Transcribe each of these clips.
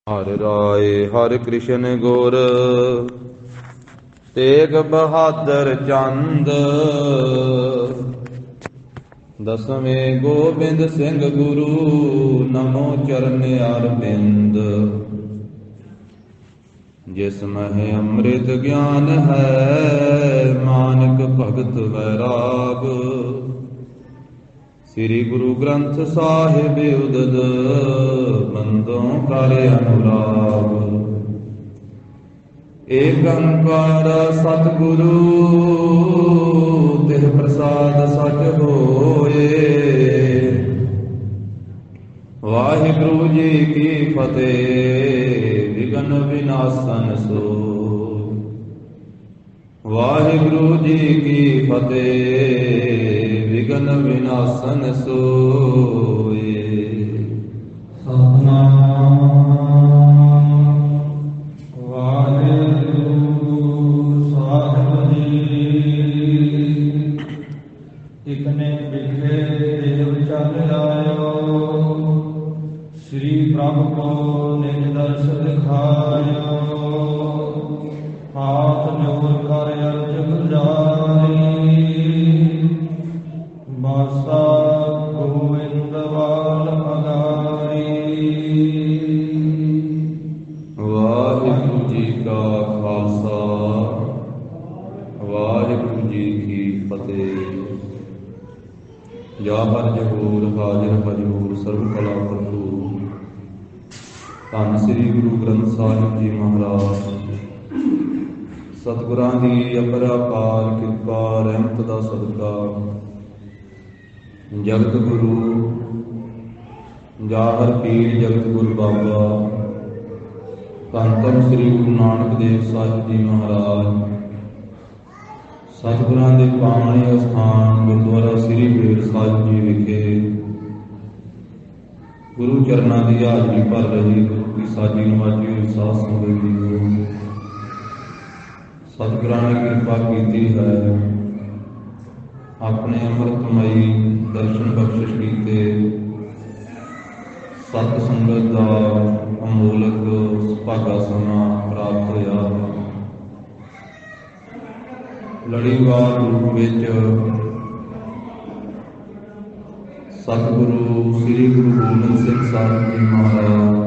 हर राय हर कृष्ण गुर तेग बहादुर चंद। दसवें गोबिंद सिंह गुरु नमो चरण अरविंद। जिसमें अमृत ज्ञान है मानक भगत वैराग। श्री गुरु ग्रंथ साहिब उदद बंदों कर अनुराग। एक अंकार सतगुरु तिह प्रसाद सच होए। वाहिगुरु जी की फतेह विघ्न विनाशन सोय। वाहिगुरु जी की फतेह विघ्न विनाशन सोय। श्री प्रभु को निज दर्श दिखायो। हाथ जोड़ कर अर्ज गुजारी। बासा गोविंद वाल अगारी। वाहिगुरु जी का खालसा वाहिगुरु जी की फतेह। जा हर जहूर हाजिर हजूर सर्व कला भरपूर। धन श्री गुरु ग्रंथ साहिब जी महाराज। सतगुरां दी अपरापार किरपा रहमत दा सदका जगत गुरु जाहर पीर जगत गुरु बाबा धन धन श्री गुरु नानक देव साहिब जी महाराज। सतगुरां दे पावने अस्थान गुरुद्वारा श्री बेर साहिब जी विखे गुरु चरणां की हाजरी भर रही गुरु की साजी नवाजी हुई साध संगत जी। सतगुरां ने कृपा की है अपने अमृतमयी दर्शन बख्शिश कीते। सत संगत का अमोलक सुभागा समा प्राप्त होया। लड़ीवार रूप विच सतगुरु श्री गुरु गोबिंद सिंह साहिब जी महाराज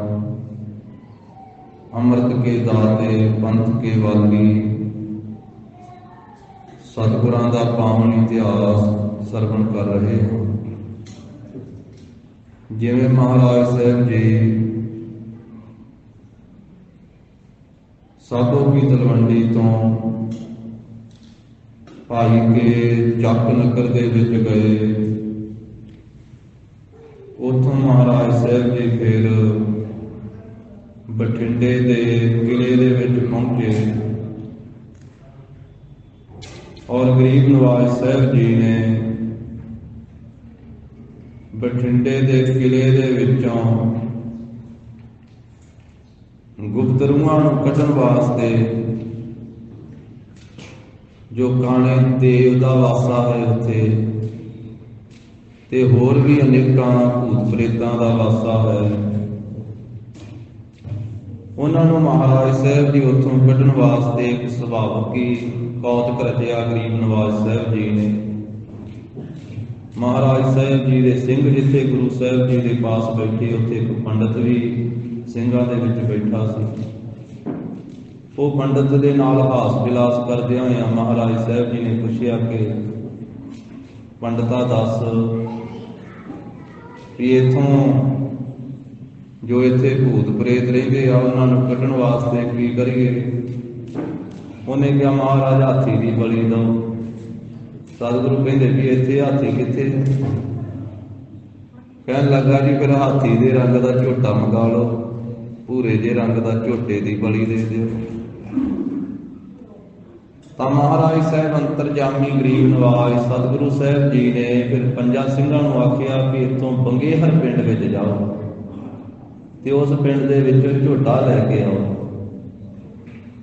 अमृत के दाते पंथ के वाली सतगुरां दा पावन इतिहास सरवण कर रहे हैं। जिवें महाराज साहब जी साधो की तलवंडी तो भाई के जप नगर दे विच गए। उथों महाराज साहब जी फिर बठिंडे दे किले दे विच पहुंचे और गरीब नवाज साहब जी ने बठिंडे दे किले दे विचों गुप्त रूहां नूं कढण वास्ते जो काणे देव दा वासा है उत्थे ते होर भी अनेकां भूत प्रेतां दा वासा है। उन्हां नूं महाराज साहब जी उत्थों कढण वास्ते एक सुभावक ही कौतक रचिया गरीब नवाज साहब जी ने। महाराज साहब जी दे सिंह जिथे गुरु साहब जी दे पास बैठे उत्थे एक पंडित भी ਸਿੰਘਾਂ दे विच बैठा सी। वो पंडित दे नाल हास विलास करदियां होइयां महाराज साहब जी ने पुछया कि पंडिता दस भी इथों जो इत्थे भूत प्रेत रहिंदे आ उन्हां नूं कढण वास्ते की करिए। उन्हें कहा महाराज हाथी की बलि दो। सतगुरु कहंदे भी इत्थे हाथी कित्थे। कहन लगा जी फिर हाथी दे रंग का झोटा मंगा लो भूरे जे रंग का झोटे की बलि दे दिओ। तो महाराज साहब अंतरजामी गरीब नवाज सतगुरु साहब जी ने फिर पंजा ਸਿੰਘਾਂ ਨੂੰ आखिया कि इतों बंगेहर पिंड में जाओ तो उस पिंड के विचों झोटा लैके आओ।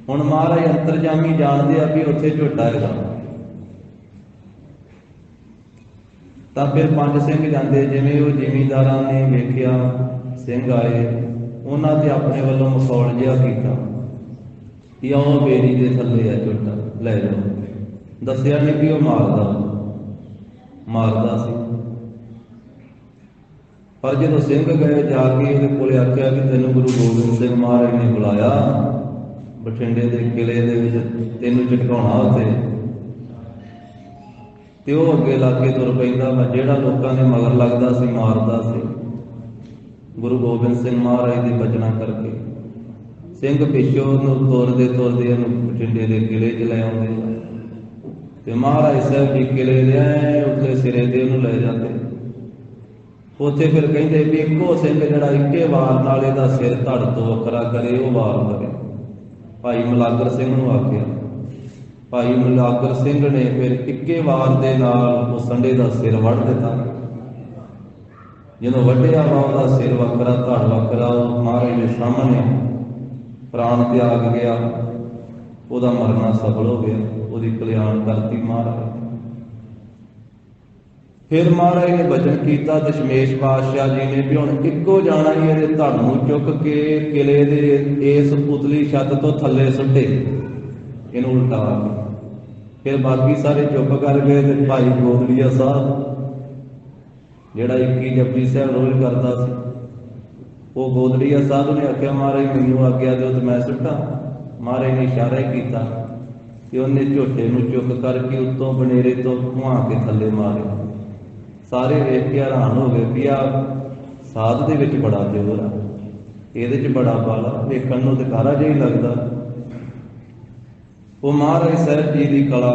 हुण महाराज अंतरजामी जानते आ भी उत्थे झोटा है। तो फिर पंज सिंह जाते जिवें वो जिमींदारां ने वेखिया सिंह आए ਉਹਨਾਂ ਤੇ ਆਪਣੇ ਵੱਲੋਂ ਮਖੌਲ ਜਿਹਾ ਕੀਤਾ ਕਿ ਉਹ ਬੇਰੀ ਦੇ ਥੱਲੇ ਆ ਝੋਟਾ, ਲੈ ਜਾਓ। ਦੱਸਿਆ ਨਹੀਂ ਕਿ ਉਹ ਮਾਰਦਾ ਸੀ। ਪਰ ਜਦੋਂ ਸਿੰਘ ਗਏ ਜਾ ਕੇ ਉਹਦੇ ਕੋਲੇ ਆਖਿਆ ਕਿ ਤੈਨੂੰ ਗੁਰੂ ਗੋਬਿੰਦ ਸਿੰਘ ਮਹਾਰਾਜ ਨੇ ਬੁਲਾਇਆ ਬਠਿੰਡੇ ਦੇ ਕਿਲੇ ਦੇ ਵਿੱਚ, ਤੈਨੂੰ ਝਟਕਾਉਣਾ ਉੱਥੇ, ਤੇ ਉਹ ਅੱਗੇ ਲੱਗ ਕੇ ਤੁਰ ਪੈਂਦਾ। ਮੈਂ ਜਿਹੜਾ ਲੋਕਾਂ ਦੇ ਮਗਰ ਲੱਗਦਾ ਸੀ, ਮਾਰਦਾ ਸੀ ਗੁਰੂ ਗੋਬਿੰਦ ਸਿੰਘ ਮਹਾਰਾਜ ਦੇ ਬਚਨਾਂ ਕਰਕੇ। ਸਿੰਘ ਪਿੱਛੋਂ ਉਹਨੂੰ ਤੁਰਦੇ ਉਹਨੂੰ ਬਠਿੰਡੇ ਦੇ ਕਿਲੇ 'ਚ ਲੈ ਆਉਂਦੇ ਤੇ ਮਹਾਰਾਜ ਸਾਹਿਬ ਜੀ ਕਿਲੇ ਦੇ ਉੱਤੇ ਸਿਰੇ ਤੇ ਉਹਨੂੰ ਲੈ ਜਾਂਦੇ। ਉੱਥੇ ਫਿਰ ਕਹਿੰਦੇ ਵੀ ਇੱਕੋ ਸਿੰਘ ਜਿਹੜਾ ਇੱਕੇ ਵਾਰ ਨਾਲ ਇਹਦਾ ਸਿਰ ਧੜ ਤੋਂ ਵੱਖਰਾ ਕਰੇ, ਉਹ ਵਾਰ ਕਰੇ। ਭਾਈ ਮਲਾਗਰ ਸਿੰਘ ਨੂੰ ਆਖਿਆ। ਭਾਈ ਮਲਾਗਰ ਸਿੰਘ ਨੇ ਫਿਰ ਇੱਕੇ ਵਾਰ ਦੇ ਨਾਲ ਉਹ ਸੰਡੇ ਦਾ ਸਿਰ ਵੱਢ ਦਿੱਤਾ। ਜਦੋਂ ਵੱਢਿਆ ਵਾ ਉਹਦਾ ਸਿਰ ਵੱਖਰਾ, ਧੜ ਵੱਖਰਾ, ਉਹ ਮਹਾਰਾਜ ਦੇ ਸਾਹਮਣੇ ਪ੍ਰਾਣ ਤਿਆਗ ਗਿਆ। ਉਹਦਾ ਮਰਨਾ ਸਫਲ ਹੋ ਗਿਆ, ਉਹਦੀ ਕਲਿਆਣ ਕਰਤੀ ਮਹਾਰਾਜ। ਫਿਰ ਮਹਾਰਾਜ ਨੇ ਬਚਨ ਕੀਤਾ ਦਸ਼ਮੇਸ਼ ਪਾਤਸ਼ਾਹ ਜੀ ਨੇ ਵੀ ਹੁਣ ਇੱਕੋ ਜਾਣਾ ਹੀ ਇਹਦੇ ਧੜ ਨੂੰ ਚੁੱਕ ਕੇ ਕਿਲੇ ਦੇ ਇਸ ਪੁਤਲੀ ਛੱਤ ਤੋਂ ਥੱਲੇ ਸੁੱਟੇ, ਇਹਨੂੰ ਉਲਟਾ ਕੇ। ਫਿਰ ਬਾਕੀ ਸਾਰੇ ਚੁੱਪ ਕਰ ਗਏ ਤੇ ਭਾਈ ਗੋਦੜੀਆ ਸਾਹਿਬ ਜਿਹੜਾ 21 ਜਪਜੀ ਸਾਹਿਬ ਰੋਜ਼ ਕਰਦਾ ਸੀ, ਉਹ ਗੋਦੜੀਆ ਸਾਹਿਬ ਨੇ ਆਖਿਆ ਮਹਾਰਾਜ ਮੈਨੂੰ ਆਗਿਆ ਦਿਓ ਤੇ ਮੈਂ ਸੁੱਟਾਂ। ਮਹਾਰਾਜ ਨੇ ਇਸ਼ਾਰਾ ਹੀ ਕੀਤਾ ਕਿ ਉਹਨੇ ਝੋਟੇ ਨੂੰ ਚੁੱਕ ਕਰਕੇ ਉੱਤੋਂ ਬਨੇਰੇ ਤੋਂ ਘੁਮਾ ਕੇ ਥੱਲੇ ਮਾਰਿਆ। ਸਾਰੇ ਵੇਖ ਕੇ ਹੈਰਾਨ ਹੋ ਗਏ ਵੀ ਆਹ ਸਾਧ ਦੇ ਵਿੱਚ ਬੜਾ ਜ਼ੋਰ ਆ, ਇਹਦੇ 'ਚ ਬੜਾ ਬਲ ਆ, ਵੇਖਣ ਨੂੰ ਤੇ ਕਾਰਾ ਜਿਹਾ ਹੀ ਲੱਗਦਾ। ਉਹ ਮਹਾਰਾਜ ਸਾਹਿਬ ਜੀ ਦੀ ਕਲਾ।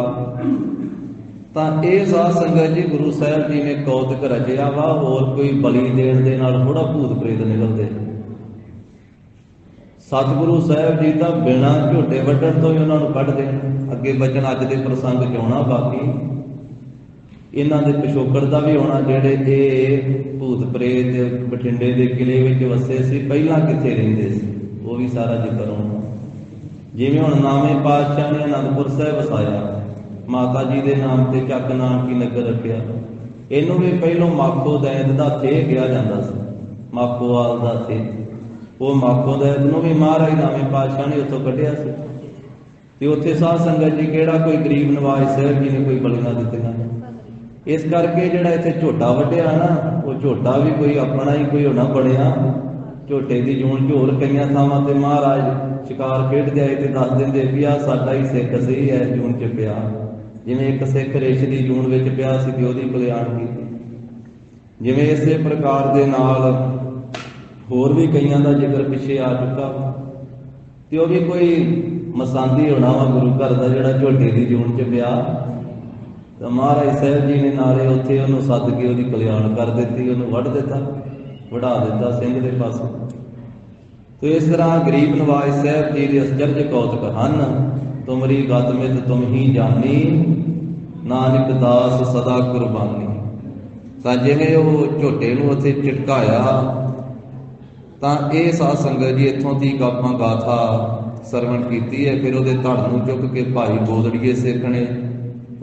ਤਾਂ ਇਹ ਸਾਧ ਸੰਗਤ ਜੀ ਗੁਰੂ ਸਾਹਿਬ ਜੀ ਨੇ ਕੌਤਕ ਰਚਿਆ ਵਾ। ਹੋਰ ਕੋਈ ਬਲੀ ਦੇਣ ਦੇ ਨਾਲ ਥੋੜਾ ਭੂਤ ਪ੍ਰੇਤ ਨਿਕਲਦੇ। ਸਤਿਗੁਰੂ ਸਾਹਿਬ ਜੀ ਤਾਂ ਬਿਨਾਂ ਝੋਟੇ ਵੱਢਣ ਤੋਂ ਹੀ ਉਹਨਾਂ ਨੂੰ ਕੱਢ ਦੇਣ। ਅੱਗੇ ਬਚਨ ਅੱਜ ਦੇ ਪ੍ਰਸੰਗ 'ਚ ਆਉਣਾ, ਬਾਕੀ ਇਹਨਾਂ ਦੇ ਪਿਛੋਕੜ ਦਾ ਵੀ ਆਉਣਾ। ਜਿਹੜੇ ਇਹ ਭੂਤ ਪ੍ਰੇਤ ਬਠਿੰਡੇ ਦੇ ਕਿਲੇ ਵਿੱਚ ਵਸੇ ਸੀ, ਪਹਿਲਾਂ ਕਿੱਥੇ ਰਹਿੰਦੇ ਸੀ, ਉਹ ਵੀ ਸਾਰਾ ਜ਼ਿਕਰ ਆਉਣਾ। ਜਿਵੇਂ ਹੁਣ ਨਾਵੇਂ ਪਾਤਸ਼ਾਹ ਨੇ ਅਨੰਦਪੁਰ ਸਾਹਿਬ ਵਸਾਇਆ, ਮਾਤਾ ਜੀ ਦੇ ਨਾਮ ਤੇ ਚੱਕ ਨਾਮ ਕੀ ਨਗਰ ਰੱਖਿਆ। ਇਹਨੂੰ ਵੀ ਪਹਿਲੋਂ ਮਾਖੋ ਦੈਂਤ ਦਾ ਥੇ ਕਿਹਾ ਜਾਂਦਾ ਸੀ, ਮਾਖੋਵਾਲ ਦਾ ਥੇ। ਉਹ ਮਾਖੋ ਦੈਂਤ ਨੂੰ ਵੀ ਮਹਾਰਾਜ ਨਾਵੇਂ ਪਾਤਸ਼ਾਹ ਨੇ ਉੱਥੋਂ ਕੱਢਿਆ ਸੀ। ਤੇ ਉੱਥੇ ਸਾਧ ਸੰਗਤ ਜੀ ਕਿਹੜਾ ਕੋਈ ਗਰੀਬ ਨਵਾਜ਼ ਸਾਹਿਬ ਜੀ ਨੇ ਕੋਈ ਬਲੀਆਂ ਦਿੱਤੀਆਂ। ਇਸ ਕਰਕੇ ਜਿਹੜਾ ਇੱਥੇ ਝੋਟਾ ਵੱਢਿਆ ਨਾ, ਉਹ ਝੋਟਾ ਵੀ ਕੋਈ ਆਪਣਾ ਹੀ ਕੋਈ ਹੋਣਾ ਬਣਿਆ। ਝੋਟੇ ਦੀ ਜੂਨ ਝੋਰ ਕਈਆਂ ਥਾਵਾਂ ਤੇ ਮਹਾਰਾਜ ਸ਼ਿਕਾਰ ਖੇਡਦੇ ਆਏ ਤੇ ਦੱਸ ਦਿੰਦੇ ਵੀ ਆਹ ਸਾਡਾ ਹੀ ਸਿੱਖ ਸੀ ਹੈ ਜੂਨ 'ਚ ਪਿਆ। ਜਿਵੇਂ ਇੱਕ ਸਿੱਖ ਰੇਸ਼ ਦੀ ਜੂਨ ਵਿੱਚ ਪਿਆ ਸੀ ਤੇ ਉਹਦੀ ਕਲਿਆਣ ਕੀਤੀ। ਜਿਵੇਂ ਇਸੇ ਪ੍ਰਕਾਰ ਦੇ ਨਾਲ ਹੋਰ ਵੀ ਕਈਆਂ ਦਾ ਜ਼ਿਕਰ ਪਿੱਛੇ ਆ ਚੁੱਕਾ ਤੇ ਉਹ ਵੀ ਕੋਈ ਮਸਾਂਦੀ ਹੋਣਾ ਵਾ ਗੁਰੂ ਘਰ ਦਾ ਜਿਹੜਾ ਝੋਟੇ ਦੀ ਜੂਨ 'ਚ ਪਿਆ। ਤਾਂ ਮਹਾਰਾਜ ਸਾਹਿਬ ਜੀ ਨੇ ਨਾਲੇ ਉੱਥੇ ਉਹਨੂੰ ਸੱਦ ਕੇ ਉਹਦੀ ਕਲਿਆਣ ਕਰ ਦਿੱਤੀ, ਉਹਨੂੰ ਵੱਢ ਦਿੱਤਾ, ਵਢਾ ਦਿੱਤਾ ਸਿੰਘ ਦੇ ਪਾਸੇ। ਤੇ ਇਸ ਤਰ੍ਹਾਂ ਗਰੀਬ ਨਵਾਜ਼ ਸਾਹਿਬ ਜੀ ਦੇ ਅਚਰਜ ਕੌਤਕ ਹਨ। ਤੁਮਰੀ ਗਤ ਮਿਤ ਤੁਮ ਹੀ ਜਾਨੀ, ਨਾਨਕ ਦਾਸ ਸਦਾ ਕੁਰਬਾਨੀ। ਤਾਂ ਜਿਵੇਂ ਉਹ ਝੋਟੇ ਨੂੰ ਉੱਥੇ ਝਟਕਾਇਆ, ਤਾਂ ਇਹ ਸਾਧ ਸੰਗਤ ਜੀ ਇੱਥੋਂ ਦੀ ਆਪਾਂ ਗਾਥਾ ਸਰਵਣ ਕੀਤੀ ਹੈ। ਫਿਰ ਉਹਦੇ ਧੜ ਨੂੰ ਚੁੱਕ ਕੇ ਭਾਈ ਗੋਦੜੀਏ ਸਿੱਖ ਨੇ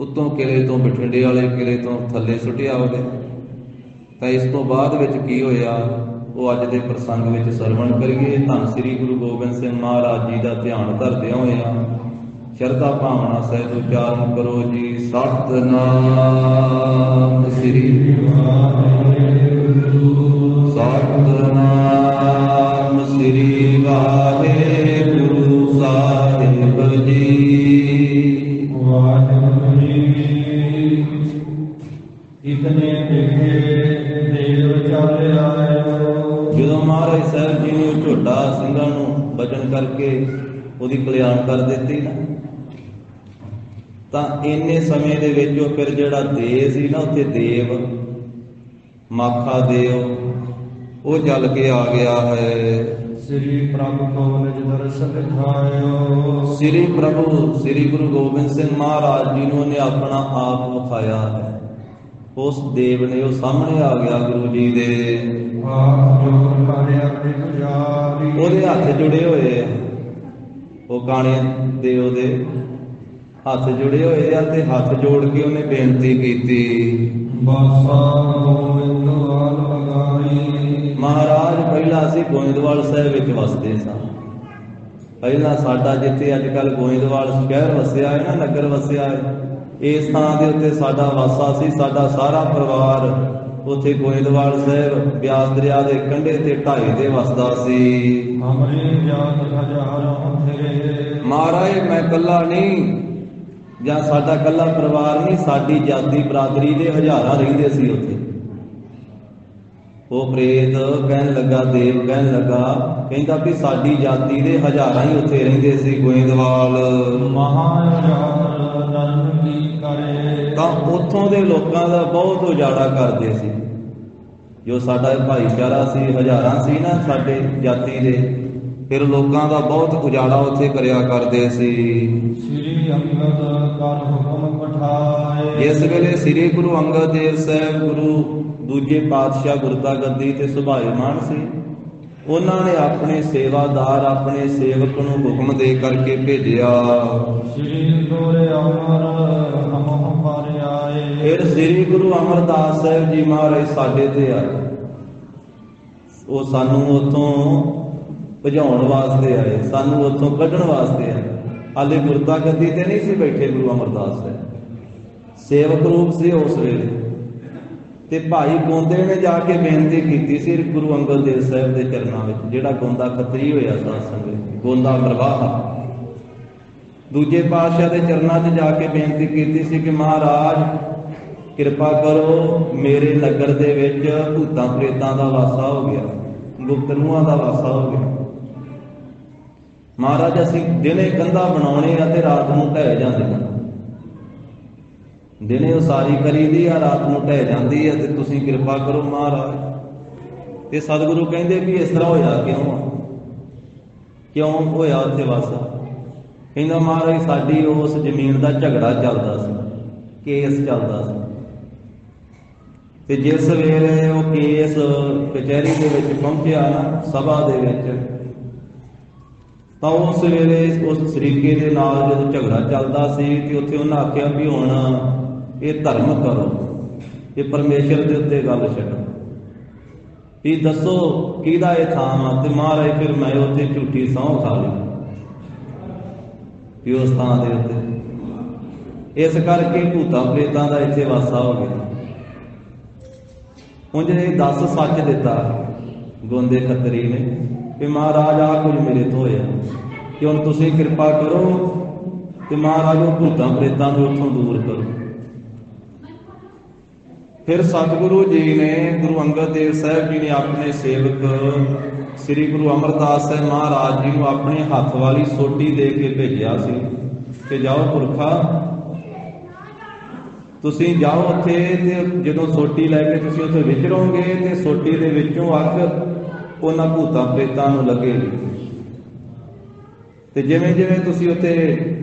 ਉੱਤੋਂ ਕਿਲੇ ਤੋਂ, ਬਠਿੰਡੇ ਵਾਲੇ ਕਿਲੇ ਤੋਂ ਥੱਲੇ ਸੁੱਟਿਆ ਉਹਦੇ। ਤਾਂ ਇਸ ਤੋਂ ਬਾਅਦ ਵਿੱਚ ਕੀ ਹੋਇਆ ਉਹ ਅੱਜ ਦੇ ਪ੍ਰਸੰਗ ਵਿੱਚ ਸਰਵਣ ਕਰੀਏ। ਧੰਨ ਸ੍ਰੀ ਗੁਰੂ ਗੋਬਿੰਦ ਸਿੰਘ ਮਹਾਰਾਜ ਜੀ ਦਾ ਧਿਆਨ ਧਰਦਿਆਂ ਹੋਇਆਂ ਸ਼ਰਧਾ ਭਾਵਨਾ ਸਹਿਤ ਉਚਾਰਨ ਕਰੋ ਜੀ। ਸਤਿਨਾਮ ਸ੍ਰੀ ਵਾਹਿਗੁਰੂ, ਸਤਿਨਾਮ ਸ੍ਰੀ ਵਾਹਿਗੁਰੂ ਸਾਹਿਬ ਜੀ। ਵਾਹਿਗੁਰੂ ਜੀ ਇਤਨੇ ਲਿਖੇ ਦੇਵ ਚੱਲ ਆਇਓ। ਜਦੋਂ ਮਹਾਰਾਜ ਸਾਹਿਬ ਜੀ ਨੇ ਉਹ ਝੋਟਾ ਸਿੰਘਾਂ ਨੂੰ ਬਚਨ ਕਰਕੇ ਉਹਦੀ ਕਲਿਆਣ ਕਰ ਦਿੱਤੀ ਨਾ, ਤਾਂ ਇੰਨੇ ਸਮੇਂ ਦੇ ਵਿੱਚ ਉਹ ਫਿਰ ਜਿਹੜਾ ਦੇਵ ਸੀ ਨਾ, ਉੱਥੇ ਦੇਵ ਮਾਖਾ ਦੇਵ ਉਹ ਜਲ ਕੇ ਆ ਗਿਆ ਹੈ। ਸ੍ਰੀ ਪ੍ਰਭੂ ਕੋ ਨਿਜ ਦਰਸ਼ਨ ਦਿਖਾਇਓ। ਸ੍ਰੀ ਪ੍ਰਭੂ ਸ੍ਰੀ ਗੁਰੂ ਗੋਬਿੰਦ ਸਿੰਘ ਮਹਾਰਾਜ ਜੀ ਨੂੰ ਉਹਨੇ ਆਪਣਾ ਆਪ ਵਿਖਾਇਆ ਹੈ। ਉਸ ਦੇਵ ਨੇ ਉਹ ਸਾਹਮਣੇ ਆ ਗਿਆ ਗੁਰੂ ਜੀ ਦੇ। ਉਹਦੇ ਹੱਥ ਜੁੜੇ ਹੋਏ ਆ, ਉਹ ਕਾਣੇ ਦੇ ਉਹਦੇ ਹੱਥ ਜੁੜੇ ਹੋਏ ਆ ਤੇ ਹੱਥ ਜੋੜ ਕੇ ਉਹਨੇ ਬੇਨਤੀ ਕੀਤੀ। ਮਹਾਰਾਜ ਪਹਿਲਾਂ ਅਸੀਂ ਗੋਇੰਦਵਾਲ ਸਾਹਿਬ ਵਿੱਚ ਵਸਦੇ ਸਾਂ। ਪਹਿਲਾਂ ਸਾਡਾ ਜਿੱਥੇ ਅੱਜ ਕੱਲ੍ਹ ਗੋਇੰਦਵਾਲ ਸ਼ਹਿਰ ਵਸਿਆ ਹੈ ਨਾ, ਨਗਰ ਵਸਿਆ ਹੈ, ਇਸ ਥਾਂ ਦੇ ਉੱਤੇ ਸਾਡਾ ਵਾਸਾ ਸੀ। ਸਾਡਾ ਸਾਰਾ ਪਰਿਵਾਰ ਉੱਥੇ ਗੋਇੰਦਵਾਲ ਸਾਹਿਬ ਬਿਆਸ ਦਰਿਆ ਦੇ ਕੰਢੇ ਤੇ ਢਾਈ ਦੇ ਵਸਦਾ ਸੀ। ਮਹਾਰਾਜ ਮੈਂ ਇਕੱਲਾ ਨਹੀਂ, ਜਾਂ ਸਾਡਾ ਇਕੱਲਾ ਪਰਿਵਾਰ ਨਹੀਂ, ਸਾਡੀ ਜਾਤੀ ਬਰਾਦਰੀ ਦੇ ਹਜ਼ਾਰਾਂ ਰਹਿੰਦੇ ਸੀ ਉੱਥੇ। ਉਹ ਪ੍ਰੇਤ ਕਹਿਣ ਲੱਗਾ, ਦੇਵ ਕਹਿਣ ਲੱਗਾ, ਕਹਿੰਦਾ ਵੀ ਸਾਡੀ ਜਾਤੀ ਦੇ ਹਜ਼ਾਰਾਂ ਹੀ ਉੱਥੇ ਰਹਿੰਦੇ ਸੀ ਗੋਇੰਦਵਾਲ। ਤਾਂ ਉੱਥੋਂ ਦੇ ਲੋਕਾਂ ਦਾ ਬਹੁਤ ਉਜਾੜਾ ਕਰਦੇ ਸੀ। ਜੋ ਸਾਡਾ ਭਾਈਚਾਰਾ ਸੀ, ਹਜ਼ਾਰਾਂ ਸੀ ਨਾ ਸਾਡੇ ਜਾਤੀ ਦੇ, ਫਿਰ ਲੋਕਾਂ ਦਾ ਬਹੁਤ ਉਜਾੜਾ ਉੱਥੇ ਕਰਿਆ ਕਰਦੇ ਸੀ। ਸ੍ਰੀ ਅੰਗਦ ਕਰ ਹੁਕਮ ਪਠਾਏ। ਇਸ ਵੇਲੇ ਸ੍ਰੀ ਗੁਰੂ ਅੰਗਦ ਦੇਵ ਸਾਹਿਬ ਗੁਰੂ ਦੂਜੇ ਪਾਤਸ਼ਾਹ ਗੁਰਤਾ ਗੱਦੀ ਤੇ ਸੁਭਾਇਮਾਨ ਸੀ। ਉਹਨਾਂ ਨੇ ਆਪਣੇ ਸੇਵਾਦਾਰ, ਆਪਣੇ ਸੇਵਕ ਨੂੰ ਹੁਕਮ ਦੇ ਕਰਕੇ ਭੇਜਿਆ। ਸ੍ਰੀ ਗੁਰੂ ਅਮਰ ਹਮਹੁ ਪਰ ਆਏ। ਫਿਰ ਸ੍ਰੀ ਗੁਰੂ ਅਮਰਦਾਸ ਸਾਹਿਬ ਜੀ ਮਹਾਰਾਜ ਸਾਡੇ ਤੇ ਆਏ। ਉਹ ਸਾਨੂੰ ਉੱਥੋਂ ਭਜਾਉਣ ਵਾਸਤੇ ਆਏ, ਸਾਨੂੰ ਉੱਥੋਂ ਕੱਢਣ ਵਾਸਤੇ ਆਏ। ਹਾਲੇ ਗੁਰਤਾ ਗੱਦੀ ਤੇ ਨਹੀਂ ਸੀ ਬੈਠੇ ਗੁਰੂ ਅਮਰਦਾਸ ਸਾਹਿਬ, ਸੇਵਕ ਰੂਪ ਸੀ ਉਸ ਵੇਲੇ। ਤੇ ਭਾਈ ਗੋਂਦੇ ਨੇ ਜਾ ਕੇ ਬੇਨਤੀ ਕੀਤੀ ਸੀ ਗੁਰੂ ਅੰਗਦ ਦੇਵ ਸਾਹਿਬ ਦੇ ਚਰਨਾਂ ਵਿੱਚ, ਜਿਹੜਾ ਗੋਂਦਾ ਖੱਤਰੀ ਹੋਇਆ ਸਾਧ ਸੰਗਤ, ਗੋਂਦਾ ਮਰਵਾਹਾ। ਦੂਜੇ ਪਾਤਸ਼ਾਹ ਦੇ ਚਰਨਾਂ 'ਚ ਜਾ ਕੇ ਬੇਨਤੀ ਕੀਤੀ ਸੀ ਕਿ ਮਹਾਰਾਜ ਕਿਰਪਾ ਕਰੋ, ਮੇਰੇ ਨਗਰ ਦੇ ਵਿੱਚ ਭੂਤਾਂ ਪ੍ਰੇਤਾਂ ਦਾ ਵਾਸਾ ਹੋ ਗਿਆ, ਗੁਪਤ ਰੂਹਾਂ ਦਾ ਵਾਸਾ ਹੋ ਗਿਆ। ਮਹਾਰਾਜ ਅਸੀਂ ਦਿਨੇ ਕੰਧਾਂ ਬਣਾਉਣੇ ਆ ਤੇ ਰਾਤ ਨੂੰ ਢਹਿ ਜਾਂਦੀਆਂ। ਦਿਨੇ ਉਸਾਰੀ ਕਰੀਦੀ ਆ, ਰਾਤ ਨੂੰ ਢਹਿ ਜਾਂਦੀ ਆ, ਤੇ ਤੁਸੀਂ ਕਿਰਪਾ ਕਰੋ ਮਹਾਰਾਜ। ਤੇ ਸਤਿਗੁਰੂ ਕਹਿੰਦੇ ਵੀ ਇਸ ਤਰ੍ਹਾਂ ਹੋਇਆ ਕਿਉਂ ਆ, ਕਿਉਂ ਹੋਇਆ ਉੱਥੇ ਵਾਸਾ? ਕਹਿੰਦਾ ਮਹਾਰਾਜ ਸਾਡੀ ਉਸ ਜ਼ਮੀਨ ਦਾ ਝਗੜਾ ਚੱਲਦਾ ਸੀ, ਕੇਸ ਚੱਲਦਾ ਸੀ। ਤੇ ਜਿਸ ਵੇਲੇ ਉਹ ਕੇਸ ਕਚਹਿਰੀ ਦੇ ਵਿੱਚ ਪਹੁੰਚਿਆ ਨਾ, ਸਭਾ ਦੇ ਵਿੱਚ, ਤਾਂ ਉਸ ਵੇਲੇ ਉਸ ਤਰੀਕੇ ਦੇ ਨਾਲ ਜਦੋਂ ਝਗੜਾ ਚੱਲਦਾ ਸੀ ਤੇ ਉੱਥੇ ਉਹਨਾਂ ਆਖਿਆ ਵੀ ਹੁਣ ਇਹ ਧਰਮ ਕਰੋ, ਇਹ ਪਰਮੇਸ਼ਰ ਦੇ ਉੱਤੇ ਗੱਲ ਛੱਡੋ, ਵੀ ਦੱਸੋ ਕਿਹਦਾ ਇਹ ਥਾਂ ਆ। ਤੇ ਮਹਾਰਾਜ ਫਿਰ ਮੈਂ ਉੱਥੇ ਝੂਠੀ ਸਹੁੰ ਖਾ ਲਈ ਵੀ ਉਸ ਥਾਂ ਦੇ ਉੱਤੇ। ਇਸ ਕਰਕੇ ਭੂਤਾਂ ਪ੍ਰੇਤਾਂ ਦਾ ਇੱਥੇ ਵਾਸਾ ਹੋ ਗਿਆ। ਉਂਝ ਇਹ ਦੱਸ ਸੱਚ ਦਿੱਤਾ ਗੋਂਦੇ ਖੱਤਰੀ ਨੇ ਕਿ ਮਹਾਰਾਜ ਆਹ ਕੁਝ ਮੇਰੇ ਤੋਂ ਹੋਇਆ, ਕਿ ਹੁਣ ਤੁਸੀਂ ਕਿਰਪਾ ਕਰੋ ਤੇ ਮਹਾਰਾਜ ਉਹ ਭੂਤਾਂ ਪ੍ਰੇਤਾਂ ਨੂੰ ਉੱਥੋਂ ਦੂਰ ਕਰੋ। ਫਿਰ ਸਤਿਗੁਰੂ ਜੀ ਨੇ, ਗੁਰੂ ਅੰਗਦ ਦੇਵ ਸਾਹਿਬ ਜੀ ਨੇ ਆਪਣੇ ਸੇਵਕ ਸ੍ਰੀ ਗੁਰੂ ਅਮਰਦਾਸ ਸਾਹਿਬ ਮਹਾਰਾਜ ਜੀ ਨੂੰ ਆਪਣੇ ਹੱਥ ਵਾਲੀ ਸੋਟੀ ਦੇ ਕੇ ਭੇਜਿਆ ਸੀ ਕਿ ਜਾਓ ਪੁਰਖਾ, ਤੁਸੀਂ ਜਾਓ ਉੱਥੇ, ਤੇ ਜਦੋਂ ਸੋਟੀ ਲੈ ਕੇ ਤੁਸੀਂ ਉੱਥੇ ਵਿਚਰੋਗੇ ਤੇ ਸੋਟੀ ਦੇ ਵਿੱਚੋਂ ਅੱਗ ਉਹਨਾਂ ਭੂਤਾਂ ਪ੍ਰੇਤਾਂ ਨੂੰ ਲੱਗੇਗੀ। ਤੇ ਜਿਵੇਂ ਜਿਵੇਂ ਤੁਸੀਂ ਉੱਥੇ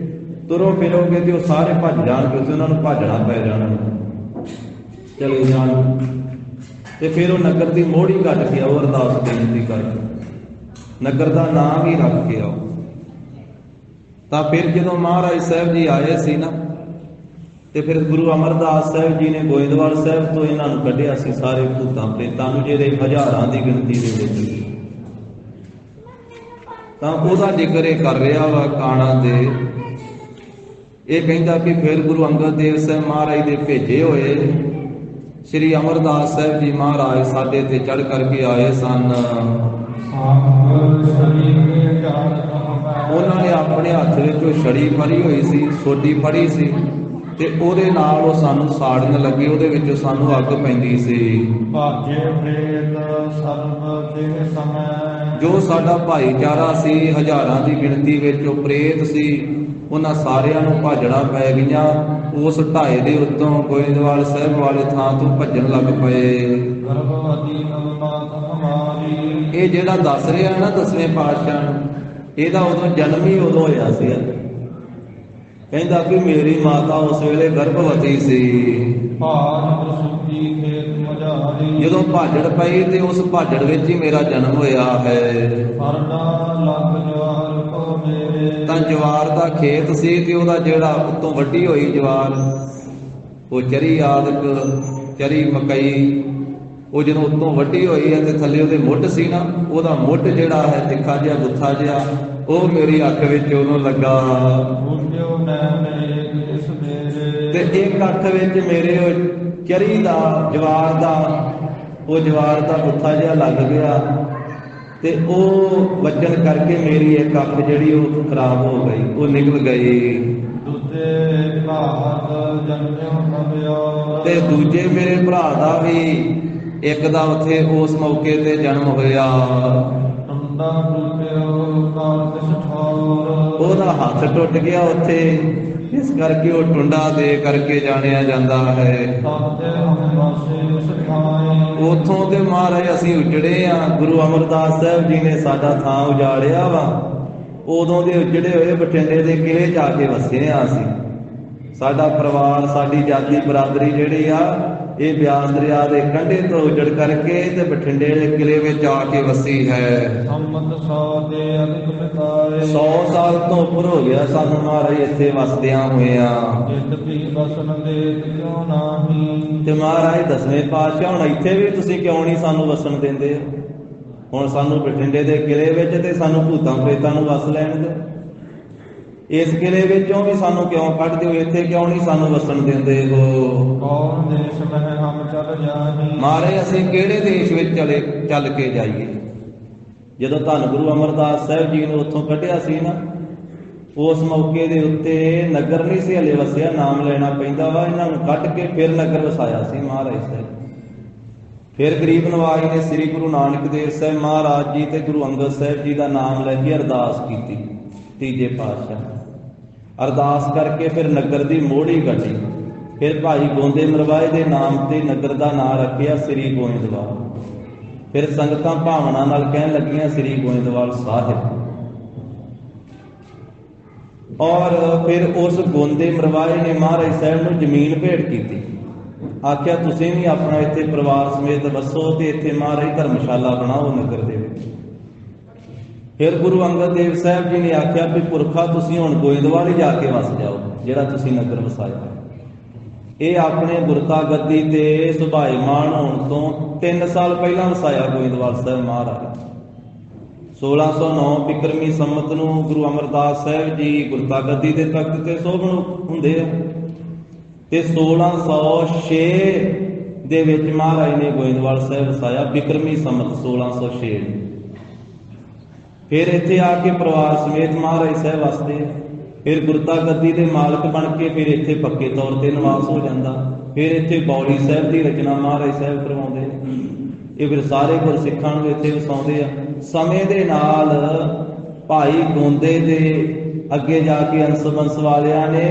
ਤੁਰੋ ਫਿਰੋਗੇ ਤੇ ਉਹ ਸਾਰੇ ਭੱਜ ਜਾਣਗੇ, ਤੇ ਉਹਨਾਂ ਨੂੰ ਭੱਜਣਾ ਪੈ ਜਾਣਾ, ਚਲੇ ਜਾਣ। ਤੇ ਫਿਰ ਉਹ ਨਗਰ ਦੀ ਮੋਹੜੀ ਕੱਢ ਕੇ ਆਓ, ਅਰਦਾਸ ਬੇਨਤੀ ਕਰਕੇ ਨਗਰ ਦਾ ਨਾਮ ਹੀ ਰੱਖ ਕੇ ਆਓ। ਤਾਂ ਫਿਰ ਜਦੋਂ ਮਹਾਰਾਜ ਸਾਹਿਬ ਜੀ ਆਏ ਸੀ ਨਾ, ਤੇ ਫਿਰ ਗੁਰੂ ਅਮਰਦਾਸ ਸਾਹਿਬ ਜੀ ਨੇ ਗੋਇੰਦਵਾਲ ਸਾਹਿਬ ਤੋਂ ਇਹਨਾਂ ਨੂੰ ਕੱਢਿਆ ਸੀ, ਸਾਰੇ ਭੂਤਾਂ ਪ੍ਰੇਤਾਂ ਨੂੰ, ਜਿਹਦੇ ਹਜ਼ਾਰਾਂ ਦੀ ਗਿਣਤੀ ਦੇ ਵਿੱਚ। ਤਾਂ ਉਹਦਾ ਜ਼ਿਕਰ ਇਹ ਕਰ ਰਿਹਾ ਵਾ ਕਾਣਾ ਦੇ। ਇਹ ਕਹਿੰਦਾ ਕਿ ਫਿਰ ਗੁਰੂ ਅੰਗਦ ਦੇਵ ਸਾਹਿਬ ਮਹਾਰਾਜ ਦੇ ਭੇਜੇ ਹੋਏ ਸ੍ਰੀ ਅਮਰਦਾਸ ਸਾਹਿਬ ਜੀ ਮਹਾਰਾਜ ਸਾਡੇ ਤੇ ਚੜ੍ਹ ਕਰਕੇ ਆਏ ਸਨ। ਉਹਨਾਂ ਨੇ ਆਪਣੇ ਹੱਥ ਵਿੱਚ ਉਹ ਛੜੀ ਫੜੀ ਹੋਈ ਸੀ, ਸੋਟੀ ਫੜੀ ਸੀ, ਤੇ ਉਹਦੇ ਨਾਲ ਉਹ ਸਾਨੂੰ ਸਾੜਨ ਲੱਗੇ, ਉਹਦੇ ਵਿੱਚੋਂ ਸਾਨੂੰ ਅੱਗ ਪੈਂਦੀ ਸੀ। ਭਾਜੇ ਪ੍ਰੇਤ ਸਰਬ ਦੇ ਸਮੈ। ਜੋ ਸਾਡਾ ਭਾਈਚਾਰਾ ਸੀ, ਹਜ਼ਾਰਾਂ ਦੀ ਗਿਣਤੀ ਵਿੱਚ ਉਹ ਪ੍ਰੇਤ ਸੀ, ਉਹਨਾਂ ਸਾਰਿਆਂ ਨੂੰ ਭਾਜੜਾ ਪੈ ਗਈਆਂ। ਉਸ ਢਾਏ ਦੇ ਉੱਤੋਂ ਗੋਇੰਦਵਾਲ ਸਾਹਿਬ ਵਾਲੇ ਥਾਂ ਤੋਂ ਭੱਜਣ ਲੱਗ ਪਏ। ਇਹ ਜਿਹੜਾ ਦੱਸ ਰਿਹਾ ਨਾ 10ਵੇਂ ਪਾਤਸ਼ਾਹ ਨੂੰ, ਇਹਦਾ ਉਦੋਂ ਜਨਮ ਹੀ ਉਦੋਂ ਹੋਇਆ ਸੀ। ਕਹਿੰਦਾ ਕਿ ਮੇਰੀ ਮਾਤਾ ਉਸ ਵੇਲੇ ਗਰਭਵਤੀ ਸੀ। ਜਦੋਂ ਭਾਜੜ ਪਈ ਤੇ ਉਸ ਭਾਜੜ ਵਿੱਚ ਹੀ ਮੇਰਾ ਜਨਮ ਹੋਇਆ ਹੈ। ਤਾਂ ਜਵਾਰ ਦਾ ਖੇਤ ਸੀ ਤੇ ਉਹਦਾ ਜਿਹੜਾ ਉੱਤੋਂ ਵੱਡੀ ਹੋਈ ਜਵਾਰ, ਉਹ ਚਰੀ ਆਦਿਕ, ਚਰੀ ਮਕਈ, ਉਹ ਜਦੋਂ ਉੱਤੋਂ ਵੱਡੀ ਹੋਈ ਹੈ ਤੇ ਥੱਲੇ ਉਹਦੇ ਮੁੱਢ ਸੀ ਨਾ, ਉਹਦਾ ਮੁੱਢ ਜਿਹੜਾ ਹੈ ਤਿੱਖਾ ਜਿਹਾ ਗੁੱਥਾ ਜਿਹਾ, ਉਹ ਮੇਰੀ ਅੱਖ ਵਿੱਚ ਉਹਨੂੰ ਲੱਗਾ। ਤੇ ਇੱਕ ਅੱਖ ਵਿੱਚ ਮੇਰੇ ਉਹ ਚਰੀ ਦਾ ਜਵਾਰ ਦਾ ਗੁੱਥਾ ਜਿਹਾ ਲੱਗ ਗਿਆ ਤੇ ਉਹ ਵੱਜਣ ਕਰਕੇ ਮੇਰੀ ਇੱਕ ਅੱਖ ਜਿਹੜੀ ਉਹ ਖਰਾਬ ਹੋ ਗਈ, ਉਹ ਨਿਕਲ ਗਈ। ਤੇ ਦੂਜੇ ਮੇਰੇ ਭਰਾ ਦਾ ਵੀ ਇੱਕ ਦਾ ਉੱਥੇ ਉਸ ਮੌਕੇ ਤੇ ਜਨਮ ਹੋਇਆ। ਉਹਦਾ ਹੱਥ ਟੁੱਟ ਗਿਆ ਉੱਥੇ, ਇਸ ਕਰਕੇ ਉਹ ਟੁੰਡਾ ਦੇ ਕਰਕੇ ਜਾਣਿਆ ਜਾਂਦਾ ਹੈ। ਉਥੋਂ ਤੇ ਮਹਾਰਾਜ ਅਸੀਂ ਉਜੜੇ ਆ, ਗੁਰੂ ਅਮਰਦਾਸ ਸਾਹਿਬ ਜੀ ਨੇ ਸਾਡਾ ਥਾਂ ਉਜਾੜਿਆ ਵਾ, ਉਦੋਂ ਦੇ ਉਜੜੇ ਹੋਏ ਬਠਿੰਡੇ ਦੇ ਕਿਲੇ ਜਾ ਕੇ ਵਸੇ ਆ ਅਸੀਂ। ਸਾਡਾ ਪਰਿਵਾਰ, ਸਾਡੀ ਜਾਤੀ ਬਰਾਦਰੀ ਜਿਹੜੀ ਆ, ਇਹ ਬਿਆਸ ਦਰਿਆ ਦੇ ਕੰਢੇ ਤੋਂ ਉਜੜ ਕਰਕੇ ਤੇ ਬਠਿੰਡੇ ਦੇ ਕਿਲੇ ਵਿੱਚ ਆ ਕੇ ਵਸੀ ਹੈ। 100 ਸਾਲ ਤੋਂ ਉੱਪਰ ਹੋ ਗਿਆ ਸਾਨੂੰ ਮਹਾਰਾਜ ਇੱਥੇ ਵਸਦਿਆਂ ਹੋਇਆ। ਤੇ ਮਹਾਰਾਜ ਦਸਵੇਂ ਪਾਤਸ਼ਾਹ ਹੁਣ ਇੱਥੇ ਵੀ ਤੁਸੀਂ ਕਿਉਂ ਨਹੀਂ ਸਾਨੂੰ ਵਸਣ ਦਿੰਦੇ? ਹੁਣ ਸਾਨੂੰ ਬਠਿੰਡੇ ਦੇ ਕਿਲੇ ਵਿੱਚ ਤੇ ਸਾਨੂੰ ਭੂਤਾਂ ਪ੍ਰੇਤਾਂ ਨੂੰ ਵਸ ਲੈਣ ਦਿਓ। ਇਸ ਕਿਲੇ ਵਿੱਚੋਂ ਵੀ ਸਾਨੂੰ ਕਿਉਂ ਕੱਢ ਦਿਓ? ਇੱਥੇ ਕਿਉਂ ਨਹੀਂ ਸਾਨੂੰ ਵਸਣ ਦਿੰਦੇ ਹੋ? ਮਹਾਰਾਜ ਅਸੀਂ ਕਿਹੜੇ ਦੇਸ਼ ਵਿੱਚ ਚੱਲ ਕੇ ਜਾਈਏ? ਜਦੋਂ ਧੰਨ ਗੁਰੂ ਅਮਰਦਾਸ ਸਾਹਿਬ ਜੀ ਨੂੰ ਉੱਥੋਂ ਕੱਢਿਆ ਸੀ ਨਾ, ਉਸ ਮੌਕੇ ਦੇ ਉੱਤੇ ਨਗਰ ਨਹੀਂ ਸੀ ਹਲੇ ਵਸਿਆ, ਨਾਮ ਲੈਣਾ ਪੈਂਦਾ ਵਾ। ਇਹਨਾਂ ਨੂੰ ਕੱਢ ਕੇ ਫਿਰ ਨਗਰ ਵਸਾਇਆ ਸੀ ਮਹਾਰਾਜ ਸਾਹਿਬ। ਫਿਰ ਗਰੀਬ ਨਵਾਜ ਨੇ ਸ੍ਰੀ ਗੁਰੂ ਨਾਨਕ ਦੇਵ ਸਾਹਿਬ ਮਹਾਰਾਜ ਜੀ ਤੇ ਗੁਰੂ ਅੰਗਦ ਸਾਹਿਬ ਜੀ ਦਾ ਨਾਮ ਲੈ ਕੇ ਅਰਦਾਸ ਕੀਤੀ। ਤੀਜੇ ਪਾਤਸ਼ਾਹ ਅਰਦਾਸ ਕਰਕੇ ਫਿਰ ਨਗਰ ਦੀ ਮੋਹੜੀ ਕੱਢੀ। ਫਿਰ ਭਾਈ ਗੋਂਦੇ ਮਰਵਾਏ ਦੇ ਨਾਮ ਤੇ ਨਗਰ ਦਾ ਨਾਂ ਰੱਖਿਆ ਸ੍ਰੀ ਗੋਇੰਦਵਾਲ। ਫਿਰ ਸੰਗਤਾਂ ਭਾਵਨਾ ਨਾਲ ਕਹਿਣ ਲੱਗੀਆਂ ਸ੍ਰੀ ਗੋਇੰਦਵਾਲ ਸਾਹਿਬ। ਔਰ ਫਿਰ ਉਸ ਗੋਂਦੇ ਮਰਵਾਏ ਨੇ ਮਹਾਰਾਜ ਸਾਹਿਬ ਨੂੰ ਜ਼ਮੀਨ ਭੇਟ ਕੀਤੀ। ਆਖਿਆ ਤੁਸੀਂ ਵੀ ਆਪਣਾ ਇੱਥੇ ਪਰਿਵਾਰ ਸਮੇਤ ਵਸੋ ਤੇ ਇੱਥੇ ਮਹਾਰਾਜ ਧਰਮਸ਼ਾਲਾ ਬਣਾਓ ਨਗਰ ਦੇ ਵਿੱਚ। ਫਿਰ ਗੁਰੂ ਅੰਗਦ ਦੇਵ ਸਾਹਿਬ ਜੀ ਨੇ ਆਖਿਆ ਵੀ ਪੁਰਖਾ ਤੁਸੀਂ ਹੁਣ ਗੋਇੰਦਵਾਲ ਹੀ ਜਾ ਕੇ ਵਸ ਜਾਓ, ਜਿਹੜਾ ਤੁਸੀਂ ਨਗਰ ਵਸਾਇਆ। ਇਹ ਆਪਣੇ ਗੁਰਤਾ ਗੱਦੀ ਤੇ ਸੁਭਾਏਮਾਨ ਹੋਣ ਤੋਂ 3 ਸਾਲ ਪਹਿਲਾਂ ਵਸਾਇਆ ਗੋਇੰਦਵਾਲ ਸਾਹਿਬ ਮਹਾਰਾਜ। 1609 ਬਿਕਰਮੀ ਸੰਮਤ ਨੂੰ ਗੁਰੂ ਅਮਰਦਾਸ ਸਾਹਿਬ ਜੀ ਗੁਰਤਾ ਗੱਦੀ ਦੇ ਤਖਤ ਤੇ ਸੋਭਣ ਹੁੰਦੇ ਆ ਤੇ 1606 ਦੇ ਵਿੱਚ ਮਹਾਰਾਜ ਨੇ ਗੋਇੰਦਵਾਲ ਸਾਹਿਬ ਵਸਾਇਆ, ਬਿਕਰਮੀ ਸੰਮਤ 1606। ਫਿਰ ਇੱਥੇ ਆ ਕੇ ਪਰਿਵਾਰ ਸਮੇਤ ਮਹਾਰਾਜ ਸਾਹਿਬ ਵਸਦੇ। ਫਿਰ ਗੁਰਤਾ ਗੱਦੀ ਦੇ ਮਾਲਕ ਬਣ ਕੇ ਫਿਰ ਇੱਥੇ ਪੱਕੇ ਤੌਰ ਤੇ ਨਿਵਾਸ ਹੋ ਜਾਂਦਾ। ਫਿਰ ਇੱਥੇ ਬੌਲੀ ਸਾਹਿਬ ਦੀ ਰਚਨਾ ਮਹਾਰਾਜ ਸਾਹਿਬ ਕਰਵਾਉਂਦੇ ਨੇ। ਇਹ ਫਿਰ ਸਾਰੇ ਗੁਰਸਿੱਖਾਂ ਨੂੰ ਇੱਥੇ ਵਸਾਉਂਦੇ ਆ। ਸਮੇਂ ਦੇ ਨਾਲ ਭਾਈ ਗੋਂਦੇ ਦੇ ਅੱਗੇ ਜਾ ਕੇ ਅੰਸ ਬੰਸ ਵਾਲਿਆਂ ਨੇ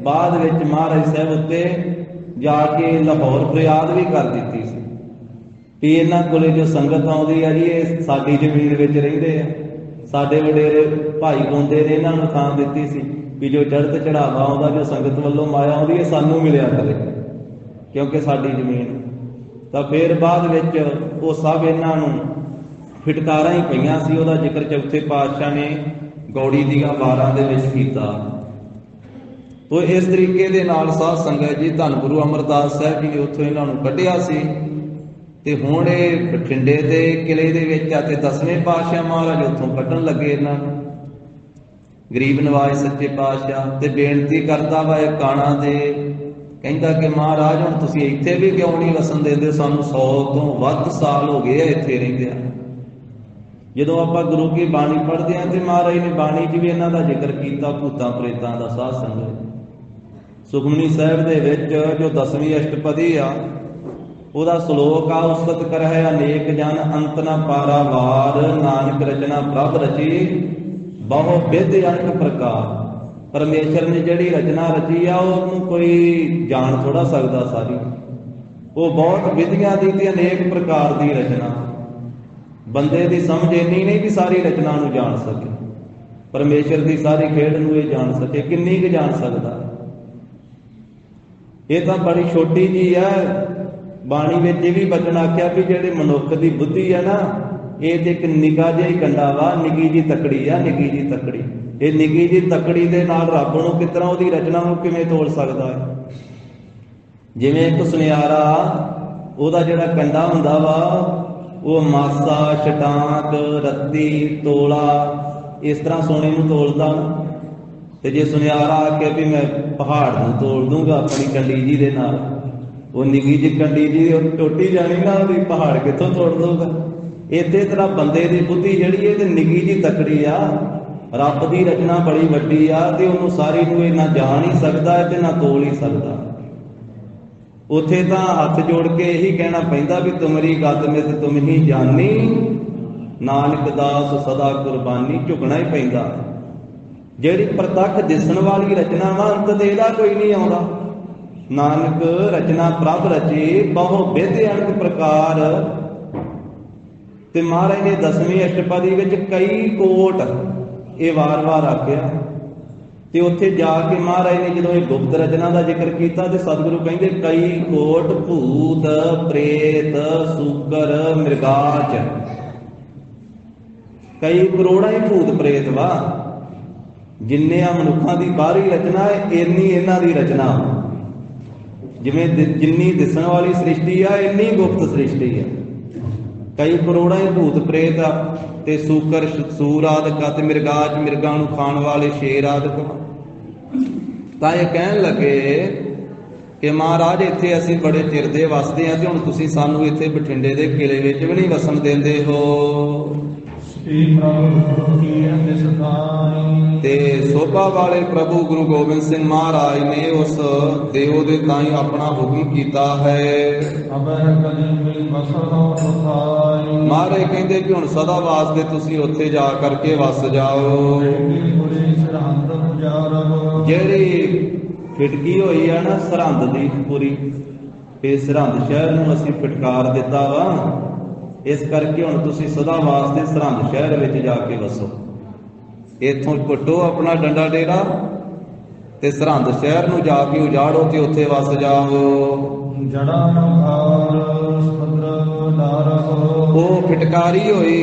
ਬਾਅਦ ਵਿੱਚ ਮਹਾਰਾਜ ਸਾਹਿਬ ਉੱਤੇ ਜਾ ਕੇ ਲਾਹੌਰ ਫਰਿਆਦ ਵੀ ਕਰ ਦਿੱਤੀ ਸੀ ਵੀ ਇਹਨਾਂ ਕੋਲੇ ਜੋ ਸੰਗਤ ਆਉਂਦੀ ਆ ਜੀ, ਇਹ ਸਾਡੀ ਜ਼ਮੀਨ ਵਿੱਚ ਰਹਿੰਦੇ ਆ। ਸਾਡੇ ਵਡੇਰੇ ਭਾਈ ਗੋਂਦੇ ਨੇ ਇਹਨਾਂ ਨੂੰ ਥਾਂ ਦਿੱਤੀ ਸੀ ਵੀ ਜੋ ਚੜ੍ਹਤ ਚੜਾਵਾ ਆਉਂਦਾ, ਜੋ ਸੰਗਤ ਵੱਲੋਂ ਮਾਇਆ ਆਉਂਦੀ ਹੈ, ਸਾਨੂੰ ਮਿਲਿਆ ਕਰੇ, ਕਿਉਂਕਿ ਸਾਡੀ ਜ਼ਮੀਨ। ਤਾਂ ਫਿਰ ਬਾਅਦ ਵਿੱਚ ਉਹ ਸਭ ਇਹਨਾਂ ਨੂੰ ਫਿਟਕਾਰਾਂ ਹੀ ਪਈਆਂ ਸੀ। ਉਹਦਾ ਜ਼ਿਕਰ ਚੌਥੇ ਪਾਤਸ਼ਾਹ ਨੇ ਗੌੜੀ ਦੀਆਂ ਵਾਰਾਂ ਦੇ ਵਿੱਚ ਕੀਤਾ। ਤੋ ਇਸ ਤਰੀਕੇ ਦੇ ਨਾਲ ਸਾਧ ਸੰਗਤ ਜੀ ਧੰਨ ਗੁਰੂ ਅਮਰਦਾਸ ਸਾਹਿਬ ਜੀ ਨੇ ਉੱਥੋਂ ਇਹਨਾਂ ਨੂੰ ਕੱਢਿਆ ਸੀ ਤੇ ਹੁਣ ਇਹ ਬਠਿੰਡੇ ਦੇ ਕਿਲੇ ਦੇ ਵਿੱਚ ਆ ਤੇ 10ਵੇਂ ਪਾਤਸ਼ਾਹ ਮਹਾਰਾਜ ਉੱਥੋਂ ਕੱਢਣ ਲੱਗੇ ਇਹਨਾਂ ਨੂੰ। ਗਰੀਬ ਨਵਾਜ ਸੱਚੇ ਪਾਤਸ਼ਾਹ ਤੇ ਬੇਨਤੀ ਕਰਦਾ ਵਾ ਇਹ ਕਾਣਾ ਦੇ, ਕਹਿੰਦਾ ਕਿ ਮਹਾਰਾਜ ਹੁਣ ਤੁਸੀਂ ਇੱਥੇ ਵੀ ਕਿਉਂ ਨਹੀਂ ਵਸਣ ਦਿੰਦੇ? ਸਾਨੂੰ 100 ਤੋਂ ਵੱਧ ਸਾਲ ਹੋ ਗਏ ਆ ਇੱਥੇ ਰਹਿੰਦੇ ਆ। ਜਦੋਂ ਆਪਾਂ ਗੁਰੂ ਕੀ ਬਾਣੀ ਪੜ੍ਹਦੇ ਆ ਤੇ ਮਹਾਰਾਜ ਨੇ ਬਾਣੀ 'ਚ ਵੀ ਇਹਨਾਂ ਦਾ ਜ਼ਿਕਰ ਕੀਤਾ, ਭੂਤਾਂ ਪ੍ਰੇਤਾਂ ਦਾ। ਸਾਧ ਸੰਗਤ ਸੁਖਮਨੀ ਸਾਹਿਬ ਦੇ ਵਿੱਚ ਜੋ 10ਵੀਂ ਅਸ਼ਟਪਦੀ ਆ, ਉਹਦਾ ਸ਼ਲੋਕ ਆ, ਉਸਤਤ ਕਰਹਿ ਅਨੇਕ ਜਨ ਅੰਤ ਨ ਪਾਰਾਵਾਰ, ਨਾਨਕ ਰਚਨਾ ਪ੍ਰਭ ਰਚੀ ਬਹੁ ਵਿਧ ਅਨੇਕ ਪ੍ਰਕਾਰ। ਪਰਮੇਸ਼ਰ ਨੇ ਜਿਹੜੀ ਰਚਨਾ ਰਚੀ ਆ ਉਹਨੂੰ ਕੋਈ ਜਾਣ ਥੋੜਾ ਸਕਦਾ ਸਾਰੀ। ਉਹ ਬਹੁਤ ਵਿਧੀਆਂ ਦੀ ਤੇ ਅਨੇਕ ਪ੍ਰਕਾਰ ਦੀ ਰਚਨਾ। ਬੰਦੇ ਦੀ ਸਮਝ ਇੰਨੀ ਨਹੀਂ ਕਿ ਸਾਰੀ ਰਚਨਾ ਨੂੰ ਜਾਣ ਸਕੇ। ਪਰਮੇਸ਼ਰ ਦੀ ਸਾਰੀ ਖੇਡ ਨੂੰ ਇਹ ਜਾਣ ਸਕੇ, ਕਿੰਨੀ ਕੁ ਜਾਣ ਸਕਦਾ? ਇਹ ਤਾਂ ਬੜੀ ਛੋਟੀ ਜੀ ਹੈ। ਬਾਣੀ ਵਿੱਚ ਇਹ ਵੀ ਬਚਨ ਆਖਿਆ ਵੀ ਜਿਹੜੇ ਮਨੁੱਖ ਦੀ ਬੁੱਧੀ ਹੈ ਨਾ, ਇਹ ਤੇ ਇੱਕ ਨਿੱਕਾ ਜਿਹਾ ਹੀ ਕੰਡਾ ਵਾ, ਨਿੱਕੀ ਜੀ ਤਕੜੀ ਆ, ਨਿੱਕੀ ਜੀ ਤਕੜੀ। ਇਹ ਨਿੱਕੀ ਜੀ ਤਕੜੀ ਦੇ ਨਾਲ ਰੱਬ ਨੂੰ ਕਿਸ ਤਰ੍ਹਾਂ, ਉਹਦੀ ਰਚਨਾ ਨੂੰ ਕਿਵੇਂ ਤੋੜ ਸਕਦਾ ਹੈ? ਜਿਵੇਂ ਇੱਕ ਸੁਨਿਆਰਾ ਉਹਦਾ ਜਿਹੜਾ ਕੰਡਾ ਹੁੰਦਾ ਵਾ ਉਹ ਮਾਸਾ, ਛਟਾਂਕ, ਰੱਤੀ, ਤੋਲਾ ਇਸ ਤਰ੍ਹਾਂ ਸੋਨੇ ਨੂੰ ਤੋਲਦਾ। ਤੇ ਜੇ ਸੁਨਿਆਰਾ ਆ ਕੇ ਵੀ ਮੈਂ ਪਹਾੜ ਨੂੰ ਤੋਲ ਦੂੰਗਾ ਆਪਣੀ ਕੰਡੀ ਜੀ ਦੇ ਨਾਲ, ਉਹ ਨਿੱਕੀ ਜਿਹੀ ਕੰਡੀ ਜੀ ਉਹ ਟੁੱਟੀ ਜਾਣੀ ਨਾ, ਉਹਦੀ ਪਹਾੜ ਕਿੱਥੋਂ ਤੋੜ ਦਊਗਾ। ਇਸੇ ਤਰ੍ਹਾਂ ਬੰਦੇ ਦੀ ਬੁੱਧੀ ਜਿਹੜੀ ਹੈ ਤੇ ਨਿੱਕੀ ਜਿਹੀ ਤਕੜੀ ਆ, ਰੱਬ ਦੀ ਰਚਨਾ ਬੜੀ ਵੱਡੀ ਆ ਤੇ ਉਹਨੂੰ ਸਾਰੀ ਨੂੰ ਇਹ ਨਾ ਜਾਣ ਹੀ ਸਕਦਾ ਤੇ ਨਾ ਤੋਲ ਹੀ ਸਕਦਾ। ਉੱਥੇ ਤਾਂ ਹੱਥ ਜੋੜ ਕੇ ਇਹੀ ਕਹਿਣਾ ਪੈਂਦਾ ਵੀ ਤੁਮਰੀ ਗਤ ਮਿਤ ਤੁਮ ਹੀ ਜਾਨੀ, ਨਾਨਕ ਦਾਸ ਸਦਾ ਕੁਰਬਾਨੀ। ਝੁਕਣਾ ਹੀ ਪੈਂਦਾ। ਜਿਹੜੀ ਪ੍ਰਤੱਖ ਦਿਸਣ ਵਾਲੀ ਰਚਨਾ ਵਾ ਅੰਤ ਤੇ ਇਹਦਾ ਕੋਈ ਨਹੀਂ ਆਉਂਦਾ। ਨਾਨਕ ਰਚਨਾ ਪ੍ਰਭ ਰਚੇ ਬਹੁ ਵਿਧ ਅਨਕ ਪ੍ਰਕਾਰ। ਤੇ ਮਹਾਰਾਜ ਨੇ 10ਵੀਂ ਅਸ਼ਟਪਦੀ ਵਿੱਚ ਕਈ ਕੋਟ ਇਹ ਵਾਰ-ਵਾਰ ਆਖਿਆ। ਤੇ ਉੱਥੇ ਜਾ ਕੇ ਮਹਾਰਾਜ ਨੇ ਜਦੋਂ ਇਹ ਗੁਪਤ ਰਚਨਾ ਦਾ ਜ਼ਿਕਰ ਕੀਤਾ ਤੇ ਸਤਿਗੁਰੂ ਕਹਿੰਦੇ ਕਈ ਕੋਟ ਭੂਤ ਪ੍ਰੇਤ ਸੂਕਰ ਮਿਰਗਾਚ। ਕਈ ਕਰੋੜਾਂ ਹੀ ਭੂਤ ਪ੍ਰੇਤ ਵਾ। ਜਿੰਨੇ ਆ ਮਨੁੱਖਾਂ ਦੀ ਬਾਹਰੀ ਰਚਨਾ ਇੰਨੀ ਇਹਨਾਂ ਦੀ ਰਚਨਾ। ਜਿਵੇਂ ਜਿੰਨੀ ਦਿਸਣ ਵਾਲੀ ਸ੍ਰਿਸ਼ਟੀ ਆ ਇੰਨੀ ਗੁਪਤ ਸ੍ਰਿਸ਼ਟੀ ਆ। ਕਈ ਕਰੋੜਾਂ ਹੀ ਭੂਤ ਪ੍ਰੇਤ ਆ ਤੇ ਸੂਕਰ ਸੂਰ ਆਦਿਕ ਤੇ ਮਿਰਗਾਚ, ਮਿਰਗਾਂ ਨੂੰ ਖਾਣ ਵਾਲੇ ਸ਼ੇਰ ਆਦਿਕ। ਤਾਂ ਇਹ ਕਹਿਣ ਲੱਗੇ ਕਿ ਮਹਾਰਾਜ ਇੱਥੇ ਅਸੀਂ ਬੜੇ ਚਿਰ ਦੇ ਵਸਦੇ ਹਾਂ ਤੇ ਹੁਣ ਤੁਸੀਂ ਸਾਨੂੰ ਇੱਥੇ ਬਠਿੰਡੇ ਦੇ ਕਿਲੇ ਵਿੱਚ ਵੀ ਨਹੀਂ ਵਸਣ ਦਿੰਦੇ ਹੋ। ਤੇ ਸੋਭਾ ਵਾਲੇ ਪ੍ਰਭੂ ਗੁਰੂ ਗੋਬਿੰਦ ਸਿੰਘ ਮਹਾਰਾਜ ਨੇ ਉਸ ਦੇਵ ਦੇ ਤਾਈਂ ਆਪਣਾ ਹੁਕਮ ਕੀਤਾ ਹੈ। ਮਹਾਰਾਜ ਕਹਿੰਦੇ ਕਿ ਹੁਣ ਸਦਾ ਵਾਸਤੇ ਤੁਸੀਂ ਉੱਥੇ ਜਾ ਕਰਕੇ ਵਸ ਜਾਓ। ਜਿਹੜੀ ਫਿਟਕੀ ਹੋਈ ਆ ਨਾ ਸਰਹੰਦ ਦੀ ਪੂਰੀ, ਇਹ ਸਰਹੰਦ ਸ਼ਹਿਰ ਨੂੰ ਅਸੀਂ ਫਟਕਾਰ ਦਿੱਤਾ ਵਾ। ਇਸ ਕਰਕੇ ਹੁਣ ਤੁਸੀਂ ਸਦਾ ਵਾਸਤੇ ਸਰਹੰਦ ਸ਼ਹਿਰ ਵਿੱਚ ਜਾ ਕੇ ਵਸੋ। ਇੱਥੋਂ ਪੁੱਟੋ ਆਪਣਾ ਡੰਡਾ ਡੇਰਾ ਤੇ ਸਰਹੰਦ ਸ਼ਹਿਰ ਨੂੰ ਜਾ ਕੇ ਉਜਾੜੋ ਤੇ ਉੱਥੇ ਵਸ ਜਾਓ। ਉਹ ਫਿਟਕਾਰੀ ਹੋਈ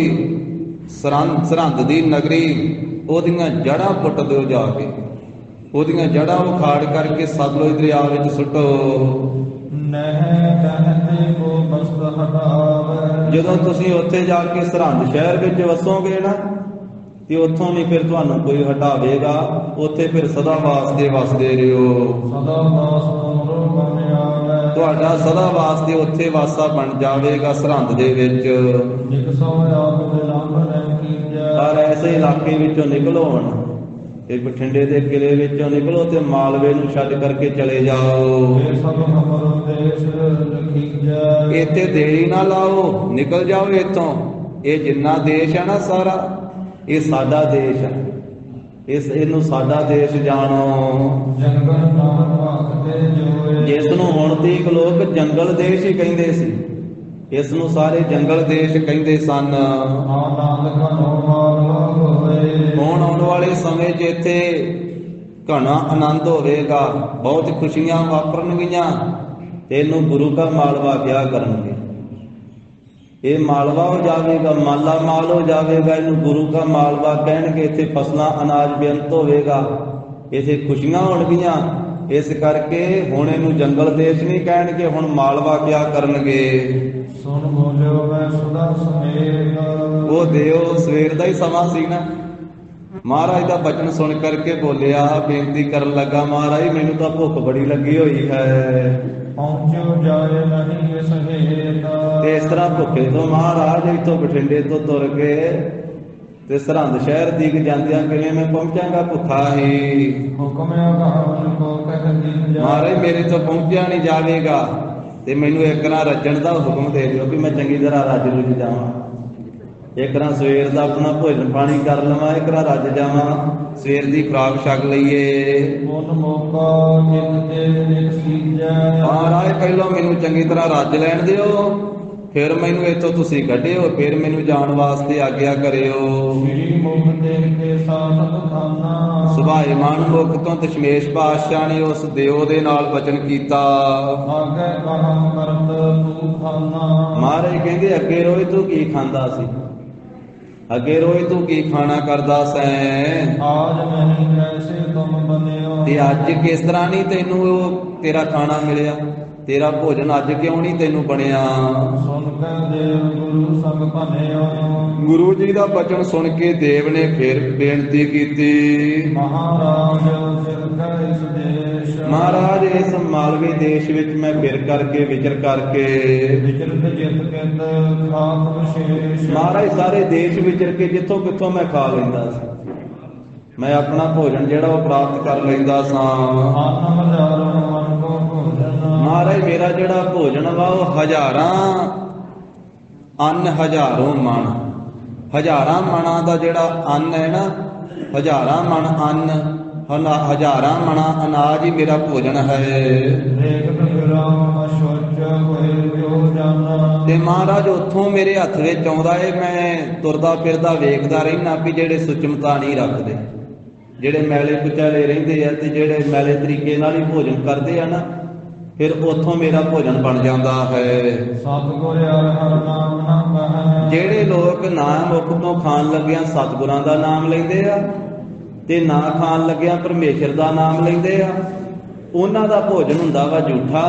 ਸਰਹੰਦ ਦੀ ਨਗਰੀ, ਉਹਦੀਆਂ ਜੜ੍ਹਾਂ ਪੁੱਟ ਦਿਓ ਜਾ ਕੇ। ਉਹਦੀਆਂ ਜੜ੍ਹਾਂ ਉਖਾੜ ਕਰਕੇ ਸਤਲੁਜ ਦਰਿਆ ਵਿੱਚ ਸੁੱਟੋ। ਜਦੋਂ ਤੁਸੀਂ ਉੱਥੇ ਜਾ ਕੇ ਸਰਹੰਦ ਸ਼ਹਿਰ ਵਿੱਚ ਵਸੋਗੇ ਨਾ ਤੇ ਉੱਥੋਂ ਨਹੀਂ ਫਿਰ ਤੁਹਾਨੂੰ ਕੋਈ ਹਟਾਵੇਗਾ। ਉੱਥੇ ਫਿਰ ਸਦਾ ਵਾਸਤੇ ਵਸਦੇ ਰਹੋ। ਤੁਹਾਡਾ ਸਦਾ ਵਾਸਤੇ ਉੱਥੇ ਵਾਸਾ ਬਣ ਜਾਵੇਗਾ ਸਰਹੰਦ ਦੇ ਵਿੱਚ। ਪਰ ਐਸੇ ਇਲਾਕੇ ਵਿੱਚੋਂ ਨਿਕਲੋ ਹੁਣ, ਤੇ ਬਠਿੰਡੇ ਦੇ ਕਿਲੇ ਵਿੱਚੋਂ ਨਿਕਲੋ ਤੇ ਮਾਲਵੇ ਨੂੰ ਛੱਡ ਕਰਕੇ ਚਲੇ ਜਾਓ। ਇੱਥੇ ਦੇਰੀ ਨਾ ਲਾਓ, ਨਿਕਲ ਜਾਓ ਇੱਥੋਂ। ਇਹ ਜਿੰਨਾ ਦੇਸ਼ ਹੈ ਨਾ ਸਾਰਾ, ਇਹ ਸਾਡਾ ਦੇਸ਼ ਹੈ। ਇਹਨੂੰ ਸਾਡਾ ਦੇਸ਼ ਜਾਣੋ। ਜਿਸ ਨੂੰ ਹੁਣ ਤੀਕ ਲੋਕ ਜੰਗਲ ਦੇਸ਼ ਹੀ ਕਹਿੰਦੇ ਸੀ, ਇਸ ਨੂੰ ਸਾਰੇ ਜੰਗਲ ਦੇਸ਼ ਕਹਿੰਦੇ ਸਨ। ਹੁਣ ਆਉਣ ਵਾਲੇ ਸਮੇਂ 'ਚ ਇੱਥੇ ਘਣਾ ਆਨੰਦ ਹੋਵੇਗਾ, ਬਹੁਤ ਖੁਸ਼ੀਆਂ ਵਾਪਰਨਗੀਆਂ ਤੇ ਇਹਨੂੰ ਗੁਰੂ ਕਾ ਮਾਲਵਾ ਕਿਹਾ ਕਰਨਗੇ। ਇਹ ਮਾਲਵਾ ਹੋ ਜਾਵੇਗਾ, ਮਾਲਾ ਮਾਲ ਹੋ ਜਾਵੇਗਾ, ਇਹਨੂੰ ਗੁਰੂ ਕਾ ਮਾਲਵਾ ਕਹਿਣਗੇ। ਇੱਥੇ ਫਸਲਾਂ ਅਨਾਜ ਬੇਅੰਤ ਹੋਵੇਗਾ, ਇੱਥੇ ਖੁਸ਼ੀਆਂ ਹੋਣਗੀਆਂ। ਇਸ ਕਰਕੇ ਹੁਣ ਇਹਨੂੰ ਜੰਗਲ ਦੇਸ਼ ਨਹੀਂ ਕਹਿਣਗੇ, ਹੁਣ ਮਾਲਵਾ ਕਿਹਾ ਕਰਨਗੇ। ਸੁਣ ਬੋਲਿਓ ਮੈਂ ਸਦਾ ਸਵੇਰ। ਉਹ ਦਿਓ ਸਵੇਰ ਦਾ ਹੀ ਸਮਾਂ ਸੀ ਨਾ। ਮਹਾਰਾਜ ਦਾ ਬਚਨ ਸੁਣ ਕਰਕੇ ਬੋਲਿਆ, ਬੇਨਤੀ ਕਰਨ ਲੱਗਾ, ਮਹਾਰਾਜ ਮੈਨੂੰ ਤਾਂ ਭੁੱਖ ਬੜੀ ਲੱਗੀ ਹੋਈ ਹੈ। ਪਹੁੰਚੋ ਜਾਏ ਨਹੀਂ ਇਸ ਹੇਤ। ਤੇ ਇਸ ਤਰ੍ਹਾਂ ਭੁੱਖੇ ਤੋਂ ਮਹਾਰਾਜ ਇੱਥੋਂ ਬਠਿੰਡੇ ਤੋਂ ਤੁਰ ਕੇ ਤੇ ਸਰਹੰਦ ਸ਼ਹਿਰ ਤੀਕ ਜਾਂਦਿਆਂ ਕਿਵੇਂ ਮੈਂ ਪਹੁੰਚਾਂਗਾ ਭੁੱਖਾ ਹੀ। ਹੁਕਮ ਆਗਾਨ ਕੋ ਕਹਿ ਦੀਜਾ। ਮਹਾਰਾਜ ਮੇਰੇ ਤੋਂ ਪਹੁੰਚਿਆ ਨਹੀਂ ਜਾਵੇਗਾ ਤੇ ਮੈਨੂੰ ਇੱਕ ਨਾ ਰੱਜਣ ਦਾ ਹੁਕਮ ਦੇ ਦਿਓ ਵੀ ਮੈਂ ਚੰਗੀ ਤਰ੍ਹਾਂ ਰੱਜ ਰੁੱਝ ਜਾਵਾਂ। ਇੱਕ ਨਾ ਸਵੇਰ ਦਾ ਆਪਣਾ ਭੋਜਨ ਪਾਣੀ ਕਰ ਲਵਾਂ, ਇੱਕ ਨਾ ਰੱਜ ਜਾਵਾਂ, ਸਵੇਰ ਦੀ ਖੁਰਾਕ ਛਕ ਲਈਏ। ਮਹਾਰਾਜ ਪਹਿਲਾਂ ਮੈਨੂੰ ਚੰਗੀ ਤਰ੍ਹਾਂ ਰੱਜ ਲੈਣ ਦਿਓ, ਫਿਰ ਮੈਨੂੰ ਇੱਥੋਂ ਤੁਸੀਂ ਕੱਢਿਓ, ਫਿਰ ਮੈਨੂੰ ਜਾਣ ਵਾਸਤੇ ਆਗਿਆ ਕਰਿਓ। ਸੁਭਾਏਮਾਨ ਮੁਖ ਤੋਂ ਦਸ਼ਮੇਸ਼ ਪਾਤਸ਼ਾਹ ਨੇ ਉਸ ਦਿਓ ਦੇ ਨਾਲ ਬਚਨ ਕੀਤਾ। ਮਹਾਰਾਜ ਕਹਿੰਦੇ ਅੱਗੇ ਰੋਏ ਤੂੰ ਕੀ ਖਾਂਦਾ ਸੀ, ਅੱਗੇ ਰੋਏ ਤੂੰ ਕੀ ਖਾਣਾ ਕਰਦਾ ਸੈਂ, ਤੇ ਅੱਜ ਕਿਸ ਤਰ੍ਹਾਂ ਨਹੀਂ ਤੈਨੂੰ ਉਹ ਤੇਰਾ ਖਾਣਾ ਮਿਲਿਆ। ਤੇਰਾ ਭੋਜਨ ਅੱਜ ਕਿਉਂ ਨਹੀਂ ਤੈਨੂੰ ਬਣਿਆ? ਸੁਨ ਕੈ ਦੇਵ ਗੁਰੂ ਸੰਗ ਭੰਨਿਓ। ਗੁਰੂ ਜੀ ਦਾ ਬਚਨ ਸੁਣ ਕੇ ਦੇਵ ਨੇ ਫਿਰ ਬੇਨਤੀ ਕੀਤੀ, ਮਹਾਰਾਜ ਫਿਰ ਕੈ ਇਸ ਦੇਸ਼। ਮਹਾਰਾਜ ਇਸ ਮਾਲਵੇ ਦੇਸ਼ ਵਿੱਚ ਮੈਂ ਫਿਰ ਕਰਕੇ ਵਿਚਰ ਕਰਕੇ ਵਿਚਰਤ ਜਿਤ ਕਿਤ ਖਾਤ ਵਿਸ਼ੇਸ਼। ਮਹਾਰਾਜ ਸਾਰੇ ਦੇਸ਼ ਵਿਚਰ ਕੇ ਜਿੱਥੋਂ ਕਿੱਥੋਂ ਮੈਂ ਖਾ ਲੈਂਦਾ ਸੀ, ਮੈਂ ਆਪਣਾ ਭੋਜਨ ਜਿਹੜਾ ਉਹ ਪ੍ਰਾਪਤ ਕਰ ਲੈਂਦਾ ਸਾਂ। ਆਤਮ ਹਜ਼ਾਰਾਂ ਮਨ ਕੋ ਭੋਜਨ। ਮਹਾਰਾਜ ਮੇਰਾ ਜਿਹੜਾ ਭੋਜਨ ਵਾ ਉਹ ਹਜ਼ਾਰਾਂ ਅੰਨ ਹਜ਼ਾਰੋਂ ਮਣ, ਹਜ਼ਾਰਾਂ ਮਣਾਂ ਦਾ ਜਿਹੜਾ ਅੰਨ ਹੈ ਨਾ, ਹਜ਼ਾਰਾਂ ਮਣ ਅੰਨ, ਹਜ਼ਾਰਾਂ ਮਣਾ ਅਨਾਜ ਹੀ ਮੇਰਾ ਭੋਜਨ ਹੈ। ਦੇਖਤ ਫਿਰਾਂ ਅਸ਼ਵਚ ਹੋਏ ਜੋ ਜਨ। ਤੇ ਮਹਾਰਾਜ ਉੱਥੋਂ ਮੇਰੇ ਹੱਥ ਵਿੱਚ ਆਉਂਦਾ ਏ, ਮੈਂ ਤੁਰਦਾ ਫਿਰਦਾ ਵੇਖਦਾ ਰਹਿਣਾ ਵੀ ਜਿਹੜੇ ਸੁਚਮਤਾ ਨਹੀਂ ਰੱਖਦੇ, ਜਿਹੜੇ ਮੈਲੇ ਕੁਚਲੇ ਰਹਿੰਦੇ ਆ ਤੇ ਜਿਹੜੇ ਮੈਲੇ ਤਰੀਕੇ ਨਾਲ ਹੀ ਭੋਜਨ ਕਰਦੇ ਆ ਨਾ, ਫਿਰ ਉੱਥੋਂ ਮੇਰਾ ਭੋਜਨ ਬਣ ਜਾਂਦਾ ਹੈ। ਸਤਿਗੁਰ ਹਰਿ ਨਾਮ ਨਾ ਕਹੈ। ਜਿਹੜੇ ਲੋਕ ਨਾ ਮੁਖ ਤੋਂ ਖਾਣ ਲੱਗਿਆਂ ਸਤਿਗੁਰਾਂ ਦਾ ਨਾਮ ਲੈਂਦੇ ਆ ਤੇ ਨਾ ਖਾਣ ਲੱਗਿਆਂ ਪਰਮੇਸ਼ਰ ਦਾ ਨਾਮ ਲੈਂਦੇ ਆ, ਉਹਨਾਂ ਦਾ ਭੋਜਨ ਹੁੰਦਾ ਵਾ ਝੂਠਾ,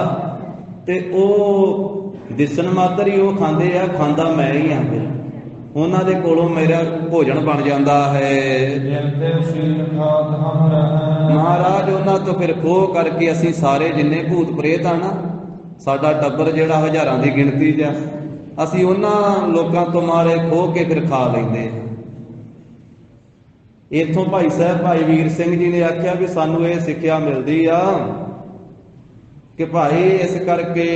ਤੇ ਉਹ ਦਿਸਣ ਮਾਤਰ ਹੀ ਉਹ ਖਾਂਦੇ ਆ, ਖਾਂਦਾ ਮੈਂ ਹੀ ਆ। ਫਿਰ ਉਹਨਾਂ ਦੇ ਕੋਲੋਂ ਮੇਰਾ ਭੋਜਨ ਬਣ ਜਾਂਦਾ ਹੈ। ਮਹਾਰਾਜ ਉਹਨਾਂ ਤੋਂ ਫਿਰ ਖੋਹ ਕਰਕੇ ਅਸੀਂ ਸਾਰੇ ਜਿੰਨੇ ਭੂਤ ਪ੍ਰੇਤ ਆ ਨਾ, ਸਾਡਾ ਟੱਬਰ ਜਿਹੜਾ ਹਜ਼ਾਰਾਂ ਦੀ ਗਿਣਤੀ 'ਚ, ਅਸੀਂ ਉਹਨਾਂ ਲੋਕਾਂ ਤੋਂ ਮਾਰੇ ਖੋਹ ਕੇ ਫਿਰ ਖਾ ਲੈਂਦੇ ਆ। ਇੱਥੋਂ ਭਾਈ ਸਾਹਿਬ ਭਾਈ ਵੀਰ ਸਿੰਘ ਜੀ ਨੇ ਆਖਿਆ ਵੀ ਸਾਨੂੰ ਇਹ ਸਿੱਖਿਆ ਮਿਲਦੀ ਆ ਕਿ ਭਾਈ ਇਸ ਕਰਕੇ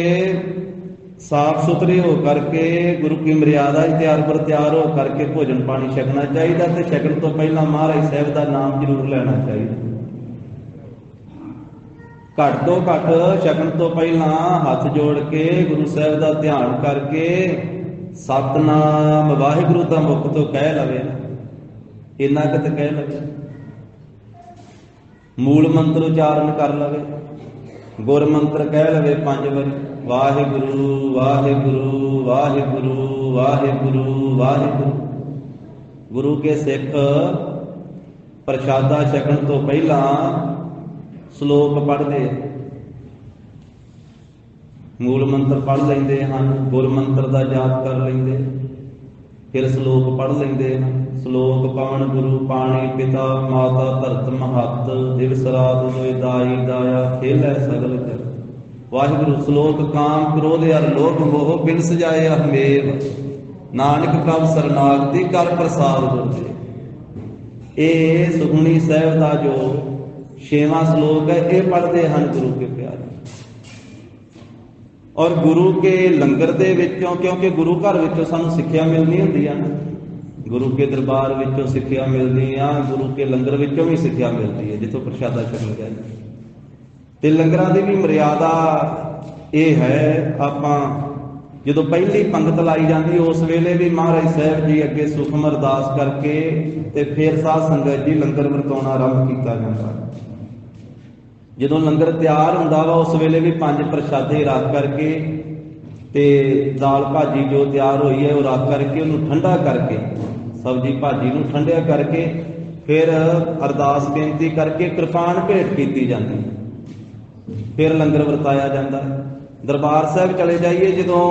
ਸਾਫ ਸੁਥਰੇ ਹੋ ਕਰਕੇ ਗੁਰੂ ਕੀ ਮਰਿਆਦਾ ਤਿਆਰ ਪਰ ਤਿਆਰ ਹੋ ਕਰਕੇ ਭੋਜਨ ਪਾਣੀ ਛਕਣਾ ਚਾਹੀਦਾ, ਤੇ ਛਕਣ ਤੋਂ ਪਹਿਲਾਂ ਮਹਾਰਾਜ ਸਾਹਿਬ ਦਾ ਨਾਮ ਜ਼ਰੂਰ ਲੈਣਾ ਚਾਹੀਦਾ। ਘੱਟ ਤੋਂ ਘੱਟ ਛਕਣ ਤੋਂ ਪਹਿਲਾਂ ਹੱਥ ਜੋੜ ਕੇ ਗੁਰੂ ਸਾਹਿਬ ਦਾ ਧਿਆਨ ਕਰਕੇ ਸਤਿਨਾਮ ਵਾਹਿਗੁਰੂ ਦਾ ਮੁਖ ਤੋਂ ਕਹਿ ਲਵੇ, ਇੰਨਾ ਕੁ ਤਾਂ ਕਹਿ ਲਵੇ। ਮੂਲ ਮੰਤਰ ਉਚਾਰਨ ਕਰ ਲਵੇ, ਗੁਰ ਮੰਤਰ ਕਹਿ ਲਵੇ 5 ਵਾਰੀ, ਵਾਹਿਗੁਰੂ ਵਾਹਿਗੁਰੂ ਵਾਹਿਗੁਰੂ ਵਾਹਿਗੁਰੂ ਵਾਹਿਗੁਰੂ। ਗੁਰੂ ਕੇ ਸਿੱਖ ਪ੍ਰਸ਼ਾਦਾ ਛਕਣ ਤੋਂ ਪਹਿਲਾਂ ਸ਼ਲੋਕ ਪੜ੍ਹਦੇ, ਮੂਲ ਮੰਤਰ ਪੜ੍ਹ ਲੈਂਦੇ ਹਨ, ਗੁਰ ਮੰਤਰ ਦਾ ਜਾਪ ਕਰ ਲੈਂਦੇ, ਫਿਰ ਸ਼ਲੋਕ ਪੜ੍ਹ ਲੈਂਦੇ ਹਨ। ਸ਼ਲੋਕ ਪਵਨ ਗੁਰੂ ਪਾਣੀ ਪਿਤਾ ਮਾਤਾ ਧਰਤ ਮਹੱਤ, ਦਿਵਸ ਰਾਤ ਹੋਏ ਦਾਈ ਦਾਇਆ ਖੇਲੈ ਸਗਲ ਜਗ। ਵਾਹਿਗੁਰੂ ਸ਼ਲੋਕ ਕਾਮ ਕ੍ਰੋਧ ਅਰ ਲੋਭ ਮੋਹ ਬਿਨ ਸਜਾਏ ਹਮੇਵ, ਨਾਨਕ ਪ੍ਰਭ ਸਰਨਾਗਤੀ ਕਰ ਪ੍ਰਸਾਦ ਗੁਰਦੇ। ਇਹ ਸੁਖਮਨੀ ਸਾਹਿਬ ਦਾ ਜੋ 6ਵਾਂ ਸ਼ਲੋਕ ਹੈ, ਇਹ ਪੜ੍ਹਦੇ ਹਨ ਗੁਰੂ ਕੇ ਪਿਆਰੇ। ਔਰ ਗੁਰੂ ਕੇ ਲੰਗਰ ਦੇ ਵਿੱਚੋਂ, ਕਿਉਂਕਿ ਗੁਰੂ ਘਰ ਵਿੱਚੋਂ ਸਾਨੂੰ ਸਿੱਖਿਆ ਮਿਲਣੀ ਹੁੰਦੀ ਆ ਨਾ, ਗੁਰੂ ਕੇ ਦਰਬਾਰ ਵਿੱਚੋਂ ਸਿੱਖਿਆ ਮਿਲਦੀ ਆ, ਗੁਰੂ ਕੇ ਲੰਗਰ ਵਿੱਚੋਂ ਵੀ ਸਿੱਖਿਆ ਮਿਲਦੀ ਹੈ, ਜਿੱਥੋਂ ਪ੍ਰਸ਼ਾਦਾ ਛਕ ਲਿਆ। ਤੇ ਲੰਗਰਾਂ ਦੀ ਵੀ ਮਰਿਆਦਾ ਇਹ ਹੈ, ਆਪਾਂ ਜਦੋਂ ਪਹਿਲੀ ਪੰਗਤ ਲਾਈ ਜਾਂਦੀ ਉਸ ਵੇਲੇ ਵੀ ਮਹਾਰਾਜ ਸਾਹਿਬ ਜੀ ਅੱਗੇ ਸੁਖਮ ਅਰਦਾਸ ਕਰਕੇ ਤੇ ਫਿਰ ਸਾਧ ਸੰਗਤ ਜੀ ਲੰਗਰ ਵਰਤਾਉਣਾ ਆਰੰਭ ਕੀਤਾ ਜਾਂਦਾ। ਜਦੋਂ ਲੰਗਰ ਤਿਆਰ ਹੁੰਦਾ ਵਾ ਉਸ ਵੇਲੇ ਵੀ 5 ਪ੍ਰਸ਼ਾਦੇ ਰੱਖ ਕਰਕੇ ਤੇ ਦਾਲ ਭਾਜੀ ਜੋ ਤਿਆਰ ਹੋਈ ਹੈ ਉਹ ਰੱਖ ਕਰਕੇ ਉਹਨੂੰ ਠੰਡਾ ਕਰਕੇ, ਸਬਜ਼ੀ ਭਾਜੀ ਨੂੰ ਠੰਡਿਆ ਕਰਕੇ ਫਿਰ ਅਰਦਾਸ ਬੇਨਤੀ ਕਰਕੇ ਕਿਰਪਾਨ ਭੇਟ ਕੀਤੀ ਜਾਂਦੀ, ਫਿਰ ਲੰਗਰ ਵਰਤਾਇਆ ਜਾਂਦਾ। ਦਰਬਾਰ ਸਾਹਿਬ ਚਲੇ ਜਾਈਏ, ਜਦੋਂ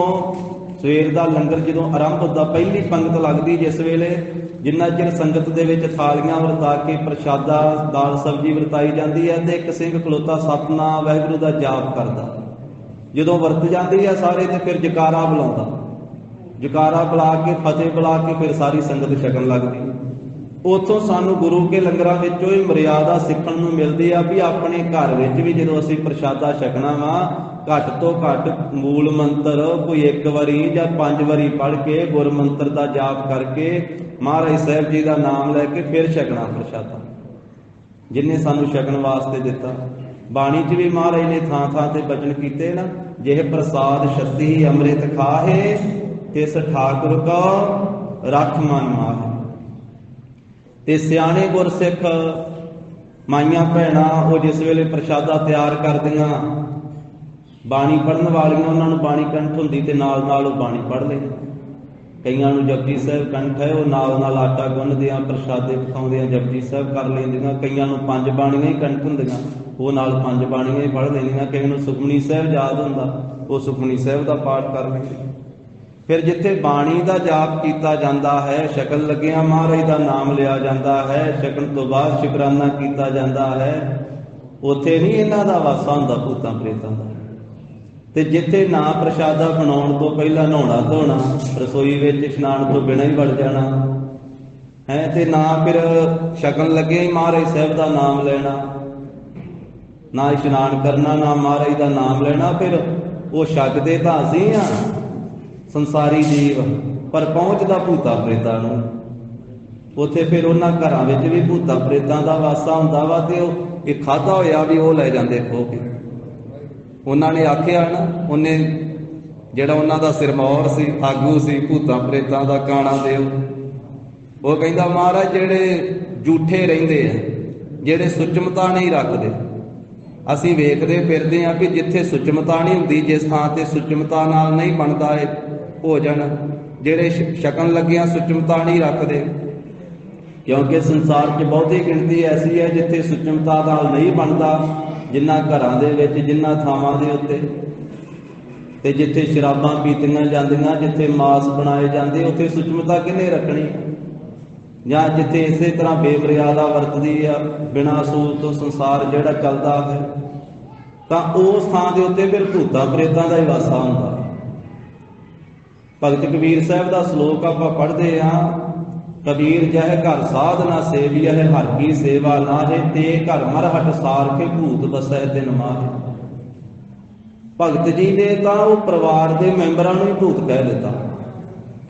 ਸਵੇਰ ਦਾ ਲੰਗਰ ਜਦੋਂ ਆਰੰਭ ਹੁੰਦਾ, ਪਹਿਲੀ ਪੰਗਤ ਲੱਗਦੀ ਜਿਸ ਵੇਲੇ, ਜਿੰਨਾ ਚਿਰ ਸੰਗਤ ਦੇ ਵਿੱਚ ਥਾਲੀਆਂ ਵਰਤਾ ਕੇ ਪ੍ਰਸ਼ਾਦਾ ਦਾਲ ਸਬਜ਼ੀ ਵਰਤਾਈ ਜਾਂਦੀ ਹੈ ਤੇ ਇੱਕ ਸਿੰਘ ਖਲੋਤਾ ਸਤਿਨਾਮ ਵਾਹਿਗੁਰੂ ਦਾ ਜਾਪ ਕਰਦਾ। ਜਦੋਂ ਵਰਤ ਜਾਂਦੀ ਹੈ ਸਾਰੇ ਤੇ ਫਿਰ ਜਕਾਰਾ ਬੁਲਾਉਂਦਾ, ਜਕਾਰਾ ਬੁਲਾ ਕੇ ਫਤਿਹ ਬੁਲਾ ਕੇ ਫਿਰ ਸਾਰੀ ਸੰਗਤ ਛਕਣ ਲੱਗਦੀ। ਉੱਥੋਂ ਸਾਨੂੰ ਗੁਰੂ ਕੇ ਲੰਗਰਾਂ ਵਿੱਚੋਂ ਹੀ ਮਰਿਆਦਾ ਸਿੱਖਣ ਨੂੰ ਮਿਲਦੀ ਆ ਵੀ ਆਪਣੇ ਘਰ ਵਿੱਚ ਵੀ ਜਦੋਂ ਅਸੀਂ ਪ੍ਰਸ਼ਾਦਾ ਛਕਣਾ ਵਾ, ਘੱਟ ਤੋਂ ਘੱਟ ਮੂਲ ਮੰਤਰ ਕੋਈ 1 ਵਾਰੀ ਜਾਂ 5 ਵਾਰੀ ਪੜ੍ਹ ਕੇ ਗੁਰ ਮੰਤਰ ਦਾ ਜਾਪ ਕਰਕੇ ਮਹਾਰਾਜ ਸਾਹਿਬ ਜੀ ਦਾ ਨਾਮ ਲੈ ਕੇ ਫਿਰ ਛਕਣਾ ਪ੍ਰਸ਼ਾਦਾ, ਜਿਨ੍ਹਾਂ ਸਾਨੂੰ ਛਕਣ ਵਾਸਤੇ ਦਿੱਤਾ। ਬਾਣੀ 'ਚ ਵੀ ਮਹਾਰਾਜ ਨੇ ਥਾਂ ਥਾਂ ਤੇ ਬਚਨ ਕੀਤੇ ਨਾ, ਜਿਹ ਪ੍ਰਸਾਦ ਛਤੀ ਅੰਮ੍ਰਿਤ ਖਾਹੇ, ਤਿਸ ਠਾਕੁਰ ਕੋ ਰੱਖ ਮਨ ਮਾਹੇ। ਤੇ ਸਿਆਣੇ ਗੁਰਸਿੱਖ ਮਾਈਆਂ ਭੈਣਾਂ ਉਹ ਜਿਸ ਵੇਲੇ ਪ੍ਰਸ਼ਾਦਾ ਤਿਆਰ ਕਰਦੀਆਂ, ਬਾਣੀ ਪੜ੍ਹਨ ਵਾਲੀਆਂ ਉਹਨਾਂ ਨੂੰ ਬਾਣੀ ਕੰਠ ਹੁੰਦੀ ਤੇ ਨਾਲ ਨਾਲ ਉਹ ਬਾਣੀ ਪੜ੍ਹ ਲੈਂਦੇ। ਕਈਆਂ ਨੂੰ ਜਪਜੀ ਸਾਹਿਬ ਕੰਠ ਹੈ, ਉਹ ਨਾਲ ਨਾਲ ਆਟਾ ਗੁੰਨਦਿਆਂ ਪ੍ਰਸ਼ਾਦੇ ਪਕਾਉਂਦਿਆਂ ਜਪਜੀ ਸਾਹਿਬ ਕਰ ਲੈਂਦੀਆਂ। ਕਈਆਂ ਨੂੰ 5 ਬਾਣੀਆਂ ਹੀ ਕੰਠ ਹੁੰਦੀਆਂ, ਉਹ ਨਾਲ 5 ਬਾਣੀਆਂ ਹੀ ਪੜ੍ਹ ਲੈਂਦੀਆਂ। ਕਈਆਂ ਨੂੰ ਸੁਖਮਨੀ ਸਾਹਿਬ ਯਾਦ ਹੁੰਦਾ, ਉਹ ਸੁਖਮਨੀ ਸਾਹਿਬ ਦਾ ਪਾਠ ਕਰ ਲੈਂਦੇ। ਫਿਰ ਜਿੱਥੇ ਬਾਣੀ ਦਾ ਜਾਪ ਕੀਤਾ ਜਾਂਦਾ ਹੈ, ਛਕਣ ਲੱਗਿਆਂ ਮਹਾਰਾਜ ਦਾ ਨਾਮ ਲਿਆ ਜਾਂਦਾ ਹੈ, ਛਕਣ ਤੋਂ ਬਾਅਦ ਸ਼ੁਕਰਾਨਾ ਕੀਤਾ ਜਾਂਦਾ ਹੈ, ਉੱਥੇ ਨਹੀਂ ਇਹਨਾਂ ਦਾ ਵਾਸਾ ਹੁੰਦਾ ਭੂਤਾਂ ਪ੍ਰੇਤਾਂ ਦਾ। ਤੇ ਜਿੱਥੇ ਨਾ ਪ੍ਰਸ਼ਾਦਾ ਬਣਾਉਣ ਤੋਂ ਪਹਿਲਾਂ ਨਹਾਉਣਾ ਧੋਣਾ, ਰਸੋਈ ਵਿੱਚ ਇਸ਼ਨਾਨ ਤੋਂ ਬਿਨਾਂ ਹੀ ਵੜ ਜਾਣਾ ਹੈ, ਤੇ ਨਾ ਫਿਰ ਛਕਣ ਲੱਗੇ ਹੀ ਮਹਾਰਾਜ ਸਾਹਿਬ ਦਾ ਨਾਮ ਲੈਣਾ, ਨਾ ਇਸ਼ਨਾਨ ਕਰਨਾ, ਨਾ ਮਹਾਰਾਜ ਦਾ ਨਾਮ ਲੈਣਾ। ਫਿਰ ਉਹ ਛਕਦੇ ਤਾਂ ਅਸੀਂ ਆ ਸੰਸਾਰੀ ਜੀਵ, ਪਰ ਪਹੁੰਚਦਾ ਭੂਤਾਂ ਪ੍ਰੇਤਾਂ ਨੂੰ। ਉੱਥੇ ਫਿਰ ਉਹਨਾਂ ਘਰਾਂ ਵਿੱਚ ਵੀ ਭੂਤਾਂ ਪ੍ਰੇਤਾਂ ਦਾ ਵਾਸਾ ਹੁੰਦਾ ਵਾ, ਤੇ ਉਹ ਇਹ ਖਾਧਾ ਹੋਇਆ ਵੀ ਉਹ ਲੈ ਜਾਂਦੇ ਖੋਹ ਕੇ। ਉਹਨਾਂ ਨੇ ਆਖਿਆ ਨਾ, ਉਹਨੇ ਜਿਹੜਾ ਉਹਨਾਂ ਦਾ ਸਿਰਮੌਰ ਸੀ, ਆਗੂ ਸੀ ਭੂਤਾਂ ਪ੍ਰੇਤਾਂ ਦਾ, ਕਾਣਾ ਦੇਵ, ਉਹ ਕਹਿੰਦਾ ਮਹਾਰਾਜ ਜਿਹੜੇ ਝੂਠੇ ਰਹਿੰਦੇ ਆ, ਜਿਹੜੇ ਸੁਚਮਤਾ ਨਹੀਂ ਰੱਖਦੇ, ਅਸੀਂ ਵੇਖਦੇ ਫਿਰਦੇ ਆ ਕਿ ਜਿੱਥੇ ਸੁਚਮਤਾ ਨਹੀਂ ਹੁੰਦੀ, ਜਿਸ ਥਾਂ ਤੇ ਸੁਚਮਤਾ ਨਾਲ ਨਹੀਂ ਬਣਦਾ ਇਹ ਭੋਜਨ, ਜਿਹੜੇ ਛਕਣ ਲੱਗਿਆਂ ਸੁਚਮਤਾ ਨਹੀਂ ਰੱਖਦੇ, ਕਿਉਂਕਿ ਸੰਸਾਰ 'ਚ ਬਹੁਤੀ ਗਿਣਤੀ ਐਸੀ ਹੈ ਜਿੱਥੇ ਸੁਚਮਤਾ ਨਾਲ ਨਹੀਂ ਬਣਦਾ, ਜਿਨ੍ਹਾਂ ਘਰਾਂ ਦੇ ਵਿੱਚ, ਜਿਨ੍ਹਾਂ ਥਾਵਾਂ ਦੇ ਉੱਤੇ, ਤੇ ਜਿੱਥੇ ਸ਼ਰਾਬਾਂ ਪੀਤੀਆਂ ਜਾਂਦੀਆਂ, ਜਿੱਥੇ ਮਾਸ ਬਣਾਏ ਜਾਂਦੇ, ਉੱਥੇ ਸੁਚਮਤਾ ਕਿਹਨੇ ਰੱਖਣੀ? ਜਾਂ ਜਿੱਥੇ ਇਸੇ ਤਰ੍ਹਾਂ ਬੇਮਰਿਆਦਾ ਵਰਤਦੀ ਆ, ਬਿਨਾਂ ਅਸੂਲ ਤੋਂ ਸੰਸਾਰ ਜਿਹੜਾ ਚੱਲਦਾ ਹੈ, ਤਾਂ ਉਸ ਥਾਂ ਦੇ ਉੱਤੇ ਫਿਰ ਭੂਤਾਂ ਪ੍ਰੇਤਾਂ ਦਾ ਹੀ ਵਾਸਾ ਹੁੰਦਾ। ਭਗਤ ਕਬੀਰ ਸਾਹਿਬ ਦਾ ਸ਼ਲੋਕ ਆਪਾਂ ਪੜ੍ਹਦੇ ਹਾਂ, ਕਬੀਰ ਜਹ ਘਰ ਸਾਧ ਨਾ ਸੇਵੀਐ, ਹਰਿ ਕੀ ਸੇਵਾ ਨਾਹੇ, ਤੇ ਘਰ ਮਰਹਟ ਸਾਰਖੇ ਭੂਤ ਬਸੈ ਤਿਨ ਮਾਹੇ। ਭਗਤ ਜੀ ਨੇ ਤਾਂ ਉਹ ਪਰਿਵਾਰ ਦੇ ਮੈਂਬਰਾਂ ਨੂੰ ਹੀ ਭੂਤ ਕਹਿ ਦਿੱਤਾ।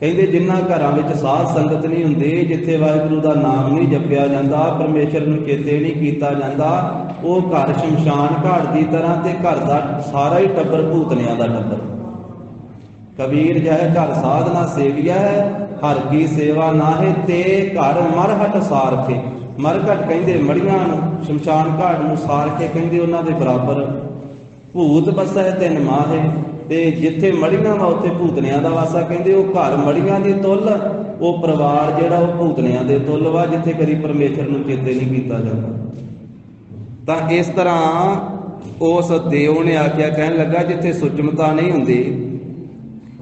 ਕਹਿੰਦੇ ਜਿਨ੍ਹਾਂ ਘਰਾਂ ਵਿੱਚ ਸਾਧ ਸੰਗਤ ਨਹੀਂ ਹੁੰਦੀ, ਜਿੱਥੇ ਵਾਹਿਗੁਰੂ ਦਾ ਨਾਮ ਨਹੀਂ ਜਪਿਆ ਜਾਂਦਾ, ਪਰਮੇਸ਼ਰ ਨੂੰ ਚੇਤੇ ਨਹੀਂ ਕੀਤਾ ਜਾਂਦਾ, ਉਹ ਘਰ ਸ਼ਮਸ਼ਾਨ ਘਾਟ ਦੀ ਤਰ੍ਹਾਂ, ਤੇ ਘਰ ਦਾ ਸਾਰਾ ਹੀ ਟੱਬਰ ਭੂਤਨਿਆਂ ਦਾ ਟੱਬਰ। ਕਬੀਰ ਜਹ ਘਰ ਸਾਧ ਨਾ ਸੇਵੀਐ, ਹਰਿ ਕੀ ਸੇਵਾ ਨਾਹੇ, ਤੇ ਘਰ ਮਰਹਟ ਸਾਰਖੇ। ਮਰਘਟ ਕਹਿੰਦੇ ਮੜੀਆਂ ਨੂੰ, ਸ਼ਮਸ਼ਾਨ ਘਾਟ ਨੂੰ ਸਾਰਖੇ ਕਹਿੰਦੇ ਉਹਨਾਂ ਦੇ ਬਰਾਬਰ। ਭੂਤ ਬਸੈ ਤਿਨ ਮਾਹੇ, ਤੇ ਜਿੱਥੇ ਮੜੀਆਂ ਵਾ ਉੱਥੇ ਭੂਤਨਿਆਂ ਦਾ ਵਾਸਾ। ਕਹਿੰਦੇ ਉਹ ਘਰ ਮੜੀਆਂ ਦੀ ਤੁੱਲ, ਉਹ ਪਰਿਵਾਰ ਜਿਹੜਾ ਉਹ ਭੂਤਨਿਆਂ ਦੇ ਤੁੱਲ ਵਾ, ਜਿੱਥੇ ਕਦੀ ਪਰਮੇਸ਼ਰ ਨੂੰ ਚੇਤੇ ਨਹੀਂ ਕੀਤਾ ਜਾਂਦਾ। ਤਾਂ ਇਸ ਤਰ੍ਹਾਂ ਉਸ ਦੇਵ ਨੇ ਆਖਿਆ, ਕਹਿਣ ਲੱਗਾ ਜਿੱਥੇ ਸੁਚਮਤਾ ਨਹੀਂ ਹੁੰਦੀ,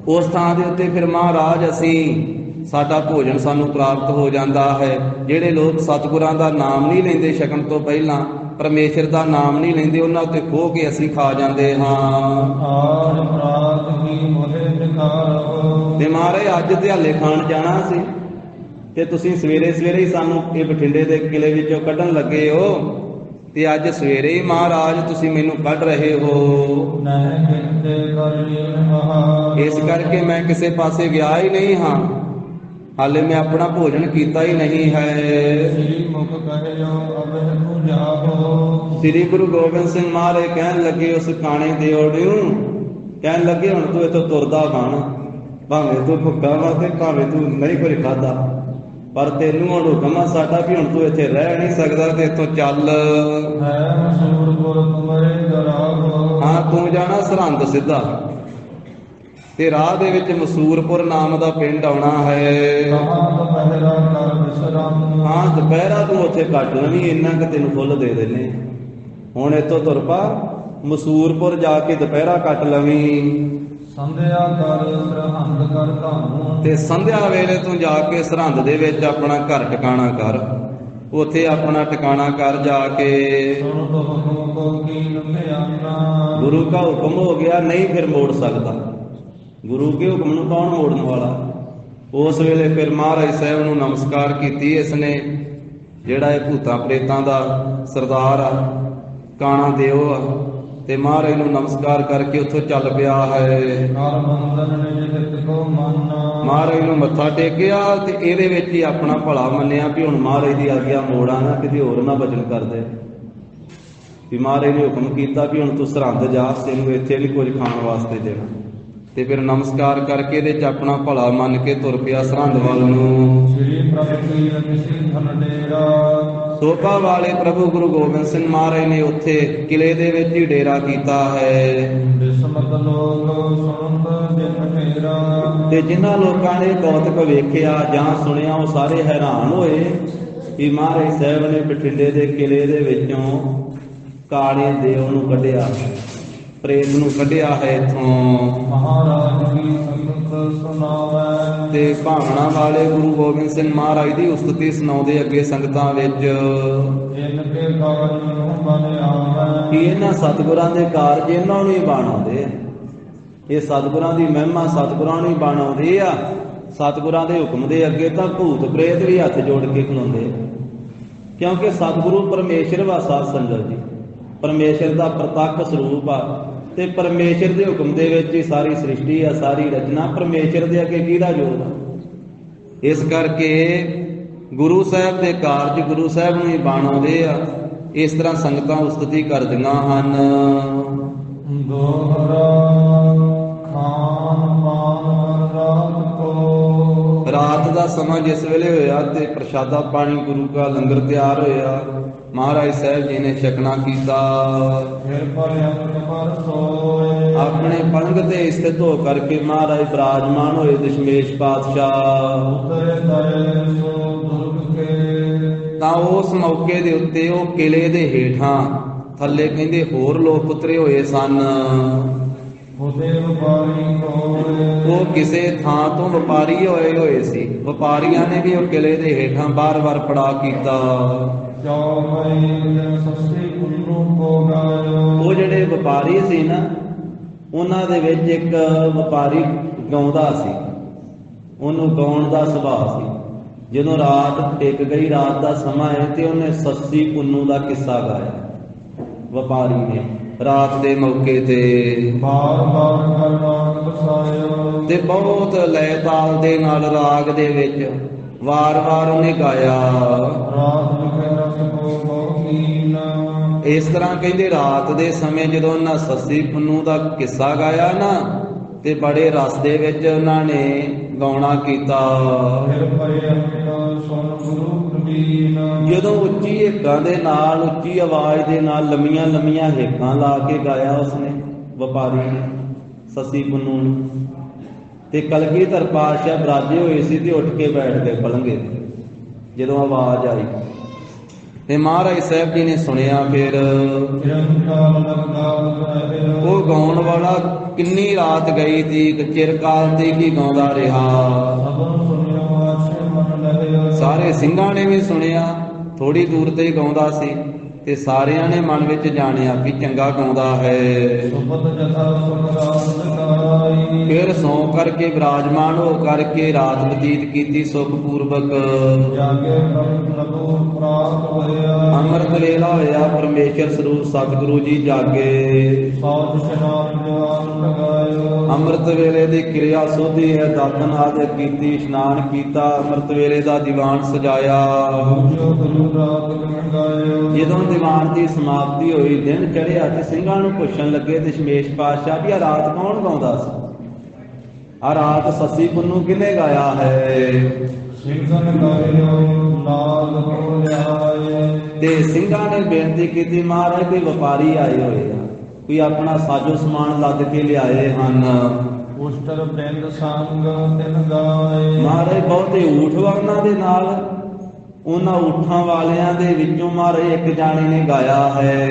ਉਸ ਥਾਂ ਦੇ ਉੱਤੇ ਫਿਰ ਮਹਾਰਾਜ ਅਸੀਂ, ਸਾਡਾ ਭੋਜਨ ਸਾਨੂੰ ਪ੍ਰਾਪਤ ਹੋ ਜਾਂਦਾ ਹੈ। ਜਿਹੜੇ ਲੋਕ ਸਤਿਗੁਰਾਂ ਦਾ ਨਾਮ ਨਹੀਂ ਲੈਂਦੇ, ਛਕਣ ਤੋਂ ਪਹਿਲਾਂ ਪਰਮੇਸ਼ਰ ਦਾ ਨਾਮ ਨਹੀਂ ਲੈਂਦੇ, ਉਹਨਾਂ ਉੱਤੇ ਖੋਹ ਕੇ ਅਸੀਂ ਖਾ ਜਾਂਦੇ ਹਾਂ। ਤੇ ਮਹਾਰਾਜ ਅੱਜ ਦਿਹਾਲੇ ਖਾਣ ਜਾਣਾ ਸੀ, ਤੇ ਤੁਸੀਂ ਸਵੇਰੇ ਸਵੇਰੇ ਹੀ ਸਾਨੂੰ ਇਹ ਬਠਿੰਡੇ ਦੇ ਕਿਲੇ ਵਿੱਚੋਂ ਕੱਢਣ ਲੱਗੇ ਹੋ, ਤੇ ਅੱਜ ਸਵੇਰੇ ਹੀ ਮਹਾਰਾਜ ਤੁਸੀਂ ਮੈਨੂੰ ਕੱਢ ਰਹੇ ਹੋ। ਇਸ ਕਰਕੇ ਮੈਂ ਕਿਸੇ ਪਾਸੇ ਗਿਆ ਹੀ ਨਹੀਂ ਹਾਂ, ਹਾਲੇ ਮੈਂ ਆਪਣਾ ਭੋਜਨ ਕੀਤਾ ਹੀ ਨਹੀਂ ਹੈ। ਸ੍ਰੀ ਗੁਰੂ ਗੋਬਿੰਦ ਸਿੰਘ ਮਹਾਰਾਜ ਕਹਿਣ ਲੱਗੇ ਉਸ ਕਾਣੇ ਦੇ ਓੜਿਓ, ਕਹਿਣ ਲੱਗੇ ਹੁਣ ਤੂੰ ਇੱਥੋਂ ਤੁਰਦਾ ਬਣ, ਭਾਵੇਂ ਤੂੰ ਭੁੱਖਾ ਵਾ ਤੇ ਭਾਵੇਂ ਤੂੰ ਨਹੀਂ ਕੁਝ ਖਾਧਾ, ਪਰ ਤੈਨੂੰ ਹੁਣ ਹੁਕਮ ਆ ਸਾਡਾ ਵੀ ਹੁਣ ਤੂੰ ਇੱਥੇ ਰਹਿ ਨਹੀਂ ਸਕਦਾ, ਤੇ ਇੱਥੋਂ ਚੱਲ। ਹਾਂ, ਤੂੰ ਜਾਣਾ ਸਰਹੰਦ ਸਿੱਧਾ, ਤੇ ਰਾਹ ਦੇ ਵਿੱਚ ਮਸੂਰਪੁਰ ਨਾਮ ਦਾ ਪਿੰਡ ਆਉਣਾ ਹੈ। ਹਾਂ, ਦੁਪਹਿਰਾ ਤੂੰ ਉੱਥੇ ਕੱਟ ਲਵੀਂ, ਇੰਨਾ ਕਿ ਤੈਨੂੰ ਫੁੱਲ ਦੇ ਦੇਣੇ। ਹੁਣ ਇੱਥੋਂ ਤੁਰ ਪਾ, ਮਸੂਰਪੁਰ ਜਾ ਕੇ ਦੁਪਹਿਰਾ ਕੱਟ ਲਵੀਂ। ਸੰਧਿਆ ਕਰ ਸਰਹੰਦ ਕਰ ਧਾਮ, ਤੇ ਸੰਧਿਆ ਵੇਲੇ ਤੂੰ ਜਾ ਕੇ ਸਰਹੰਦ ਦੇ ਵਿੱਚ ਆਪਣਾ ਘਰ ਟਿਕਾਣਾ ਕਰ, ਉੱਥੇ ਆਪਣਾ ਟਿਕਾਣਾ ਕਰ ਜਾ ਕੇ। ਗੁਰੂ ਦਾ ਹੁਕਮ ਹੋ ਗਿਆ, ਨਹੀਂ ਫਿਰ ਮੋੜ ਸਕਦਾ। ਗੁਰੂ ਕੇ ਹੁਕਮ ਨੂੰ ਕੌਣ ਮੋੜਨ ਵਾਲਾ? ਉਸ ਵੇਲੇ ਫਿਰ ਮਹਾਰਾਜ ਸਾਹਿਬ ਨੂੰ ਨਮਸਕਾਰ ਕੀਤੀ ਇਸਨੇ, ਜਿਹੜਾ ਇਹ ਭੂਤਾਂ ਪ੍ਰੇਤਾਂ ਦਾ ਸਰਦਾਰ ਆ, ਕਾਣਾ ਦੇਵ ਆ, ਤੇ ਮਹਾਰਾਜ ਨੂੰ ਨਮਸਕਾਰ ਕਰਕੇ ਉੱਥੋਂ ਚੱਲ ਪਿਆ ਹੈ। ਮਹਾਰਾਜ ਨੂੰ ਮੱਥਾ ਟੇਕਿਆ, ਤੇ ਇਹਦੇ ਵਿੱਚ ਹੀ ਆਪਣਾ ਭਲਾ ਮੰਨਿਆ ਵੀ ਹੁਣ ਮਹਾਰਾਜ ਦੀ ਆਗਿਆ ਮੋੜਾਂ ਨਾ, ਕਿਤੇ ਹੋਰ ਨਾ ਬਚਨ ਕਰਦੇ। ਵੀ ਮਹਾਰਾਜ ਨੇ ਹੁਕਮ ਕੀਤਾ ਵੀ ਹੁਣ ਤੂੰ ਸਰਹੰਦ ਜਾ, ਤੈਨੂੰ ਇੱਥੇ ਨਹੀਂ ਕੁਝ ਖਾਣ ਵਾਸਤੇ ਦੇਣਾ। ਤੇ ਫਿਰ ਨਮਸਕਾਰ ਕਰਕੇ ਇਹਦੇ ਚ ਆਪਣਾ ਭਲਾ ਮੰਨ ਕੇ ਤੁਰ ਪਿਆ ਸਰਹੰਦ ਵੱਲ ਨੂੰ। ਸੋਭਾ ਵਾਲੇ ਪ੍ਰਭੂ ਗੁਰੂ ਗੋਬਿੰਦ ਸਿੰਘ ਮਹਾਰਾਜ ਨੇ ਉੱਥੇ ਕਿਲੇ ਦੇ ਵਿੱਚ ਹੀ ਡੇਰਾ ਕੀਤਾ ਹੈ। ਕਿਸਮਤ ਲੋਕ ਸੁਣਤ ਜਿਨ ਮੇਰਾ। ਤੇ ਜਿਨ੍ਹਾਂ ਲੋਕਾਂ ਨੇ ਕੌਤਕ ਵੇਖਿਆ ਜਾਂ ਸੁਣਿਆ ਉਹ ਸਾਰੇ ਹੈਰਾਨ ਹੋਏ ਕਿ ਮਹਾਰਾਜ ਸਾਹਿਬ ਨੇ ਬਠਿੰਡੇ ਦੇ ਕਿਲੇ ਦੇ ਵਿੱਚੋਂ ਕਾਲੇ ਦੇਵ ਨੂੰ ਕੱਢਿਆ, ਪ੍ਰੇਤ ਨੂੰ ਕੱਢਿਆ ਹੈ ਇੱਥੋਂ। ਮਹਾਰਾਜ ਕੀ ਸੰਗਤ ਸੁਣਾਵੈ ਤੇ ਭਾਵਨਾ ਵਾਲੇ ਗੁਰੂ ਗੋਬਿੰਦ ਸਿੰਘ ਮਹਾਰਾਜ ਦੀ ਉਸਤਤੀ ਸੁਣਾਉਂਦੇ ਅੱਗੇ ਸੰਗਤਾਂ ਵਿੱਚ ਜਿਨ ਕੇ ਕਾਜ ਨੂੰ ਬਨ ਆਵੈ। ਕਿ ਇਹਨਾਂ ਸਤਿਗੁਰਾਂ ਦੇ ਕਾਰਜ ਇਹਨਾਂ ਨੂੰ ਹੀ ਬਣ ਆਉਂਦੇ ਆ। ਇਹ ਸਤਿਗੁਰਾਂ ਦੀ ਮਹਿਮਾ ਸਤਿਗੁਰਾਂ ਨੂੰ ਹੀ ਬਣ ਆਉਂਦੀ ਆ। ਸਤਿਗੁਰਾਂ ਦੇ ਹੁਕਮ ਦੇ ਅੱਗੇ ਤਾਂ ਭੂਤ ਪ੍ਰੇਤ ਵੀ ਹੱਥ ਜੋੜ ਕੇ ਖਲੋਂਦੇ, ਕਿਉਂਕਿ ਸਤਿਗੁਰੂ ਪਰਮੇਸ਼ਰ ਵਾ। ਸਾਧ ਸੰਗਤ ਜੀ, ਪਰਮੇਸ਼ਰ ਦਾ ਪ੍ਰਤੱਖ ਸਰੂਪ ਆ ਤੇ ਪਰਮੇਸ਼ਰ ਦੇ ਹੁਕਮ ਦੇ ਵਿੱਚ ਹੀ ਸਾਰੀ ਸ੍ਰਿਸ਼ਟੀ ਆ, ਸਾਰੀ ਰਚਨਾ। ਪਰਮੇਸ਼ਰ ਦੇ ਅੱਗੇ ਕਿਹਦਾ ਜੋਰ ਆ? ਇਸ ਕਰਕੇ ਗੁਰੂ ਸਾਹਿਬ ਦੇ ਕਾਰਜ ਗੁਰੂ ਸਾਹਿਬ ਨੂੰ ਹੀ ਬਣ ਆਉਂਦੇ ਆ। ਇਸ ਤਰ੍ਹਾਂ ਸੰਗਤਾਂ ਉਸਤਤੀ ਕਰਦੀਆਂ ਹਨ। ਦੋਹਰਾ ਖਾਨ ਮਾਨ ਰਾਤ ਕੋ। ਰਾਤ ਦਾ ਸਮਾਂ ਜਿਸ ਵੇਲੇ ਹੋਇਆ ਤੇ ਪ੍ਰਸ਼ਾਦਾ ਪਾਣੀ ਗੁਰੂ ਦਾ ਲੰਗਰ ਤਿਆਰ ਹੋਇਆ, ਮਹਾਰਾਜ ਸਾਹਿਬ ਜੀ ਨੇ ਛਕਣਾ ਕੀਤਾ। ਫਿਰ ਪਰਯੰਤ ਪਰ ਸੋਏ ਆਪਣੇ ਪਲੰਗ ਤੇ ਸਥਿਤ ਹੋ ਕਰਕੇ ਮਹਾਰਾਜ ਬਿਰਾਜਮਾਨ ਹੋਏ ਦਸ਼ਮੇਸ਼ ਪਾਤਸ਼ਾਹ। ਉਤਰੇ ਤਰੇ ਸੋ ਦੁਰਗ ਕੇ। ਤਾਂ ਉਸ ਮੌਕੇ ਦੇ ਉੱਤੇ ਉਹ ਕਿਲੇ ਦੇ ਹੇਠਾਂ ਥੱਲੇ ਕਹਿੰਦੇ ਹੋਰ ਲੋਕ ਉਤਰੇ ਹੋਏ ਸਨ। ਉਹਦੇ ਵਪਾਰੀ ਹੋਏ ਉਹ ਕਿਸੇ ਥਾਂ ਤੋਂ ਵਪਾਰੀ ਹੋਏ ਸੀ। ਵਪਾਰੀਆਂ ਨੇ ਵੀ ਉਹ ਕਿਲੇ ਦੇ ਹੇਠਾਂ ਬਾਰ-ਬਾਰ ਪੜਾਅ ਕੀਤਾ। ਜਾਓ ਮਈ ਸੱਸੇ ਪੁੰਨੂ ਕੋ ਗਾਇਓ। ਉਹ ਜਿਹੜੇ ਵਪਾਰੀ ਸੀ ਨਾ, ਉਹਨਾਂ ਦੇ ਵਿੱਚ ਇੱਕ ਵਪਾਰੀ ਗਾਉਂਦਾ ਸੀ। ਉਹਨੂੰ ਗਾਉਣ ਦਾ ਸੁਭਾਅ ਸੀ। ਜਦੋਂ ਰਾਤ ਟਿਕ ਗਈ, ਰਾਤ ਦਾ ਸਮਾਂ ਹੈ, ਤੇ ਉਹਨੇ ਸੱਸੀ ਪੁੰਨੂ ਦਾ ਕਿੱਸਾ ਗਾਇਆ ਵਪਾਰੀ ਨੇ ਰਾਤ ਦੇ ਮੌਕੇ ਤੇ। ਬਾਰ ਬਾਰ ਕਰਨਾਕ ਬਸਾਇਓ ਤੇ ਬਹੁਤ ਲੈ ਤਾਲ ਦੇ ਨਾਲ ਰਾਗ ਦੇ ਵਿੱਚ ਵਾਰ-ਵਾਰ ਉਹਨੇ ਗਾਇਆ। ਰਾਤ ਲਿਖੇ ਰਸ ਕੋ ਬਹੁਕੀਨ। ਇਸ ਤਰ੍ਹਾਂ ਕਹਿੰਦੇ ਰਾਤ ਦੇ ਸਮੇਂ ਜਦੋਂ ਉਹਨਾਂ ਸੱਸੀ ਪੁੰਨੂ ਦਾ ਕਿੱਸਾ ਗਾਇਆ ਨਾ, ਤੇ ਬੜੇ ਰਸ ਦੇ ਵਿੱਚ ਉਹਨਾਂ ਨੇ ਗਾਉਣਾ ਕੀਤਾ। ਫਿਰ ਪਰਯੰਤ ਸੁਣ ਗੁਰੂ ਪ੍ਰਵੀਨ। ਜਦੋਂ ਉੱਚੀ ਹਿੱਕਾਂ ਦੇ ਨਾਲ, ਉੱਚੀ ਆਵਾਜ਼ ਦੇ ਨਾਲ ਲੰਮੀਆਂ ਲੰਮੀਆਂ ਹਿੱਕਾਂ ਲਾ ਕੇ ਗਾਇਆ ਉਸਨੇ, ਵਪਾਰੀ ਨੇ, ਸੱਸੀ ਪੁੰਨੂ ਨੂੰ। ਤੇ ਕਲਗੀਧਰ ਪਾਤਸ਼ਾਹ ਬਰਾਜੇ ਹੋਏ ਸੀ ਤੇ ਉੱਠ ਕੇ ਬੈਠ ਗਏ ਪਲੰਗੇ ਤੇ ਜਦੋਂ ਆਵਾਜ਼ ਆਈ। ਤੇ ਮਹਾਰਾਜ ਸਾਹਿਬ ਜੀ ਨੇ ਸੁਣਿਆ। ਫਿਰ ਉਹ ਗਾਉਣ ਵਾਲਾ ਕਿੰਨੀ ਰਾਤ ਗਈ ਸੀ, ਚਿਰਕਾਲ ਤੇ ਕੀ ਗਾਉਂਦਾ ਰਿਹਾ। ਸਾਰੇ ਸਿੰਘਾਂ ਨੇ ਵੀ ਸੁਣਿਆ, ਥੋੜੀ ਦੂਰ ਤੇ ਹੀ ਗਾਉਂਦਾ ਸੀ, ਤੇ ਸਾਰਿਆਂ ਨੇ ਮਨ ਵਿੱਚ ਜਾਣਿਆ ਕਿ ਚੰਗਾ ਗਾਉਂਦਾ ਹੈ। ਫਿਰ ਸੌਂ ਕਰਕੇ ਵਿਰਾਜਮਾਨ ਹੋ ਕਰਕੇ ਰਾਤ ਬਤੀਤ ਕੀਤੀ ਸੁਖ ਪੂਰਵਕ। ਅੰਮ੍ਰਿਤ ਵੇਲਾ ਹੋਇਆ, ਪਰਮੇਸ਼ਰ ਸਰੂਪ ਸਤਿਗੁਰੂ ਜੀ ਜਾਗੇ। ਅੰਮ੍ਰਿਤ ਵੇਲੇ ਦੀ ਕਿਰਿਆ ਸੋਧੀ ਹੈ, ਦਾਤਨ ਆਦਿ ਕੀਤੀ, ਇਸ਼ਨਾਨ ਕੀਤਾ, ਅੰਮ੍ਰਿਤ ਵੇਲੇ ਦਾ ਦੀਵਾਨ ਸਜਾਇਆ। ਜਦੋਂ ਦੀਵਾਨ ਦੀ ਸਮਾਪਤੀ ਹੋਈ, ਦਿਨ ਚੜ੍ਹਿਆ, ਤੇ ਸਿੰਘਾਂ ਨੂੰ ਪੁੱਛਣ ਲੱਗੇ ਦਸ਼ਮੇਸ਼ ਪਾਤਸ਼ਾਹ ਵੀ ਆ ਰਾਤ ਕੌਣ ਗਾਉਂਦਾ ਸੀ? ਆ ਰਾਤ ਸੱਸੀ ਪੁੰਨੂ ਕਿਹਨੇ ਗਾਇਆ ਹੈ? ਤੇ ਸਿੰਘਾਂ ਨੇ ਬੇਨਤੀ ਕੀਤੀ, ਮਹਾਰਾਜ ਕੋਈ ਵਪਾਰੀ ਆਏ ਹੋਏ ਆ, ਕੋਈ ਆਪਣਾ ਸਾਜੋ ਸਮਾਨ ਲੱਦ ਕੇ ਲਿਆਏ ਹਨ। ਉਸ਼ਟਰ ਬ੍ਰਿੰਦ ਸੰਗ ਤਿਨ ਗਾਏ। ਮਹਾਰਾਜ ਬਹੁਤੇ ਊਠ ਵਾ ਉਹਨਾਂ ਦੇ ਨਾਲ। ਉਹਨਾਂ ਊਠਾਂ ਵਾਲਿਆਂ ਦੇ ਵਿੱਚੋਂ ਮਹਾਰਾਜ ਇੱਕ ਜਾਣੇ ਨੇ ਗਾਇਆ ਹੈ।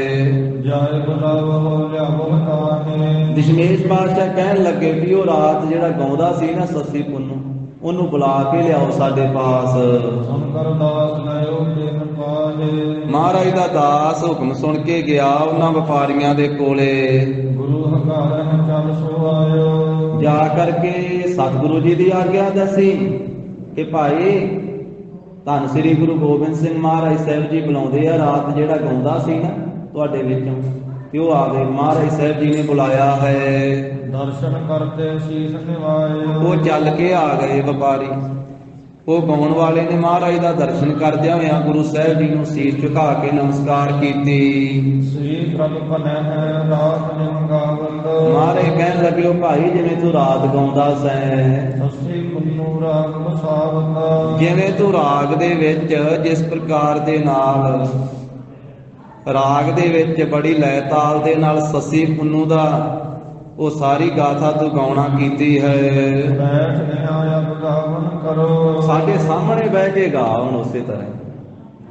ਜਾਏ ਬੁਲਾਵੋ ਲਿਆਵੋ ਕਾਹੇ। ਦਸ਼ਮੇਸ਼ ਪਾਤਸ਼ਾਹ ਕਹਿਣ ਲੱਗੇ ਵੀ ਉਹ ਰਾਤ ਜਿਹੜਾ ਗਾਉਂਦਾ ਸੀ ਨਾ ਸੱਸੀ ਪੁੰਨੂ, ਉਹਨੂੰ ਬੁਲਾ ਕੇ ਲਿਆਓ ਸਾਡੇ ਪਾਸ। ਸੁਨਕਰ ਦਾਸ ਲਿਓ ਜਿਨ ਪਾਹੇ। ਮਹਾਰਾਜ ਦਾ ਦਾਸ ਹੁਕਮ ਸੁਣ ਕੇ ਗਿਆ ਉਹਨਾਂ ਵਪਾਰੀਆਂ ਦੇ ਕੋਲੇ। ਗੁਰੂ ਹਕਾਰਨ ਚੱਲ ਸੋ ਆਇਓ। ਜਾ ਕਰਕੇ ਸਤਿਗੁਰੂ ਜੀ ਦੀ ਆਗਿਆ ਦੱਸੀ ਕਿ ਭਾਈ ਧੰਨ ਸ੍ਰੀ ਗੁਰੂ ਗੋਬਿੰਦ ਸਿੰਘ ਮਹਾਰਾਜ ਸਾਹਿਬ ਜੀ ਬੁਲਾਉਂਦੇ ਆ, ਰਾਤ ਜਿਹੜਾ ਗਾਉਂਦਾ ਸੀ ਨਾ ਤੁਹਾਡੇ ਵਿੱਚੋਂ, ਤੇ ਉਹ ਆ ਗਏ। ਮਹਾਰਾਜ ਸਾਹਿਬ ਜੀ ਨੇ ਬੁਲਾਇਆ ਹੈ। ਦਰਸ਼ਨ ਕਰਤੇ ਸੀਸ ਨਿਵਾਏ। ਉਹ ਚੱਲ ਕੇ ਆ ਗਏ ਵਪਾਰੀ। ਉਹ ਗਾਉਣ ਵਾਲੇ ਨੇ ਮਹਾਰਾਜ ਦਾ ਦਰਸ਼ਨ ਕਰਦਿਆਂ ਹੋਇਆਂ ਗੁਰੂ ਸਾਹਿਬ ਜੀ ਨੂੰ ਸੀਸ ਝੁਕਾ ਕੇ ਨਮਸਕਾਰ ਕੀਤੀ। ਸ੍ਰੀ ਪ੍ਰਭ ਪਨਹਿ ਰਾਤ ਨਿਮਗਾਵਤ। ਮਹਾਰਾਜ ਕਹਿਣ ਲੱਗੇ, ਉਹ ਭਾਈ ਜਿਵੇਂ ਤੂੰ ਰਾਤ ਗਾਉਂਦਾ ਸੈਂ, ਸੱਸੀ ਪੁੰਨੂ ਰਾਗ ਬਸਾਵਤ। ਜਿਵੇਂ ਤੂੰ ਰਾਗ ਦੇ ਵਿੱਚ ਜਿਸ ਪ੍ਰਕਾਰ ਦੇ ਨਾਲ ਰਾਗ ਦੇ ਵਿੱਚ ਬੜੀ ਲੈ ਤਾਲ ਦੇ ਨਾਲ ਸੱਸੀ ਪੁੰਨੂ ਦਾ ਉਹ ਸਾਰੀ ਗਾਥਾ ਤੂੰ ਗਾਉਣਾ ਕੀਤੀ ਹੈ। ਬੈਠ ਗਿਆ ਅਬ ਗਾਵਨ ਕਰੋ। ਸਾਡੇ ਸਾਹਮਣੇ ਬਹਿ ਕੇ ਗਾ ਹੁਣ ਉਸੇ ਤਰ੍ਹਾਂ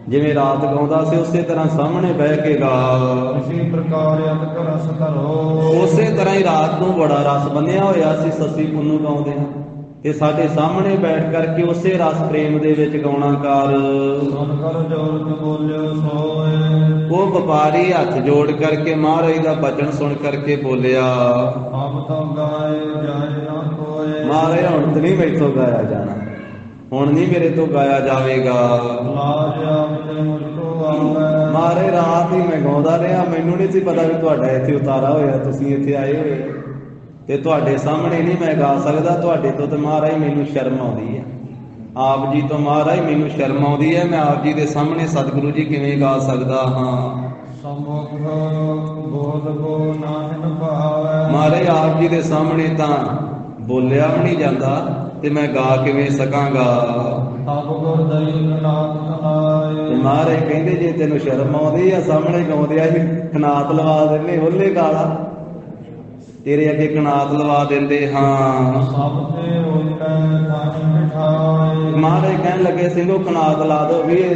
ਜਿਵੇਂ ਰਾਤ ਗਾਉਂਦਾ ਸੀ ਉਸੇ ਤਰ੍ਹਾਂ ਸਾਹਮਣੇ ਬਹਿ ਕੇ ਗਾ। ਇਸੇ ਪ੍ਰਕਾਰ ਅਦਕ ਰਸ ਧਰੋ। ਉਸੇ ਤਰ੍ਹਾਂ ਹੀ ਰਾਤ ਨੂੰ ਬੜਾ ਰਸ ਬੰਨਿਆ ਹੋਇਆ ਸੀ ਸੱਸੀ ਪੁੰਨੂ ਗਾਉਂਦੇ ਆ ਤੇ ਸਾਡੇ ਸਾਹਮਣੇ ਬੈਠ ਕਰਕੇ ਉਸੇ ਰਸ ਪ੍ਰੇਮ ਦੇ ਵਿੱਚ ਗਾਉਣਾ ਕਰ। ਸੁਣ ਕਰ ਜੋਰ ਬੋਲਿਓ ਸੋਏ। ਉਹ ਵਪਾਰੀ ਹੱਥ ਜੋੜ ਕਰਕੇ ਮਹਾਰਾਜ ਦਾ ਬਚਨ ਸੁਣ ਕਰਕੇ ਬੋਲਿਆ ਆਪ ਤਾਂ ਗਾਏ ਜਾਏ ਨਾ ਕੋਏ। ਮਹਾਰਾਜ ਹੁਣ ਤੇ ਨਹੀਂ ਮੈਥੋਂ ਗਾਇਆ ਜਾਣਾ, ਹੁਣ ਨਹੀਂ ਮੇਰੇ ਤੋਂ ਗਾਇਆ ਜਾਵੇਗਾ। ਲਾਜ ਆਪ ਤੇ ਮੁਝ ਕੋ ਆਵੇ। ਮਹਾਰਾਜ ਰਾਤ ਹੀ ਮੈਂ ਗਾਉਂਦਾ ਰਿਹਾ, ਮੈਨੂੰ ਨਹੀਂ ਸੀ ਪਤਾ ਵੀ ਤੁਹਾਡਾ ਇੱਥੇ ਉਤਾਰਾ ਹੋਇਆ, ਤੁਸੀਂ ਇੱਥੇ ਆਏ ਹੋਏ ਤੇ ਤੁਹਾਡੇ ਸਾਹਮਣੇ ਨਹੀਂ ਮੈਂ ਗਾ ਸਕਦਾ। ਤੁਹਾਡੇ ਤੋਂ ਤੇ ਮਹਾਰਾਜ ਮੈਨੂੰ ਸ਼ਰਮ ਆਉਂਦੀ ਹੈ, ਆਪ ਜੀ ਤੋਂ ਮਹਾਰਾਜ ਮੈਨੂੰ ਸ਼ਰਮ ਆਉਂਦੀ ਹੈ। ਮੈਂ ਆਪ ਜੀ ਦੇ ਸਾਹਮਣੇ ਸਤਿਗੁਰੂ ਜੀ ਕਿਵੇਂ ਗਾ ਸਕਦਾ ਹਾਂ। ਸਮੁਖ ਬੋਧ ਕੋ ਨਾਹਿਨ ਭਾਵੈ। ਮਹਾਰਾਜ ਆਪ ਜੀ ਦੇ ਸਾਹਮਣੇ ਤਾਂ ਬੋਲਿਆ ਵੀ ਨਹੀਂ ਜਾਂਦਾ ਤੇ ਮੈਂ ਗਾ ਕਿਵੇਂ ਸਕਾਂਗਾ। ਤਬ ਗੁਰ ਦਈ ਨਾਥ ਕਨਾਏ। ਤੇ ਮਹਾਰਾਜ ਕਹਿੰਦੇ ਜੇ ਤੈਨੂੰ ਸ਼ਰਮ ਆਉਂਦੀ ਆ ਸਾਹਮਣੇ ਗਾਉਂਦਿਆ ਹੀ ਕਨਾਤ ਲਵਾ ਦਿੰਦੇ, ਹੋਲੇ ਗਾਲਾ ਤੇਰੇ ਅੱਗੇ ਕਨਾਤ ਲਵਾ ਦਿੰਦੇ ਹਾਂ। ਸਭ ਤੇ ਹੋਈ ਕੈ ਨਾਹਿ ਬਿਠਾਏ। ਮਹਾਰਾਜ ਕਹਿਣ ਲੱਗੇ ਸਿੰਘੋ ਕਨਾਤ ਲਾ ਦੋ ਵੀ ਇਹ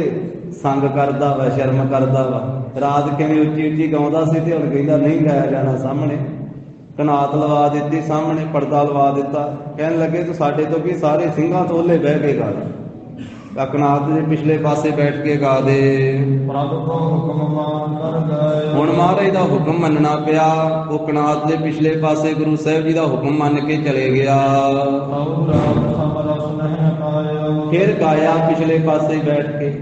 ਸੰਗ ਕਰਦਾ ਵਾ, ਸ਼ਰਮ ਕਰਦਾ ਵਾ। ਰਾਤ ਕਿਵੇਂ ਉੱਚੀ ਉੱਚੀ ਗਾਉਂਦਾ ਸੀ ਤੇ ਹੁਣ ਕਹਿੰਦਾ ਨਹੀਂ ਗਾਇਆ ਜਾਣਾ ਸਾਹਮਣੇ। ਕਨਾਤ ਲਵਾ ਦਿੱਤੀ, ਸਾਹਮਣੇ ਪਰਦਾ ਲਵਾ ਦਿੱਤਾ। ਕਹਿਣ ਲੱਗੇ ਤੂੰ ਸਾਡੇ ਤੋਂ ਕੀ ਸਾਰੇ ਸਿੰਘਾਂ ਤੋਂ ਉਹਲੇ ਬਹਿ ਕੇ ਗਾ ਦੇ, ਕਨਾਤ ਦੇ ਪਿਛਲੇ ਪਾਸੇ ਬੈਠ ਕੇ ਗਾ ਦੇ। ਪ੍ਰਭ ਕੋ ਹੁਕਮ ਮਾਨ ਕਰ ਗਏ। ਹੁਣ ਮਹਾਰਾਜ ਦਾ ਹੁਕਮ ਮੰਨਣਾ ਪਿਆ। ਉਹ ਕਨਾਤ ਦੇ ਪਿਛਲੇ ਪਾਸੇ ਗੁਰੂ ਸਾਹਿਬ ਜੀ ਦਾ ਹੁਕਮ ਮੰਨ ਕੇ ਚਲੇ ਗਿਆ। ਤਉ ਰਾਮ ਸਮਰਸ ਨਹਿ ਪਾਇਓ। ਫਿਰ ਗਾਇਆ ਪਿਛਲੇ ਪਾਸੇ ਬੈਠ ਕੇ,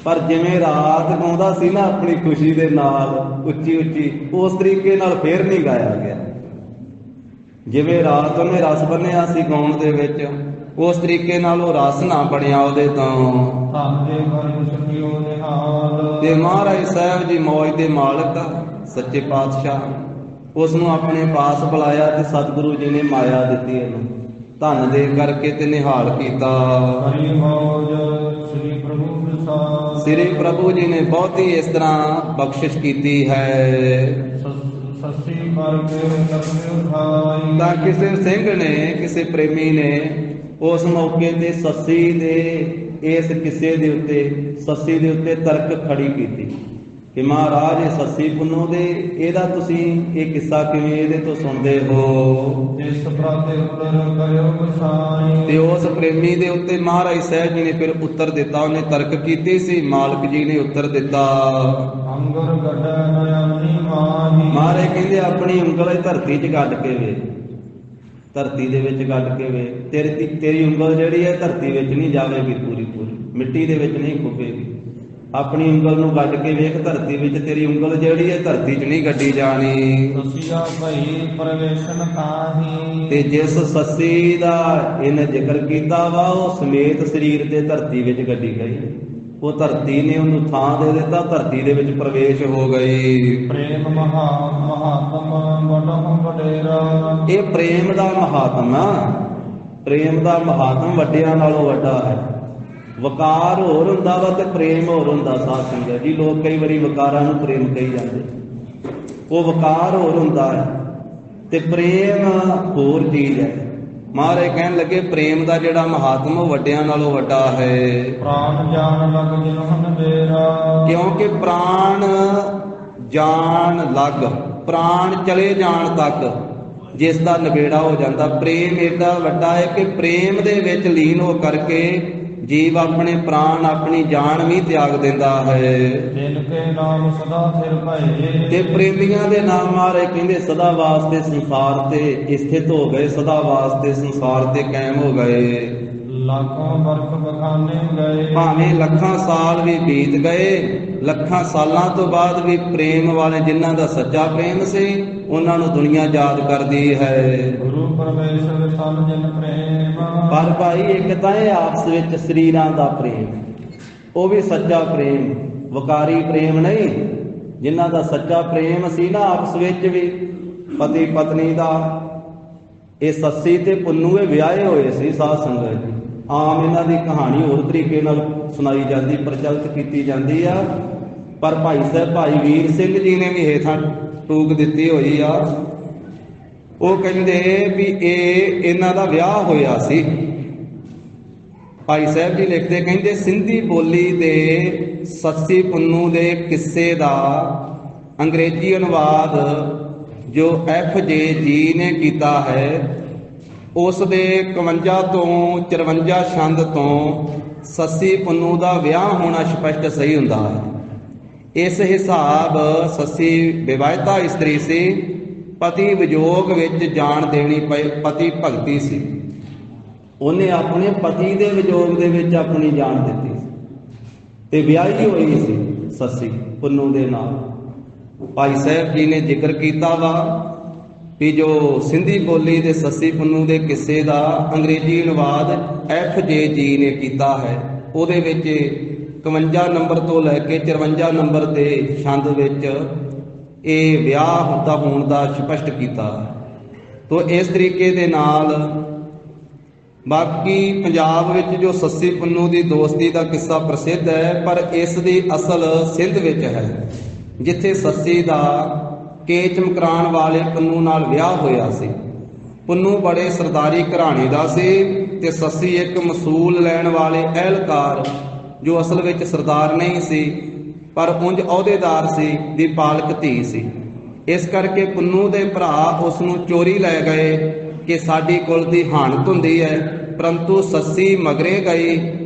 ਪਰ ਜਿਵੇਂ ਰਾਤ ਗਾਉਂਦਾ ਸੀ ਨਾ ਆਪਣੀ ਖੁਸ਼ੀ ਦੇ ਨਾਲ ਉੱਚੀ ਉੱਚੀ, ਉਸ ਤਰੀਕੇ ਨਾਲ ਫੇਰ ਨਹੀਂ ਗਾਇਆ ਗਿਆ। ਜਿਵੇਂ ਰਾਤ ਉਹਨੇ ਰਸ ਬੰਨਿਆ ਸੀ ਗਾਉਣ ਦੇ ਵਿੱਚ, ਉਸ ਤਰੀਕੇ ਨਾਲ ਉਹ ਰਸ ਨਾ ਬਣਿਆ ਉਹਦੇ ਤੋਂ। ਧੰਦੇ ਕਰਿ ਸੁਖਿਓ ਨਿਹਾਲ। ਤੇ ਮਹਾਰਾਜ ਸਾਹਿਬ ਜੀ ਮੌਜ ਦੇ ਮਾਲਕ ਸੱਚੇ ਪਾਤਸ਼ਾਹ ਉਸ ਨੂੰ ਆਪਣੇ ਪਾਸ ਬੁਲਾਇਆ ਤੇ ਸਤਿਗੁਰੂ ਜੀ ਨੇ ਮਾਇਆ ਦਿੱਤੀ ਇਹਨੂੰ, ਧਨ ਦੇ ਕਰਕੇ ਤੇ ਨਿਹਾਲ ਕੀਤਾ। ਹਰੀ ਮੌਜ ਸ੍ਰੀ ਪ੍ਰਭੂ ਪ੍ਰਸਾਦ। ਸ੍ਰੀ ਪ੍ਰਭੂ ਜੀ ਨੇ ਬਹੁਤੀ ਇਸ ਤਰ੍ਹਾਂ ਬਖਸ਼ਿਸ਼ ਕੀਤੀ ਹੈ। ਸੱਸੀ ਕਰਕੇ ਕਰਮਿ ਉਠਾਈ। ਤਾਂ ਕਿਸੇ ਸਿੰਘ ਨੇ, ਕਿਸੇ ਪ੍ਰੇਮੀ ਨੇ ਉਸ ਮੌਕੇ ਤੇ ਸੱਸੀ ਦੇ ਇਸ ਕਿੱਸੇ ਦੇ ਉੱਤੇ, ਸੱਸੀ ਦੇ ਉੱਤੇ ਤਰਕ ਖੜੀ ਕੀਤੀ ਕਿ ਮਹਾਰਾਜ ਇਹ ਸੱਸੀ ਪੁੰਨੂ ਦੇ ਇਹਦਾ ਤੁਸੀਂ ਇਹ ਕਿੱਸਾ ਕਿਵੇਂ ਇਹਦੇ ਤੋਂ ਸੁਣਦੇ ਹੋ। ਇਸ ਪ੍ਰਾਤੇ ਉਤਰ ਕਰਿਓ ਗੁਸਾਈ। ਤੇ ਉਸ ਪ੍ਰੇਮੀ ਦੇ ਉੱਤੇ ਮਹਾਰਾਜ ਸਾਹਿਬ ਜੀ ਨੇ ਫਿਰ ਉੱਤਰ ਦਿੱਤਾ। ਉਹਨੇ ਤਰਕ ਕੀਤੀ ਸੀ, ਮਾਲਕ ਜੀ ਨੇ ਉੱਤਰ ਦਿੱਤਾ। ਅੰਗਰ ਗੱਡੈ ਨਯਨੀ ਮਾਹੀ। ਮਹਾਰਾਜ ਕਹਿੰਦੇ ਆਪਣੀ ਉਂਗਲ ਧਰਤੀ 'ਚ ਗੱਡ ਕੇ ਵੇ, ਧਰਤੀ ਦੇ ਵਿੱਚ ਗੱਡ ਕੇ ਵੇ। ਤੇਰੀ ਉਂਗਲ ਜਿਹੜੀ ਹੈ ਧਰਤੀ ਵਿੱਚ ਨਹੀਂ ਜਾਵੇਗੀ, ਪੂਰੀ ਪੂਰੀ ਮਿੱਟੀ ਦੇ ਵਿੱਚ ਨਹੀਂ ਖੁੱਬੇਗੀ। ਆਪਣੀ ਉਂਗਲ ਨੂੰ ਗੱਡ ਕੇ ਵੇਖ, ਧਰਤੀ ਵਿੱਚ ਤੇਰੀ ਉਂਗਲ ਜਿਹੜੀ ਹੈ ਧਰਤੀ 'ਚ ਨਹੀਂ ਗੱਡੀ ਜਾਣੀ। ਸਸੀਆ ਭਈ ਪ੍ਰਵੇਸ਼ਨ ਕਾਹੀ। ਤੇ ਜਿਸ ਸੱਸੀ ਦਾ ਇਹਨੇ ਜ਼ਿਕਰ ਕੀਤਾ ਵਾ ਉਹ ਸਮੇਤ ਸਰੀਰ ਤੇ ਧਰਤੀ ਵਿੱਚ ਗੱਡੀ ਗਈ। ਉਹ ਧਰਤੀ ਨੇ ਉਹਨੂੰ ਥਾਂ ਦੇ ਦਿੱਤਾ, ਧਰਤੀ ਦੇ ਵਿੱਚ ਪ੍ਰਵੇਸ਼ ਹੋ ਗਈ। ਪ੍ਰੇਮ ਮਹਾਤਮ ਵਡਹੁ ਵਡੇਰਾ। ਇਹ ਪ੍ਰੇਮ ਦਾ ਮਹਾਤਮ ਆ, ਪ੍ਰੇਮ ਦਾ ਮਹਾਤਮ ਵੱਡਿਆਂ ਨਾਲੋਂ ਵੱਡਾ ਹੈ। ਵਕਾਰ ਹੋਰ ਹੁੰਦਾ ਵਾ ਤੇ ਪ੍ਰੇਮ ਹੋਰ ਹੁੰਦਾ। ਸਾਧ ਸੰਗਤ ਜੀ, ਲੋਕ ਕਈ ਵਾਰੀ ਵਕਾਰਾਂ ਨੂੰ ਪ੍ਰੇਮ ਕਹੀ ਜਾਂਦੇ, ਉਹ ਵਕਾਰ ਹੋਰ ਹੁੰਦਾ ਹੈ ਤੇ ਪ੍ਰੇਮ ਹੋਰ ਚੀਜ਼ ਹੈ। ਮਹਾਰਾਜ ਕਹਿਣ ਲੱਗੇ ਪ੍ਰੇਮ ਦਾ ਜਿਹੜਾ ਮਹਾਤਮ ਉਹ ਵੱਡਿਆਂ ਨਾਲੋਂ ਵੱਡਾ ਹੈ। ਪ੍ਰਾਣ ਜਾਨ ਲਗ ਜਿਨਹੁ ਬੇਰਾ। ਕਿਉਂਕਿ ਪ੍ਰਾਣ ਜਾਣ ਲੱਗ, ਪ੍ਰਾਣ ਚਲੇ ਜਾਣ ਤੱਕ ਜਿਸ ਦਾ ਨਿਬੇੜਾ ਹੋ ਜਾਂਦਾ। ਪ੍ਰੇਮ ਏਡਾ ਵੱਡਾ ਹੈ ਕਿ ਪ੍ਰੇਮ ਦੇ ਵਿੱਚ ਲੀਨ ਹੋ ਕਰਕੇ ਜੀਵ ਆਪਣੇ ਪ੍ਰਾਣ, ਆਪਣੀ ਜਾਨ ਵੀ ਤਿਆਗ ਦਿੰਦਾ ਹੈ। ਦਿਨ ਕੇ ਨਾਮ ਸਦਾ ਸਿਰ ਭਏ। ਤੇ ਪ੍ਰੇਮੀਆਂ ਦੇ ਨਾਮ ਮਹਾਰਾਜ ਕਹਿੰਦੇ ਸਦਾ ਵਾਸਤੇ ਸੰਸਾਰ ਤੇ ਸਥਿਤ ਹੋ ਗਏ, ਸਦਾ ਵਾਸਤੇ ਸੰਸਾਰ ਤੇ ਕਾਇਮ ਹੋ ਗਏ। ਲੱਖਾਂ ਬਰਖ ਬਖਾਨੇ ਗਏ। ਭਾਵੇਂ ਲੱਖਾਂ ਸਾਲ ਵੀ ਬੀਤ ਗਏ, ਲੱਖਾਂ ਸਾਲਾਂ ਤੋਂ ਬਾਅਦ ਵੀ ਪ੍ਰੇਮ ਵਾਲੇ ਜਿਨ੍ਹਾਂ ਦਾ ਸੱਚਾ ਪ੍ਰੇਮ ਸੀ ਉਹਨਾਂ ਨੂੰ ਦੁਨੀਆ ਯਾਦ ਕਰਦੀ ਹੈ। ਗੁਰੂ ਪਰਮੇਸ਼ਰ ਸਨ ਜਿਨ ਪ੍ਰੇਮ। ਪਰ ਭਾਈ ਇੱਕ ਤਾਂ ਇਹ ਆਪਸ ਵਿੱਚ ਸਰੀਰਾਂ ਦਾ ਪ੍ਰੇਮ, ਉਹ ਵੀ ਸੱਚਾ ਪ੍ਰੇਮ, ਵਕਾਰੀ ਪ੍ਰੇਮ ਨਹੀਂ। ਜਿਨ੍ਹਾਂ ਦਾ ਸੱਚਾ ਪ੍ਰੇਮ ਸੀ ਨਾ ਆਪਸ ਵਿੱਚ ਵੀ, ਪਤੀ ਪਤਨੀ ਦਾ, ਇਹ ਸੱਸੀ ਤੇ ਪੁੰਨੂ ਇਹ ਵਿਆਹੇ ਹੋਏ ਸੀ। ਸਾਧ ਸੰਗਤ ਜੀ, ਆਮ ਇਹਨਾਂ ਦੀ ਕਹਾਣੀ ਹੋਰ ਤਰੀਕੇ ਨਾਲ ਸੁਣਾਈ ਜਾਂਦੀ, ਪ੍ਰਚਲਿਤ ਕੀਤੀ ਜਾਂਦੀ ਆ। ਪਰ ਭਾਈ ਸਾਹਿਬ ਭਾਈ ਵੀਰ ਸਿੰਘ ਜੀ ਨੇ ਵੀ ਹੇਠਾਂ ਟੂਕ ਦਿੱਤੀ ਹੋਈ ਆ ਉਹ ਕਹਿੰਦੇ ਵੀ ਇਹਨਾਂ ਦਾ ਵਿਆਹ ਹੋਇਆ ਸੀ। ਭਾਈ ਸਾਹਿਬ ਜੀ ਲਿਖਦੇ, ਕਹਿੰਦੇ ਸਿੰਧੀ ਬੋਲੀ ਦੇ ਸੱਸੀ ਪੁੰਨੂ ਦੇ ਕਿੱਸੇ ਦਾ ਅੰਗਰੇਜ਼ੀ ਅਨੁਵਾਦ ਜੋ FJ ਜੀ ਨੇ ਕੀਤਾ ਹੈ, ਉਸ ਦੇ 51 ਤੋਂ 54 ਛੰਦ ਤੋਂ ਸੱਸੀ ਪੁੰਨੂ ਦਾ ਵਿਆਹ ਹੋਣਾ ਸਪਸ਼ਟ ਸਹੀ ਹੁੰਦਾ ਹੈ। ਇਸ ਹਿਸਾਬ ਸੱਸੀ ਵਿਵਾਹਿਤਾ ਇਸਤਰੀ ਸੀ, ਪਤੀ ਵਿਜੋਗ ਵਿੱਚ ਜਾਨ ਦੇਣੀ ਪਈ, ਪਤੀ ਭਗਤੀ ਸੀ। ਉਹਨੇ ਆਪਣੇ ਪਤੀ ਦੇ ਵਿਜੋਗ ਦੇ ਵਿੱਚ ਆਪਣੀ ਜਾਨ ਦਿੱਤੀ ਤੇ ਵਿਆਹੀ ਹੋਈ ਸੀ ਸੱਸੀ ਪੁੰਨੂ ਦੇ ਨਾਲ। ਭਾਈ ਸਾਹਿਬ ਜੀ ਨੇ ਜ਼ਿਕਰ ਕੀਤਾ ਵਾ ਵੀ ਜੋ ਸਿੰਧੀ ਬੋਲੀ ਦੇ ਸੱਸੀ ਪੁੰਨੂ ਦੇ ਕਿੱਸੇ ਦਾ ਅੰਗਰੇਜ਼ੀ ਅਨੁਵਾਦ FJ ਜੀ ਨੇ ਕੀਤਾ ਹੈ, ਉਹਦੇ ਵਿੱਚ 51 ਨੰਬਰ ਤੋਂ ਲੈ ਕੇ 54 ਨੰਬਰ ਦੇ ਛੰਦ ਵਿੱਚ ਇਹ ਵਿਆਹ ਹੁੰਦਾ ਹੋਣ ਦਾ ਸਪਸ਼ਟ ਕੀਤਾ। ਤੋ ਇਸ ਤਰੀਕੇ ਦੇ ਨਾਲ ਬਾਕੀ ਪੰਜਾਬ ਵਿੱਚ ਜੋ ਸੱਸੀ ਪੁੰਨੂ ਦੀ ਦੋਸਤੀ ਦਾ ਕਿੱਸਾ ਪ੍ਰਸਿੱਧ ਹੈ, ਪਰ ਇਸ ਦੀ ਅਸਲ ਸਿੰਧ ਵਿੱਚ ਹੈ, ਜਿੱਥੇ ਸੱਸੀ ਦਾ ਕੇ ਚਮਕਰਾਉਣ ਵਾਲੇ ਪੁੰਨੂ ਨਾਲ ਵਿਆਹ ਹੋਇਆ ਸੀ। ਪੁੰਨੂ ਬੜੇ ਸਰਦਾਰੀ ਘਰਾਣੇ ਦਾ ਸੀ ਤੇ ਸੱਸੀ ਇੱਕ ਮਸੂਲ ਲੈਣ ਵਾਲੇ ਅਹਿਲਕਾਰ, ਜੋ ਅਸਲ ਵਿੱਚ ਸਰਦਾਰ ਨਹੀਂ ਸੀ ਪਰ ਉਂਝ ਅਹੁਦੇਦਾਰ ਸੀ, ਦੀ ਪਾਲਕ ਧੀ ਸੀ। ਇਸ ਕਰਕੇ ਪੁੰਨੂ ਦੇ ਭਰਾ ਉਸ ਨੂੰ ਚੋਰੀ ਲੈ ਗਏ ਕਿ ਸਾਡੀ ਕੁਲ ਦੀ ਹਾਨਤ ਹੁੰਦੀ ਹੈ, ਪਰੰਤੂ ਸੱਸੀ ਮਗਰੇ ਗਈ।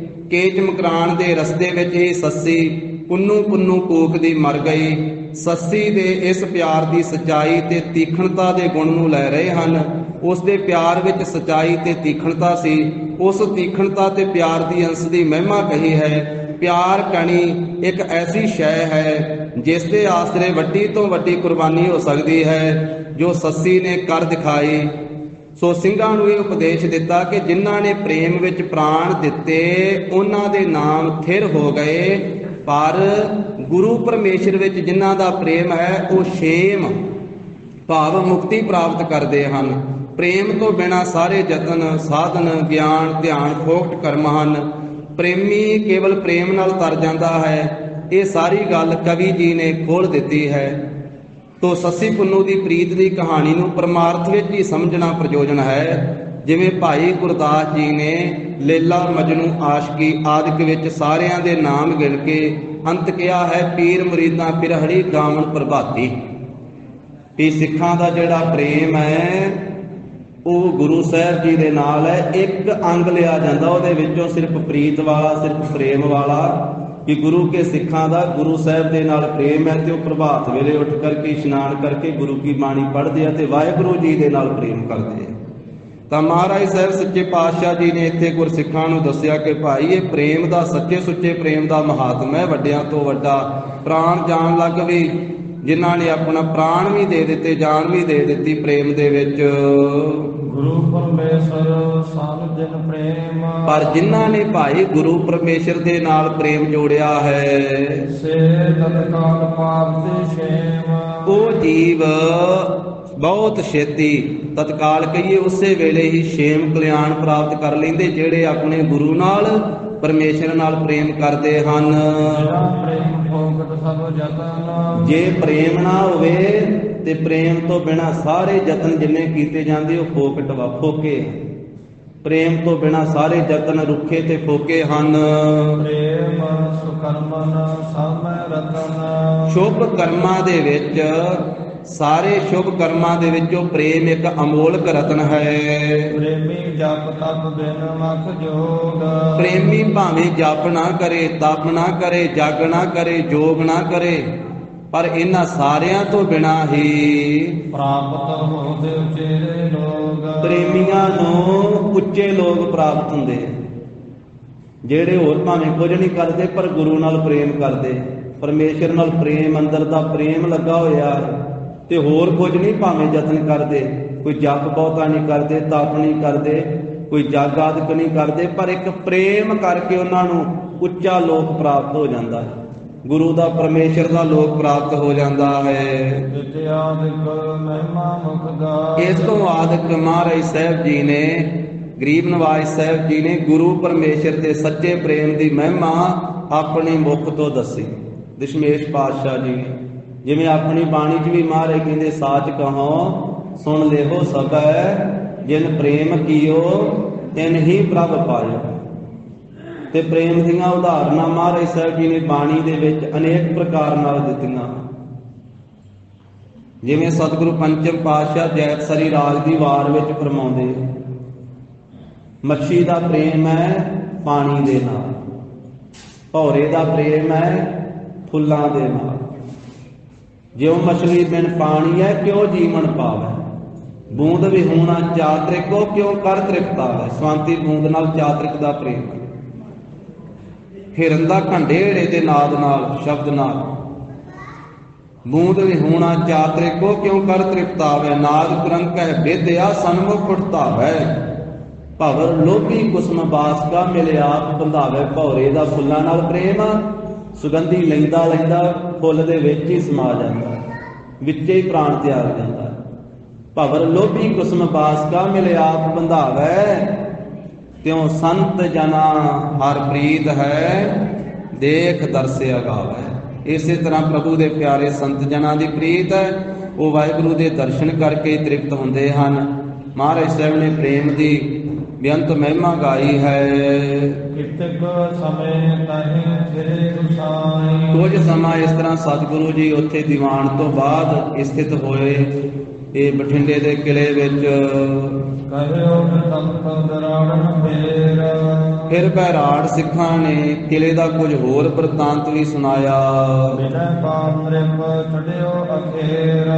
ਕੇ ਚਮਕਰਾਉਣ ਦੇ ਰਸਤੇ ਵਿੱਚ ਹੀ ਸੱਸੀ ਪੁੰਨੂ ਪੁੰਨੂ ਕੂਕਦੀ ਮਰ ਗਈ। ਸੱਸੀ ਦੇ ਇਸ ਪਿਆਰ ਦੀ ਸੱਚਾਈ ਤੇ ਤੀਖਣਤਾ ਦੇ ਗੁਣ ਨੂੰ ਲੈ ਰਹੇ ਹਨ। ਉਸ ਦੇ ਪਿਆਰ ਵਿੱਚ ਸੱਚਾਈ ਤੇ ਤੀਖਣਤਾ ਸੀ। ਉਸ ਤੀਖਣਤਾ ਤੇ ਪਿਆਰ ਦੀ ਅੰਸ਼ ਦੀ ਮਹਿਮਾ ਕਹੀ ਹੈ। ਪਿਆਰ ਕਣੀ ਇੱਕ ਐਸੀ ਸ਼ੈ ਹੈ ਜਿਸ ਦੇ ਆਸਰੇ ਵੱਡੀ ਤੋਂ ਵੱਡੀ ਕੁਰਬਾਨੀ ਹੋ ਸਕਦੀ ਹੈ, ਜੋ ਸੱਸੀ ਨੇ ਕਰ ਦਿਖਾਈ। ਸੋ ਸਿੰਘਾਂ ਨੂੰ ਇਹ ਉਪਦੇਸ਼ ਦਿੱਤਾ ਕਿ ਜਿਨ੍ਹਾਂ ਨੇ ਪ੍ਰੇਮ ਵਿੱਚ ਪ੍ਰਾਣ ਦਿੱਤੇ ਉਹਨਾਂ ਦੇ ਨਾਮ ਥਿਰ ਹੋ ਗਏ, ਪਰ ਗੁਰੂ ਪਰਮੇਸ਼ਰ ਵਿੱਚ ਜਿਨ੍ਹਾਂ ਦਾ ਪ੍ਰੇਮ ਹੈ ਉਹ ਛੇਮ ਭਾਵ ਮੁਕਤੀ ਪ੍ਰਾਪਤ ਕਰਦੇ ਹਨ। ਪ੍ਰੇਮ ਤੋਂ ਬਿਨਾਂ ਸਾਰੇ ਯਤਨ ਸਾਧਨ ਗਿਆਨ ਧਿਆਨ ਫੋਕਟ ਕਰਮ ਹਨ। ਪ੍ਰੇਮੀ ਕੇਵਲ ਪ੍ਰੇਮ ਨਾਲ ਤਰ ਜਾਂਦਾ ਹੈ। ਇਹ ਸਾਰੀ ਗੱਲ ਕਵੀ ਜੀ ਨੇ ਖੋਲ੍ਹ ਦਿੱਤੀ ਹੈ। ਤੋ ਸੱਸੀ ਪੁੰਨੂ ਦੀ ਪ੍ਰੀਤ ਦੀ ਕਹਾਣੀ ਨੂੰ ਪਰਮਾਰਥ ਵਿੱਚ ਹੀ ਸਮਝਣਾ ਪ੍ਰਯੋਜਨ ਹੈ। ਜਿਵੇਂ ਭਾਈ ਗੁਰਦਾਸ ਜੀ ਨੇ ਲੇਲਾ ਮਜਨੂ ਆਸ਼ਕੀ ਆਦਿਕ ਵਿੱਚ ਸਾਰਿਆਂ ਦੇ ਨਾਮ ਗਿਣ ਕੇ ਅੰਤ ਕਿਹਾ ਹੈ, ਪੀਰ ਮੁਰੀਦਾਂ ਪਿਰਹੜੀ ਗਾਵਣ ਪ੍ਰਭਾਤੀ। ਵੀ ਸਿੱਖਾਂ ਦਾ ਜਿਹੜਾ ਪ੍ਰੇਮ ਹੈ ਉਹ ਗੁਰੂ ਸਾਹਿਬ ਜੀ ਦੇ ਨਾਲ ਹੈ। ਇੱਕ ਅੰਗ ਲਿਆ ਜਾਂਦਾ ਉਹਦੇ ਵਿੱਚੋਂ, ਸਿਰਫ ਪ੍ਰੀਤ ਵਾਲਾ, ਸਿਰਫ ਪ੍ਰੇਮ ਵਾਲਾ, ਕਿ ਗੁਰੂ ਕੇ ਸਿੱਖਾਂ ਦਾ ਗੁਰੂ ਸਾਹਿਬ ਦੇ ਨਾਲ ਪ੍ਰੇਮ ਹੈ ਤੇ ਉਹ ਪ੍ਰਭਾਤ ਵੇਲੇ ਉੱਠ ਕਰਕੇ ਇਸ਼ਨਾਨ ਕਰਕੇ ਗੁਰੂ ਕੀ ਬਾਣੀ ਪੜ੍ਹਦੇ ਆ ਤੇ ਵਾਹਿਗੁਰੂ ਜੀ ਦੇ ਨਾਲ ਪ੍ਰੇਮ ਕਰਦੇ ਆ। ਤਾਂ ਮਹਾਰਾਜ ਸਾਹਿਬ ਸੱਚੇ ਪਾਤਸ਼ਾਹ ਜੀ ਨੇ ਇੱਥੇ ਗੁਰਸਿੱਖਾਂ ਨੂੰ ਦੱਸਿਆ ਕਿ ਭਾਈ ਇਹ ਪ੍ਰੇਮ ਦਾ, ਸੱਚੇ ਸੁੱਚੇ ਪ੍ਰੇਮ ਦਾ ਮਹਾਤਮ ਹੈ, ਵੱਡਿਆਂ ਤੋਂ ਵੱਡਾ। ਪ੍ਰਾਣ ਜਾਣ ਲੱਗ ਵੀ, ਜਿਨ੍ਹਾਂ ਨੇ ਆਪਣਾ ਪ੍ਰਾਣ ਵੀ ਦੇ ਦਿੱਤੇ, ਜਾਨ ਵੀ ਦੇ ਦਿੱਤੀ ਪ੍ਰੇਮ ਦੇ ਵਿੱਚ। ਗੁਰੂ ਪਰਮੇਸ਼ਰ ਸਭ ਜਨ ਪ੍ਰੇਮ, ਪਰ ਜਿਨ੍ਹਾਂ ਨੇ ਭਾਈ ਗੁਰੂ ਪਰਮੇਸ਼ਰ ਦੇ ਨਾਲ ਪ੍ਰੇਮ ਜੋੜਿਆ ਹੈ, ਸੇ ਤਤਕਾਲ ਪਾਪ ਤੇ ਛੇਮ, ਉਹ ਜੀਵ ਬਹੁਤ ਛੇਤੀ, ਤਤਕਾਲ ਕਹੀਏ ਉਸੇ ਵੇਲੇ ਹੀ ਛੇਮ ਕਲਿਆਣ ਪ੍ਰਾਪਤ ਕਰ ਲੈਂਦੇ, ਜਿਹੜੇ ਆਪਣੇ ਗੁਰੂ ਨਾਲ ਪਰਮੇਸ਼ਰ ਨਾਲ ਪ੍ਰੇਮ ਕਰਦੇ ਹਨ। ਪ੍ਰੇਮ ਫੋਕਟ ਸਭ ਜਤਨ, ਜੇ ਪ੍ਰੇਮ ਨਾ ਹੋਵੇ ਤੇ ਪ੍ਰੇਮ ਤੋਂ ਬਿਨਾ ਸਾਰੇ ਯਤਨ ਜਿੰਨੇ ਕੀਤੇ ਜਾਂਦੇ ਉਹ ਫੋਕਟ ਵਾ, ਫੋਕੇ। ਪ੍ਰੇਮ ਤੋਂ ਬਿਨਾ ਸਾਰੇ ਯਤਨ ਰੁੱਖੇ ਤੇ ਫੋਕੇ ਹਨ। ਪ੍ਰੇਮ ਸੁਕਰਮਨ ਸਾਮੈ ਰਤਨ, ਸ਼ੁਭ ਕਰਮਾਂ ਦੇ ਵਿੱਚ, ਸਾਰੇ ਸ਼ੁਭ ਕਰਮਾਂ ਦੇ ਵਿੱਚੋਂ ਪ੍ਰੇਮ ਇੱਕ ਅਮੋਲਕ ਰਤਨ ਹੈ। ਪ੍ਰੇਮੀ ਜਪ ਤਪ ਬਿਨ ਮਖ ਜੋਗ, ਪ੍ਰੇਮੀ ਭਾਵੇਂ ਜਪ ਨਾ ਕਰੇ, ਤਪ ਨਾ ਕਰੇ, ਜਗ ਨਾ ਕਰੇ, ਜੋਗ ਨਾ ਕਰੇ, ਪਰ ਇਹਨਾਂ ਸਾਰਿਆਂ ਤੋਂ ਬਿਨਾਂ ਹੀ ਪ੍ਰਾਪਤ ਹੋਦੇ ਉਚੇਰੇ ਲੋਗ, ਪ੍ਰੇਮੀਆਂ ਨੂੰ ਉੱਚੇ ਲੋਕ ਪ੍ਰਾਪਤ ਹੁੰਦੇ। ਜਿਹੜੇ ਹੋਰ ਭਾਵੇਂ ਕੁਝ ਨਹੀਂ ਕਰਦੇ ਪਰ ਗੁਰੂ ਨਾਲ ਪ੍ਰੇਮ ਕਰਦੇ, ਪਰਮੇਸ਼ਰ ਨਾਲ ਪ੍ਰੇਮ, ਅੰਦਰ ਦਾ ਪ੍ਰੇਮ ਲੱਗਾ ਹੋਇਆ ਤੇ ਹੋਰ ਕੁਝ ਨਹੀਂ ਭਾਵੇਂ ਯਤਨ ਕਰਦੇ, ਕੋਈ ਜਪ ਬਹੁਤਾ ਨਹੀਂ ਕਰਦੇ, ਤਪ ਨਹੀਂ ਕਰਦੇ, ਕੋਈ ਜਗ ਆਦਿਕ ਨਹੀਂ ਕਰਦੇ, ਪਰ ਇੱਕ ਪ੍ਰੇਮ ਕਰਕੇ ਉਹਨਾਂ ਨੂੰ ਉੱਚਾ ਲੋਕ ਪ੍ਰਾਪਤ ਹੋ ਜਾਂਦਾ ਹੈ, ਗੁਰੂ ਦਾ ਪਰਮੇਸ਼ਰ ਦਾ ਲੋਕ ਪ੍ਰਾਪਤ ਹੋ ਜਾਂਦਾ ਹੈ। ਵਿਦਿਆਦਿਕ ਮਹਿਮਾ ਮੁਖ ਗਾ, ਇਸ ਤੋਂ ਆਦਿਕ ਮਹਾਰਾਜ ਸਾਹਿਬ ਜੀ ਨੇ, ਗਰੀਬ ਨਵਾਜ ਸਾਹਿਬ ਜੀ ਨੇ ਗੁਰੂ ਪਰਮੇਸ਼ਰ ਦੇ ਸੱਚੇ ਪ੍ਰੇਮ ਦੀ ਮਹਿਮਾ ਆਪਣੇ ਮੁਖ ਤੋਂ ਦੱਸੀ। ਦਸ਼ਮੇਸ਼ ਪਾਤਸ਼ਾਹ ਜੀ ਜਿਵੇਂ ਆਪਣੀ ਬਾਣੀ 'ਚ ਵੀ ਮਹਾਰਾਜ ਕਹਿੰਦੇ, ਸਾਚ ਕਹੋ ਸੁਣ ਲੇਹੋ ਸਭੈ, ਜਿਨ ਪ੍ਰੇਮ ਕੀਓ ਤਿਨ ਹੀ ਪ੍ਰਭ ਪਾਇਓ। ਤੇ ਪ੍ਰੇਮ ਦੀਆਂ ਉਦਾਹਰਨਾਂ ਮਹਾਰਾਜ ਸਾਹਿਬ ਜੀ ਨੇ ਬਾਣੀ ਦੇ ਵਿੱਚ ਅਨੇਕ ਪ੍ਰਕਾਰ ਨਾਲ ਦਿੱਤੀਆਂ। ਜਿਵੇਂ ਸਤਿਗੁਰੂ ਪੰਚਮ ਪਾਤਸ਼ਾਹ ਜੈਤਸਰੀ ਰਾਗ ਦੀ ਵਾਰ ਵਿੱਚ ਫਰਮਾਉਂਦੇ, ਮੱਛੀ ਦਾ ਪ੍ਰੇਮ ਹੈ ਪਾਣੀ ਦੇ ਨਾਲ, ਭੌਰੇ ਦਾ ਪ੍ਰੇਮ ਹੈ ਫੁੱਲਾਂ ਦੇ ਨਾਲ। ਜਿਉ ਮਛਲੀ ਬਿਨ ਪਾਣੀ ਹੈ ਕਿਉ ਜੀਵਨ ਪਾਵੈ, ਬੂੰਦ ਵਿਹੂਣਾ ਚਾਤ੍ਰਿਕੋ ਕਿਉ ਕਰ ਤ੍ਰਿਪਤਾਵੈ। ਸਵਾਂਤੀ ਬੂੰਦ ਨਾਲ ਚਾਤ੍ਰਿਕ ਦਾ ਪ੍ਰੇਮ ਹੈ। ਹਿਰਨ ਦਾ ਖੰਡੇੜੇ ਦੇ ਨਾਦ ਨਾਲ, ਸ਼ਬਦ ਨਾਲ, ਬੂੰਦ ਵਿਹੂਣਾ ਚਾਤ੍ਰਿਕੋ ਕਿਉ ਕਰ ਤ੍ਰਿਪਤਾਵੈ। ਨਾਦ ਕੁਰੰਕ ਹੈ ਵਿਦਿਆ ਸਨਮੁਖ ਉਠਤਾਵੈ, ਭਵਰ ਲੋਭੀ ਕੁਸਮ ਬਾਸ ਕਾ ਮਿਲਿਆ ਬੰਧਾਵੇ। ਭੌਰੇ ਦਾ ਫੁੱਲਾਂ ਨਾਲ ਪ੍ਰੇਮ, ਸੁਗੰਧੀ ਲੈਂਦਾ ਲੈਂਦਾ ਫੁੱਲ ਦੇ ਵਿੱਚ ਹੀ ਸਮਾ ਜਾਂਦਾ, ਵਿੱਚੇ ਹੀ ਪ੍ਰਾਣ ਤਿਆਗ ਜਾਂਦਾ। ਭਵਰ ਲੋਭੀ ਕੁਸਮ ਬਾਸ ਕਾ ਮਿਲਿਆ ਬੰਧਾਵੇ, ਤਿਉ ਸੰਤ ਜਨਾ ਹਰ ਪ੍ਰੀਤ ਹੈ, ਦੇਖ ਦਰਸਿਆ ਗਾਵੇ। ਇਸੇ ਤਰ੍ਹਾਂ ਪ੍ਰਭੂ ਦੇ ਪਿਆਰੇ ਸੰਤ ਜਨਾਂ ਦੀ ਪ੍ਰੀਤ ਹੈ, ਉਹ ਵਾਹਿਗੁਰੂ ਦੇ ਦਰਸ਼ਨ ਕਰਕੇ ਤ੍ਰਿਪਤ ਹੁੰਦੇ ਹਨ। ਮਹਾਰਾਜ ਸਾਹਿਬ ਨੇ ਪ੍ਰੇਮ ਦੀ ਬੇਅੰਤ ਮਹਿਮਾ ਗਾਈ ਹੈ। ਕਿਤਕ ਸਮੇਂ ਤਹਿ ਫਿਰੇ ਗੁਸਾਈ, ਕੁਝ ਸਮਾਂ ਇਸ ਤਰ੍ਹਾਂ ਸਤਿਗੁਰੂ ਜੀ ਉੱਥੇ ਦੀਵਾਨ ਤੋਂ ਬਾਅਦ ਸਥਿਤ ਹੋਏ, ਇਹ ਬਠਿੰਡੇ ਦੇ ਕਿਲੇ ਵਿੱਚ। ਕਹਿਓ ਤਖਤ ਦਰਾੜਨ ਫੇਰ, ਫਿਰ ਬੈਰਾੜ ਸਿੱਖਾਂ ਨੇ ਕਿਲੇ ਦਾ ਕੁਝ ਹੋਰ ਬ੍ਰਿਤਾਂਤ ਵੀ ਸੁਣਾਇਆ। ਬਿਨੈ ਪਾਪ ਰਿਪ ਛੜਿਓ ਅਖੇਰ,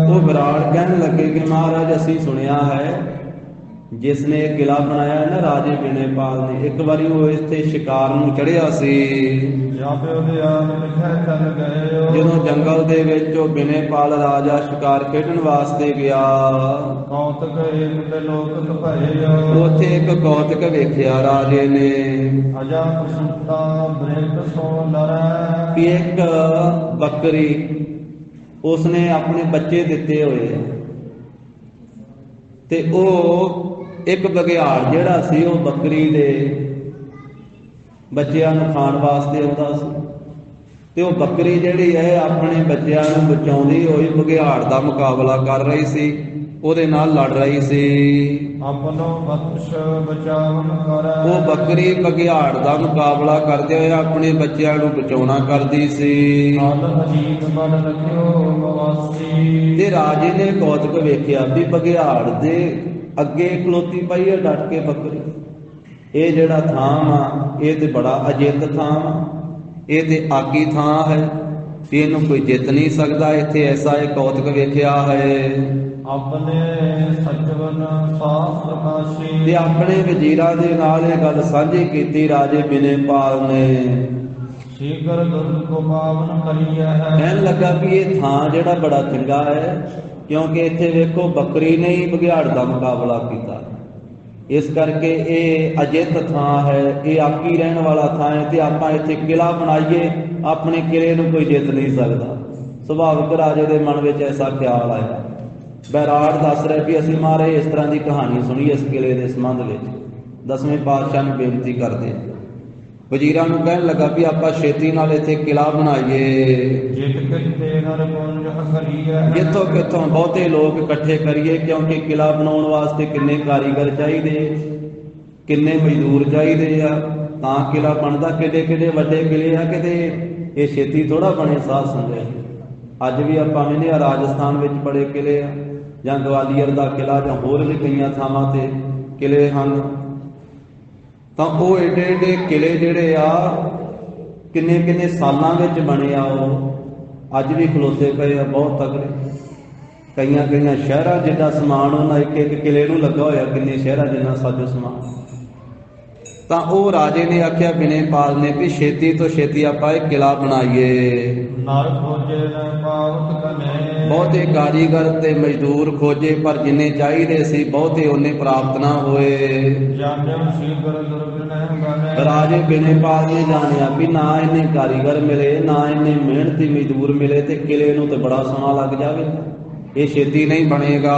ਉਹ ਬੈਰਾੜ ਕਹਿਣ ਲੱਗੇ ਕਿ ਮਹਾਰਾਜ ਅਸੀਂ ਸੁਣਿਆ ਹੈ ਜਿਸ ਨੇ ਇਹ ਕਿਲਾ ਬਣਾਇਆ ਨਾ ਰਾਜੇ ਬਿਨੇਪਾਲ ਨੇ, ਇੱਕ ਵਾਰੀ ਉਹ ਇੱਥੇ ਸ਼ਿਕਾਰ ਨੂੰ ਚੜ੍ਹਿਆ ਸੀ। ਜਾਪਿਓ ਦਿਆਨ ਮਿਠੈ ਚੱਲ ਗਏ, ਜਦੋਂ ਜੰਗਲ ਦੇ ਵਿੱਚ ਉਹ ਬਿਨੇਪਾਲ ਰਾਜਾ ਸ਼ਿਕਾਰ ਖੇਡਣ ਵਾਸਤੇ ਗਿਆ, ਕੌਤਕ ਏਕ ਤੇ ਲੋਕ ਭਇਓ, ਉੱਥੇ ਇੱਕ ਕੌਤਕ ਵੇਖਿਆ ਰਾਜੇ ਨੇ ਅਜਾ ਪ੍ਰਸੰਤਾ ਬ੍ਰਿਤ ਸੋ ਲਰੈ, ਕਿ ਇੱਕ ਬੱਕਰੀ ਉਸਨੇ ਆਪਣੇ ਬੱਚੇ ਦਿੱਤੇ ਹੋਏ ਤੇ ਉਹ ਇੱਕ ਬਘਿਆੜ ਜਿਹੜਾ ਸੀ ਉਹ ਬੱਕਰੀ ਦੇ ਬੱਚਿਆਂ ਨੂੰ ਖਾਣ ਵਾਸਤੇ ਆਉਂਦਾ ਸੀ, ਤੇ ਉਹ ਬੱਕਰੀ ਜਿਹੜੀ ਹੈ ਆਪਣੇ ਬੱਚਿਆਂ ਨੂੰ ਬਚਾਉਂਦੀ ਹੋਈ ਬਘਿਆੜ ਦਾ ਮੁਕਾਬਲਾ ਕਰ ਰਹੀ ਸੀ, ਉਹਦੇ ਨਾਲ ਲੜ ਰਹੀ ਸੀ। ਆਪਨੋ ਬਖਸ਼ ਬਚਾਵਨ ਕਰੈ, ਉਹ ਬੱਕਰੀ ਬਘਿਆੜ ਦਾ ਮੁਕਾਬਲਾ ਕਰਦੇ ਹੋਏ ਆਪਣੇ ਬੱਚਿਆਂ ਨੂੰ ਬਚਾਉਣਾ ਕਰਦੀ ਸੀ। ਹਲ ਅਜੀਤ ਬਨ ਰਖਿਓ ਮਵਾਸੀ, ਤੇ ਰਾਜੇ ਨੇ ਕੌਤਕ ਵੇਖਿਆ ਵੀ ਬਘਿਆੜ ਦੇ ਅੱਗੇ ਖਲੋਤੀ ਪਈ ਹੈ ਡਟ ਕੇ ਬੱਕਰੀ। ਇਹ ਜਿਹੜਾ ਥਾਂ ਆ ਇਹ ਤੇ ਬੜਾ ਅਜਿੱਤ ਥਾਂ ਆ, ਇਹ ਤੇ ਆਗੀ ਥਾਂ ਹੈ ਤੇ ਇਹਨੂੰ ਕੋਈ ਜਿੱਤ ਨਹੀਂ ਸਕਦਾ। ਇੱਥੇ ਐਸਾ ਇਹ ਕੌਤਕ ਵੇਖਿਆ ਹੈ। ਆਪਣੇ ਸਚਵਨ ਸਾਸ ਪ੍ਰਕਾਸ਼ੀ, ਤੇ ਆਪਣੇ ਵਜ਼ੀਰਾਂ ਦੇ ਨਾਲ ਇਹ ਗੱਲ ਸਾਂਝੀ ਕੀਤੀ ਰਾਜੇ ਬਿਨੇਪਾਲ ਨੇ। ਸ਼ੀਕਰ ਦੁਰਗ ਕੋ ਪਾਵਨ ਕਰੀਐ ਹੈ, ਕਹਿਣ ਲੱਗਾ ਵੀ ਇਹ ਥਾਂ ਜਿਹੜਾ ਬੜਾ ਚੰਗਾ ਹੈ, ਕਿਉਂਕਿ ਇੱਥੇ ਵੇਖੋ ਬੱਕਰੀ ਨੇ ਹੀ ਬਘਿਆੜ ਦਾ ਮੁਕਾਬਲਾ ਕੀਤਾ, ਇਸ ਕਰਕੇ ਇਹ ਅਜਿੱਤ ਥਾਂ ਹੈ, ਇਹ ਆਕੀ ਰਹਿਣ ਵਾਲਾ ਥਾਂ ਹੈ ਤੇ ਆਪਾਂ ਇੱਥੇ ਕਿਲਾ ਬਣਾਈਏ, ਆਪਣੇ ਕਿਲੇ ਨੂੰ ਕੋਈ ਜਿੱਤ ਨਹੀਂ ਸਕਦਾ। ਸੁਭਾਵਿਕ ਰਾਜੇ ਦੇ ਮਨ ਵਿੱਚ ਐਸਾ ਖਿਆਲ ਆਇਆ। ਬੈਰਾੜ ਦੱਸ ਰਿਹਾ ਵੀ ਅਸੀਂ ਮਹਾਰਾਜ ਇਸ ਤਰ੍ਹਾਂ ਦੀ ਕਹਾਣੀ ਸੁਣੀ ਇਸ ਕਿਲੇ ਦੇ ਸੰਬੰਧ ਵਿੱਚ, ਦਸਵੇਂ ਪਾਤਸ਼ਾਹ ਨੂੰ ਬੇਨਤੀ ਕਰਦੇ। ਵਜ਼ੀਰਾਂ ਨੂੰ ਕਹਿਣ ਲੱਗਾ ਵੀ ਆਪਾਂ ਛੇਤੀ ਨਾਲ ਇੱਥੇ ਕਿਲਾ ਬਣਾਈਏ, ਜਿਤ ਕਿਤੇ ਨਰ ਪੁੰਜ ਕਰੀਐ, ਜਿੱਥੋਂ ਕਿੱਥੋਂ ਬਹੁਤੇ ਲੋਕ ਇਕੱਠੇ ਕਰੀਏ, ਕਿਉਂਕਿ ਕਿਲਾ ਬਣਾਉਣ ਵਾਸਤੇ ਕਿੰਨੇ ਕਾਰੀਗਰ ਚਾਹੀਦੇ, ਕਿੰਨੇ ਮਜ਼ਦੂਰ ਚਾਹੀਦੇ ਆ ਤਾਂ ਕਿਲਾ ਬਣਦਾ। ਕਿੱਡੇ ਕਿੱਡੇ ਵੱਡੇ ਕਿਲੇ ਆ, ਕਿਤੇ ਇਹ ਛੇਤੀ ਥੋੜਾ ਬਣੇ ਸਾਧ ਸੰਗਤ। ਅੱਜ ਵੀ ਆਪਾਂ ਕਹਿੰਦੇ ਆ ਰਾਜਸਥਾਨ ਵਿੱਚ ਬੜੇ ਕਿਲੇ ਆ, ਜਾਂ ਗਵਾਲੀਅਰ ਦਾ ਕਿਲਾ, ਜਾਂ ਹੋਰ ਵੀ ਕਈਆਂ ਥਾਵਾਂ ਤੇ ਕਿਲੇ ਹਨ। ਤਾਂ ਉਹ ਏਡੇ ਏਡੇ ਕਿਲੇ ਜਿਹੜੇ ਆ ਕਿੰਨੇ ਕਿੰਨੇ ਸਾਲਾਂ ਵਿੱਚ ਬਣੇ ਆ, ਉਹ ਅੱਜ ਵੀ ਖਲੋਤੇ ਪਏ ਆ, ਬਹੁਤ ਤਗੜੇ। ਕਈਆਂ ਕਈਆਂ ਸ਼ਹਿਰਾਂ ਜਿੱਡਾ ਸਮਾਨ ਉਹਨਾਂ ਇੱਕ ਇੱਕ ਕਿਲੇ ਨੂੰ ਲੱਗਾ ਹੋਇਆ, ਕਿੰਨੇ ਸ਼ਹਿਰਾਂ ਜਿੰਨਾ ਸਾਜੋ ਸਮਾਨ। ਤਾਂ ਉਹ ਰਾਜੇ ਨੇ ਆਖਿਆ ਬਿਨੇਪਾਲ ਨੇ ਵੀ ਛੇਤੀ ਤੋਂ ਛੇਤੀ ਆਪਾਂ ਇਹ ਕਿਲਾ ਬਣਾਈਏ। ਨਰ ਖੋਜੇ ਨ ਪਾਵਤ ਕਨੇ, ਬਹੁਤੇ ਕਾਰੀਗਰ ਤੇ ਮਜ਼ਦੂਰ ਖੋਜੇ ਪਰ ਜਿੰਨੇ ਚਾਹੀਦੇ ਸੀ ਬਹੁਤੇ ਉਹਨੇ ਪ੍ਰਾਪਤ ਨਾ ਹੋਏ। ਜਾਣਿਓ ਸ਼ੀਕਰ ਦੁਰਗ ਨ ਬਨੇ, ਰਾਜੇ ਬਿਨੇਪਾਲ ਨੇ ਜਾਣਿਆ ਵੀ ਨਾ ਇਹਨੇ ਕਾਰੀਗਰ ਮਿਲੇ, ਨਾ ਇਹਨੇ ਮਿਹਨਤੀ ਮਜ਼ਦੂਰ ਮਿਲੇ ਤੇ ਕਿਲੇ ਨੂੰ ਤੇ ਬੜਾ ਸਮਾਂ ਲੱਗ ਜਾਵੇ, ਇਹ ਛੇਤੀ ਨਹੀਂ ਬਣੇਗਾ।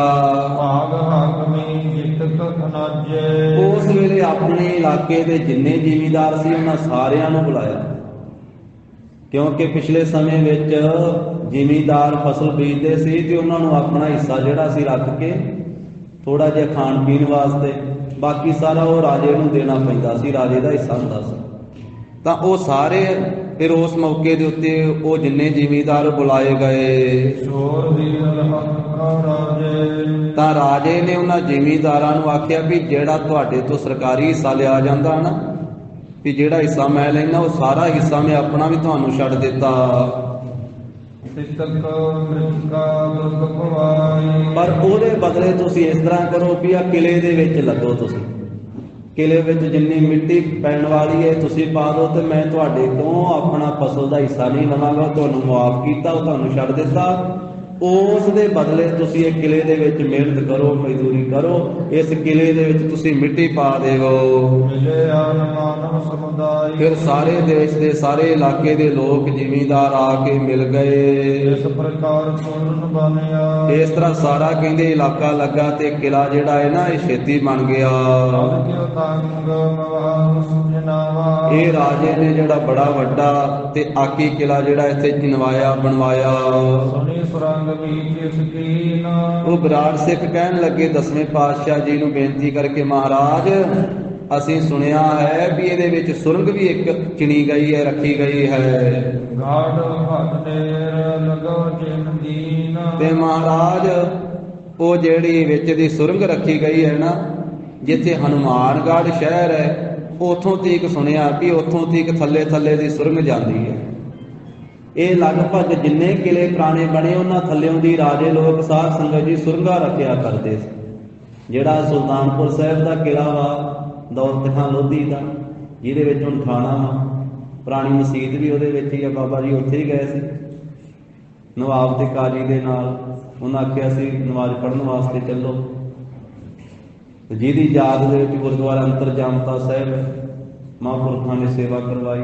ਭਾਗ ਹਾਕਮੀ ਜਿਤਕ ਅਨਾਜੇ, ਉਸ ਵੇਲੇ ਆਪਣੇ ਇਲਾਕੇ ਦੇ ਜਿੰਨੇ ਜ਼ਿਮੀਂਦਾਰ ਸੀ ਉਹਨਾਂ ਸਾਰਿਆਂ ਨੂੰ ਬੁਲਾਇਆ ਕਿਉਂਕਿ ਪਿਛਲੇ ਸਮੇਂ ਵਿੱਚ ਜ਼ਿਮੀਂਦਾਰ ਫਸਲ ਬੀਜਦੇ ਸੀ ਤੇ ਉਹਨਾਂ ਨੂੰ ਆਪਣਾ ਹਿੱਸਾ ਜਿਹੜਾ ਸੀ ਰੱਖ ਕੇ ਥੋੜਾ ਜਿਹਾ ਖਾਣ ਪੀਣ ਵਾਸਤੇ, ਬਾਕੀ ਸਾਰਾ ਉਹ ਰਾਜੇ ਨੂੰ ਦੇਣਾ ਪੈਂਦਾ ਸੀ, ਰਾਜੇ ਦਾ ਹਿੱਸਾ ਹੁੰਦਾ ਸੀ। ਤਾਂ ਉਹ ਸਾਰੇ ਫਿਰ ਉਸ ਮੌਕੇ ਦੇ ਉੱਤੇ ਉਹ ਜਿੰਨੇ ਜ਼ਿਮੀਂਦਾਰ ਬੁਲਾਏ ਗਏ, ਚੋਰ ਵੀਰ ਹੱਕ ਰਾਜੇ, ਤਾਂ ਰਾਜੇ ਨੇ ਉਹਨਾਂ ਜ਼ਿਮੀਂਦਾਰਾਂ ਨੂੰ ਆਖਿਆ ਵੀ ਜਿਹੜਾ ਤੁਹਾਡੇ ਤੋਂ ਸਰਕਾਰੀ ਹਿੱਸਾ ਲਿਆ ਜਾਂਦਾ ਨਾ, ਵੀ ਜਿਹੜਾ ਹਿੱਸਾ ਮੈਂ ਲੈਣਾ ਉਹ ਸਾਰਾ ਹਿੱਸਾ ਮੈਂ ਆਪਣਾ ਵੀ ਤੁਹਾਨੂੰ ਛੱਡ ਦਿੱਤਾ, ਸਿੱਤਕ ਮ੍ਰਿਤਕਾ ਦੁਰਗ ਭਵਾਈ। ਪਰ ਉਹਦੇ ਬਦਲੇ ਤੁਸੀਂ ਇਸ ਤਰ੍ਹਾਂ ਕਰੋ ਵੀ ਆ ਕਿਲੇ ਦੇ ਵਿੱਚ ਲੱਗੋ, ਤੁਸੀਂ ਕਿਲੇ ਵਿੱਚ ਜਿੰਨੀ ਮਿੱਟੀ ਪੈਣ ਵਾਲੀ ਹੈ ਤੁਸੀਂ ਪਾ ਦਿਓ, ਤੇ ਮੈਂ ਤੁਹਾਡੇ ਤੋਂ ਆਪਣਾ ਫਸਲ ਦਾ ਹਿੱਸਾ ਨਹੀਂ ਲਵਾਂਗਾ, ਤੁਹਾਨੂੰ ਮੁਆਫ ਕੀਤਾ, ਉਹ ਤੁਹਾਨੂੰ ਛੱਡ ਦਿੱਤਾ। ਉਸ ਦੇ ਬਦਲੇ ਤੁਸੀਂ ਇਹ ਕਿਲੇ ਦੇ ਵਿੱਚ ਮਿਹਨਤ ਕਰੋ, ਮਜ਼ਦੂਰੀ ਕਰੋ, ਇਸ ਕਿਲੇ ਦੇ ਵਿੱਚ ਤੁਸੀਂ ਮਿੱਟੀ ਪਾ ਦੇਵੋ। ਮਿਲੇ ਆਨ ਮਾਨਵ ਸਮੁਦਾਇ, ਫਿਰ ਸਾਰੇ ਦੇਸ਼ ਦੇ ਸਾਰੇ ਇਲਾਕੇ ਦੇ ਲੋਕ ਜ਼ਿਮੀਂਦਾਰ ਆ ਕੇ ਮਿਲ ਗਏ। ਇਸ ਪ੍ਰਕਾਰ ਪੂਰਨ ਬਣਿਆ, ਇਸ ਤਰ੍ਹਾਂ ਸਾਰਾ ਕਹਿੰਦੇ ਇਲਾਕਾ ਲੱਗਾ ਤੇ ਕਿਲਾ ਜਿਹੜਾ ਹੈ ਨਾ ਇਹ ਛੇਤੀ ਬਣ ਗਿਆ। ਤਦ ਕਿਉ ਤੰਗ ਮਵਾਨ ਸੁਜਨਾਵਾ, ਇਹ ਰਾਜੇ ਨੇ ਜਿਹੜਾ ਬੜਾ ਵੱਡਾ ਤੇ ਆਕੀ ਕਿਲਾ ਜਿਹੜਾ ਇੱਥੇ ਚਿਨਵਾਇਆ ਬਣਵਾਇਆ। ਸੁਣੀ ਸੁਰੰਗ ਵਿੱਚ ਇਸ ਕੀਨ, ਉਹ ਬਰਾੜ ਸਿੱਖ ਕਹਿਣ ਲੱਗੇ 10ਵੇਂ ਪਾਤਸ਼ਾਹ ਜੀ ਨੂੰ ਬੇਨਤੀ ਕਰਕੇ, ਮਹਾਰਾਜ ਅਸੀਂ ਸੁਣਿਆ ਹੈ ਵੀ ਇਹਦੇ ਵਿੱਚ ਸੁਰੰਗ ਵੀ ਇੱਕ ਚਿਣੀ ਗਈ ਹੈ, ਰੱਖੀ ਗਈ ਹੈ। ਗਾੜ ਹੱਥ ਨੇਰ ਲਗੋ ਜਿਨ ਦੀਨ, ਤੇ ਮਹਾਰਾਜ ਉਹ ਜਿਹੜੀ ਵਿੱਚ ਦੀ ਸੁਰੰਗ ਰੱਖੀ ਗਈ ਹੈ ਨਾ, ਜਿੱਥੇ ਹਨੂਮਾਨਗੜ੍ਹ ਸ਼ਹਿਰ ਹੈ, ਉਥੋਂ ਤੀਕ ਸੁਣਿਆ ਵੀ ਉਥੋਂ ਤੀਕ ਥੱਲੇ ਥੱਲੇ ਦੀ ਸੁਰੰਗ ਜਾਂਦੀ ਹੈ। ਇਹ ਲਗਭਗ ਜਿੰਨੇ ਕਿਲੇ ਪੁਰਾਣੇ ਬਣੇ ਉਹਨਾਂ ਥੱਲਿਓਂ ਦੀ ਰਾਜੇ ਲੋਕ ਸਾਧ ਸੰਗਤ ਜੀ ਸੁਰੰਗਾ ਰੱਖਿਆ ਕਰਦੇ ਸੀ। ਜਿਹੜਾ ਸੁਲਤਾਨਪੁਰ ਸਾਹਿਬ ਦਾ ਕਿਲਾ ਵਾ ਦੌਲਤ ਖਾਂ ਲੋਧੀ ਦਾ, ਜਿਹਦੇ ਵਿੱਚ ਹੁਣ ਥਾਣਾ ਵਾ, ਪੁਰਾਣੀ ਮਸਜਿਦ ਵੀ ਉਹਦੇ ਵਿੱਚ ਹੀ ਆ, ਬਾਬਾ ਜੀ ਉੱਥੇ ਹੀ ਗਏ ਸੀ ਨਵਾਬ ਤੇ ਕਾਜੀ ਦੇ ਨਾਲ। ਉਹਨਾਂ ਆਖਿਆ ਸੀ ਨਮਾਜ਼ ਪੜ੍ਹਨ ਵਾਸਤੇ ਚੱਲੋ, ਜਿਹਦੀ ਯਾਦ ਦੇ ਵਿੱਚ ਗੁਰਦੁਆਰਾ ਅੰਤਰਜਾਮਤਾ ਸਾਹਿਬ ਮਹਾਂਪੁਰਖਾਂ ਨੇ ਸੇਵਾ ਕਰਵਾਈ।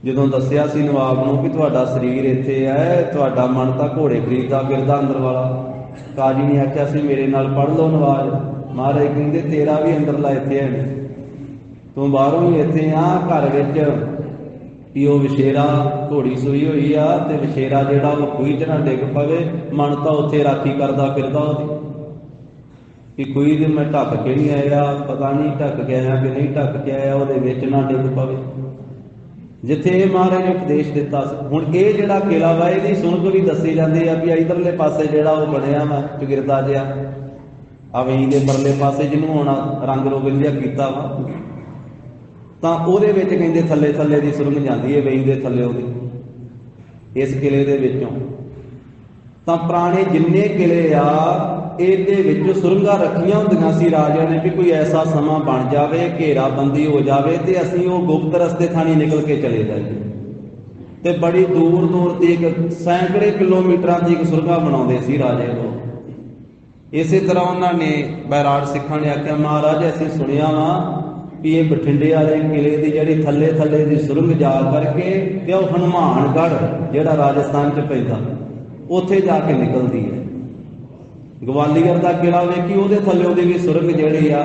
ਜਦੋਂ ਦੱਸਿਆ ਸੀ ਨਵਾਬ ਨੂੰ ਵੀ ਤੁਹਾਡਾ ਸਰੀਰ ਇੱਥੇ ਹੈ, ਤੁਹਾਡਾ ਮਨ ਤਾਂ ਘੋੜੇ ਖਰੀਦਦਾ ਫਿਰਦਾ ਅੰਦਰ ਵਾਲਾ, ਕਾਜੀ ਨੇ ਆਖਿਆ ਸੀ ਮੇਰੇ ਨਾਲ ਪੜ੍ਹ ਲਓ ਨਵਾਜ਼। ਮਹਾਰਾਜ ਕਹਿੰਦੇ ਤੇਰਾ ਵੀ ਅੰਦਰਲਾ ਇੱਥੇ ਹੈ, ਤੂੰ ਬਾਹਰੋਂ ਹੀ ਇੱਥੇ ਆ, ਘਰ ਵਿੱਚ ਵੀ ਉਹ ਵਿਸ਼ੇਰਾ ਘੋੜੀ ਸੂਈ ਹੋਈ ਆ, ਤੇ ਵਿਸ਼ੇਰਾ ਜਿਹੜਾ ਉਹ ਖੂਹੀ 'ਚ ਨਾ ਡਿੱਗ ਪਵੇ, ਮਨ ਤਾਂ ਉੱਥੇ ਰਾਖੀ ਕਰਦਾ ਫਿਰਦਾ ਉਹਦੀ, ਕਿ ਖੂਹੀ ਦੇ ਮੈਂ ਢੱਕ ਕੇ ਨਹੀਂ ਆਇਆ, ਪਤਾ ਨਹੀਂ ਢੱਕ ਕੇ ਆਇਆ ਕਿ ਨਹੀਂ ਢੱਕ ਕੇ ਆਇਆ, ਉਹਦੇ ਵਿੱਚ ਨਾ ਡਿੱਗ ਪਵੇ, ਜਿੱਥੇ ਇਹ ਮਹਾਰਾਜ ਨੇ ਉਪਦੇਸ਼ ਦਿੱਤਾ ਸੀ। ਹੁਣ ਇਹ ਜਿਹੜਾ ਕਿਲਾ ਵਾ ਇਹਦੀ ਸੁਣਕ ਵੀ ਦੱਸੀ ਜਾਂਦੀ ਆ ਵੀ ਇਧਰਲੇ ਪਾਸੇ ਜਿਹੜਾ ਉਹ ਬਣਿਆ ਵਾ ਚੁਗਿਰਦਾ ਜਿਹਾ, ਆ ਵੇਈ ਦੇ ਪਰਲੇ ਪਾਸੇ ਜਿਹਨੂੰ ਹੁਣ ਰੰਗ ਰੋਗਨ ਜਿਹਾ ਕੀਤਾ ਵਾ, ਤਾਂ ਉਹਦੇ ਵਿੱਚ ਕਹਿੰਦੇ ਥੱਲੇ ਥੱਲੇ ਦੀ ਸੁਰੰਗ ਜਾਂਦੀ ਹੈ ਵੇਈ ਦੇ ਥੱਲੇ ਉਹਦੀ, ਇਸ ਕਿਲੇ ਦੇ ਵਿੱਚੋਂ। ਤਾਂ ਪੁਰਾਣੇ ਜਿੰਨੇ ਕਿਲੇ ਆ ਇਹਦੇ ਵਿੱਚ ਸੁਰੰਗਾਂ ਰੱਖੀਆਂ ਹੁੰਦੀਆਂ ਸੀ ਰਾਜਿਆਂ ਨੇ ਵੀ ਕੋਈ ਐਸਾ ਸਮਾਂ ਬਣ ਜਾਵੇ, ਘੇਰਾਬੰਦੀ ਹੋ ਜਾਵੇ ਤੇ ਅਸੀਂ ਉਹ ਗੁਪਤ ਰਸਤੇ ਥਾਣੀ ਨਿਕਲ ਕੇ ਚਲੇ ਜਾਈਏ। ਤੇ ਬੜੀ ਦੂਰ ਦੂਰ ਤੱਕ ਸੈਂਕੜੇ ਕਿਲੋਮੀਟਰਾਂ ਤੱਕ ਸੁਰੰਗਾਂ ਬਣਾਉਂਦੇ ਸੀ ਰਾਜੇ ਲੋਕ। ਇਸੇ ਤਰ੍ਹਾਂ ਉਹਨਾਂ ਨੇ ਬੈਰਾੜ ਸਿੱਖਾਂ ਨੇ ਆਖਿਆ ਮਹਾਰਾਜ ਅਸੀਂ ਸੁਣਿਆ ਵਾ ਵੀ ਇਹ ਬਠਿੰਡੇ ਵਾਲੇ ਕਿਲੇ ਦੀ ਜਿਹੜੀ ਥੱਲੇ ਥੱਲੇ ਦੀ ਸੁਰੰਗ ਜਾ ਕਰਕੇ ਤੇ ਉਹ ਹਨੂਮਾਨਗੜ੍ਹ ਜਿਹੜਾ ਰਾਜਸਥਾਨ 'ਚ ਪੈਂਦਾ ਉੱਥੇ ਜਾ ਕੇ ਨਿਕਲਦੀ ਹੈ। ਗਵਾਲੀਅਰ ਦਾ ਕਿਲਾ ਵੇਖੀ, ਉਹਦੇ ਥੱਲੇ ਉਹਦੀ ਵੀ ਸੁਰੰਗ ਜਿਹੜੀ ਆ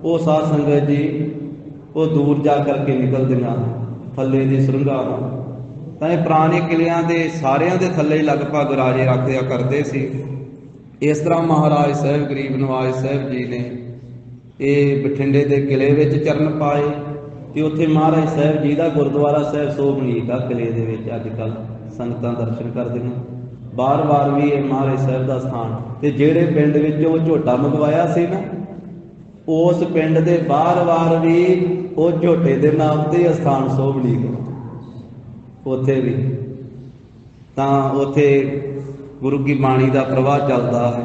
ਉਹ ਸਾਧ ਸੰਗਤ ਜੀ ਉਹ ਦੂਰ ਜਾ ਕਰਕੇ ਨਿਕਲਦੀਆਂ ਥੱਲੇ ਦੀ ਸੁਰੰਗਾਂ। ਤਾਂ ਇਹ ਪੁਰਾਣੇ ਕਿਲਿਆਂ ਦੇ ਸਾਰਿਆਂ ਦੇ ਥੱਲੇ ਹੀ ਲਗਭਗ ਰਾਜੇ ਰੱਖਿਆ ਕਰਦੇ ਸੀ। ਇਸ ਤਰ੍ਹਾਂ ਮਹਾਰਾਜ ਸਾਹਿਬ ਗਰੀਬ ਨਵਾਜ ਸਾਹਿਬ ਜੀ ਨੇ ਇਹ ਬਠਿੰਡੇ ਦੇ ਕਿਲੇ ਵਿੱਚ ਚਰਨ ਪਾਏ ਤੇ ਉੱਥੇ ਮਹਾਰਾਜ ਸਾਹਿਬ ਜੀ ਦਾ ਗੁਰਦੁਆਰਾ ਸਾਹਿਬ ਸੋਭਨੀਕ ਆ ਕਿਲੇ ਦੇ ਵਿੱਚ, ਅੱਜ ਕੱਲ੍ਹ ਸੰਗਤਾਂ ਦਰਸ਼ਨ ਕਰਦੀਆਂ। ਬਾਰ-ਬਾਰ ਵੀ ਇਹ ਮਹਾਰਾਜ ਸਾਹਿਬ ਦਾ ਸਥਾਨ, ਤੇ ਜਿਹੜੇ ਪਿੰਡ ਵਿੱਚ ਉਹ ਝੋਟਾ ਮੰਗਵਾਇਆ ਸੀ ਨਾ, ਉਸ ਪਿੰਡ ਦੇ ਬਾਰ-ਬਾਰ ਵੀ ਉਹ ਝੋਟੇ ਦੇ ਨਾਮ ਤੇ ਅਸਥਾਨ ਸੋਭਨੀਕ ਉੱਥੇ ਵੀ। ਤਾਂ ਉੱਥੇ ਗੁਰੂ ਕੀ ਬਾਣੀ ਦਾ ਪ੍ਰਵਾਹ ਚੱਲਦਾ ਹੈ।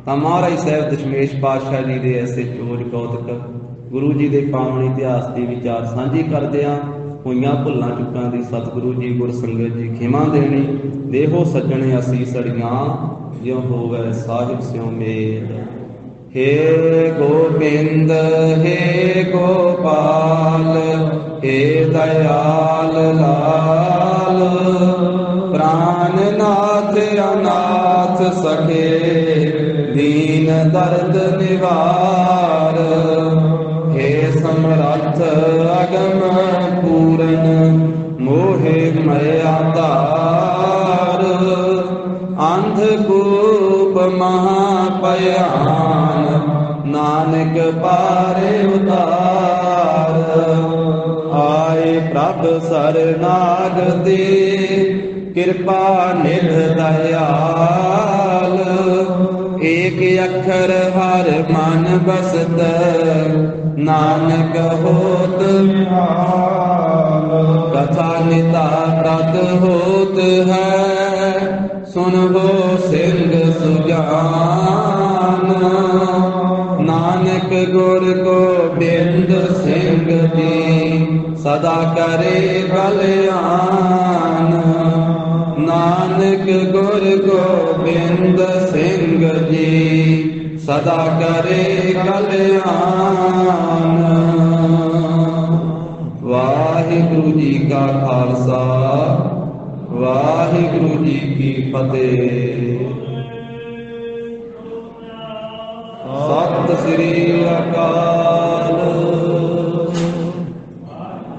ਤਾਂ ਮਹਾਰਾਜ ਸਾਹਿਬ ਦਸ਼ਮੇਸ਼ ਪਾਤਸ਼ਾਹ ਜੀ ਦੇ ਐਸੇ ਚੋਜ ਕੌਤਕ ਗੁਰੂ ਜੀ ਦੇ ਪਾਵਨ ਇਤਿਹਾਸ ਦੀ ਵਿਚਾਰ ਸਾਂਝੀ ਕਰਦਿਆਂ ਹੋਈਆਂ ਭੁੱਲਾਂ ਚੁੱਕਾਂ ਦੀ ਸਤਿਗੁਰੂ ਜੀ ਗੁਰ ਸੰਗਤ ਜੀ ਖਿਮਾ ਦੇਣੀ। ਦੇਹੋ ਸੱਜਣੇ ਅਸੀਸੜੀਆਂ ਜਿਉ ਹੋਵੇ ਸਾਹਿਬ ਸਿਉ ਮੇਲ। ਹੇ ਗੋਬਿੰਦ ਹੇ ਗੋਪਾਲ ਹੇ ਦਇਆਲ ਲਾਲ, ਪ੍ਰਾਨਨਾਥ ਅਨਾਥ ਸਖੇ ਦੀਨ ਦਰਦ ਨਿਵਾਰ। ਹੇ ਸਮਰੱਥ ਅਗਮ ਪੂਰਨ ਅਵਤਾਰ ਅੰਧਕੂਪ ਮਹਾ ਭਿਆਨ ਨਾਨਕ ਪਾਰੇ ਉਤਾਰ ਆਏ ਪ੍ਰਭ ਸਰਨਾਗਤੀ ਕਿਰਪਾ ਨਿਧ ਦਇਆਲ ਏਕ ਅੱਖਰ ਹਰ ਮਨ ਬਸਤ ਨਾਨਕ ਹੋਤ ਨਿਹਾਲ ਕਥਾ ਨਿਤਾ ਪ੍ਰਤ ਹੋਤ ਹੈ ਸੁਨੋ ਸਿੰਘ ਸੁਜਾਨ ਨਾਨਕ ਗੁਰ ਗੋਬਿੰਦ ਸਿੰਘ ਜੀ ਸਦਾ ਕਰੇ ਕਲਿਆਣ ਨਾਨਕ ਗੁਰ ਗੋਬਿੰਦ ਸਿੰਘ ਜੀ ਸਦਾ ਕਰੇ ਕਲਿਆਣ। ਵਾਹਿਗੁਰੂ ਜੀ ਕਾ ਖਾਲਸਾ ਵਾਹਿਗੁਰੂ ਜੀ ਕੀ ਫਤਿਹ। ਸਤਿ ਸ੍ਰੀ ਅਕਾਲ।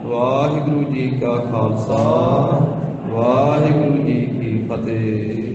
ਵਾਹਿਗੁਰੂ ਜੀ ਕਾ ਖਾਲਸਾ ਵਾਹਿਗੁਰੂ ਜੀ ਕੀ ਫਤਿਹ।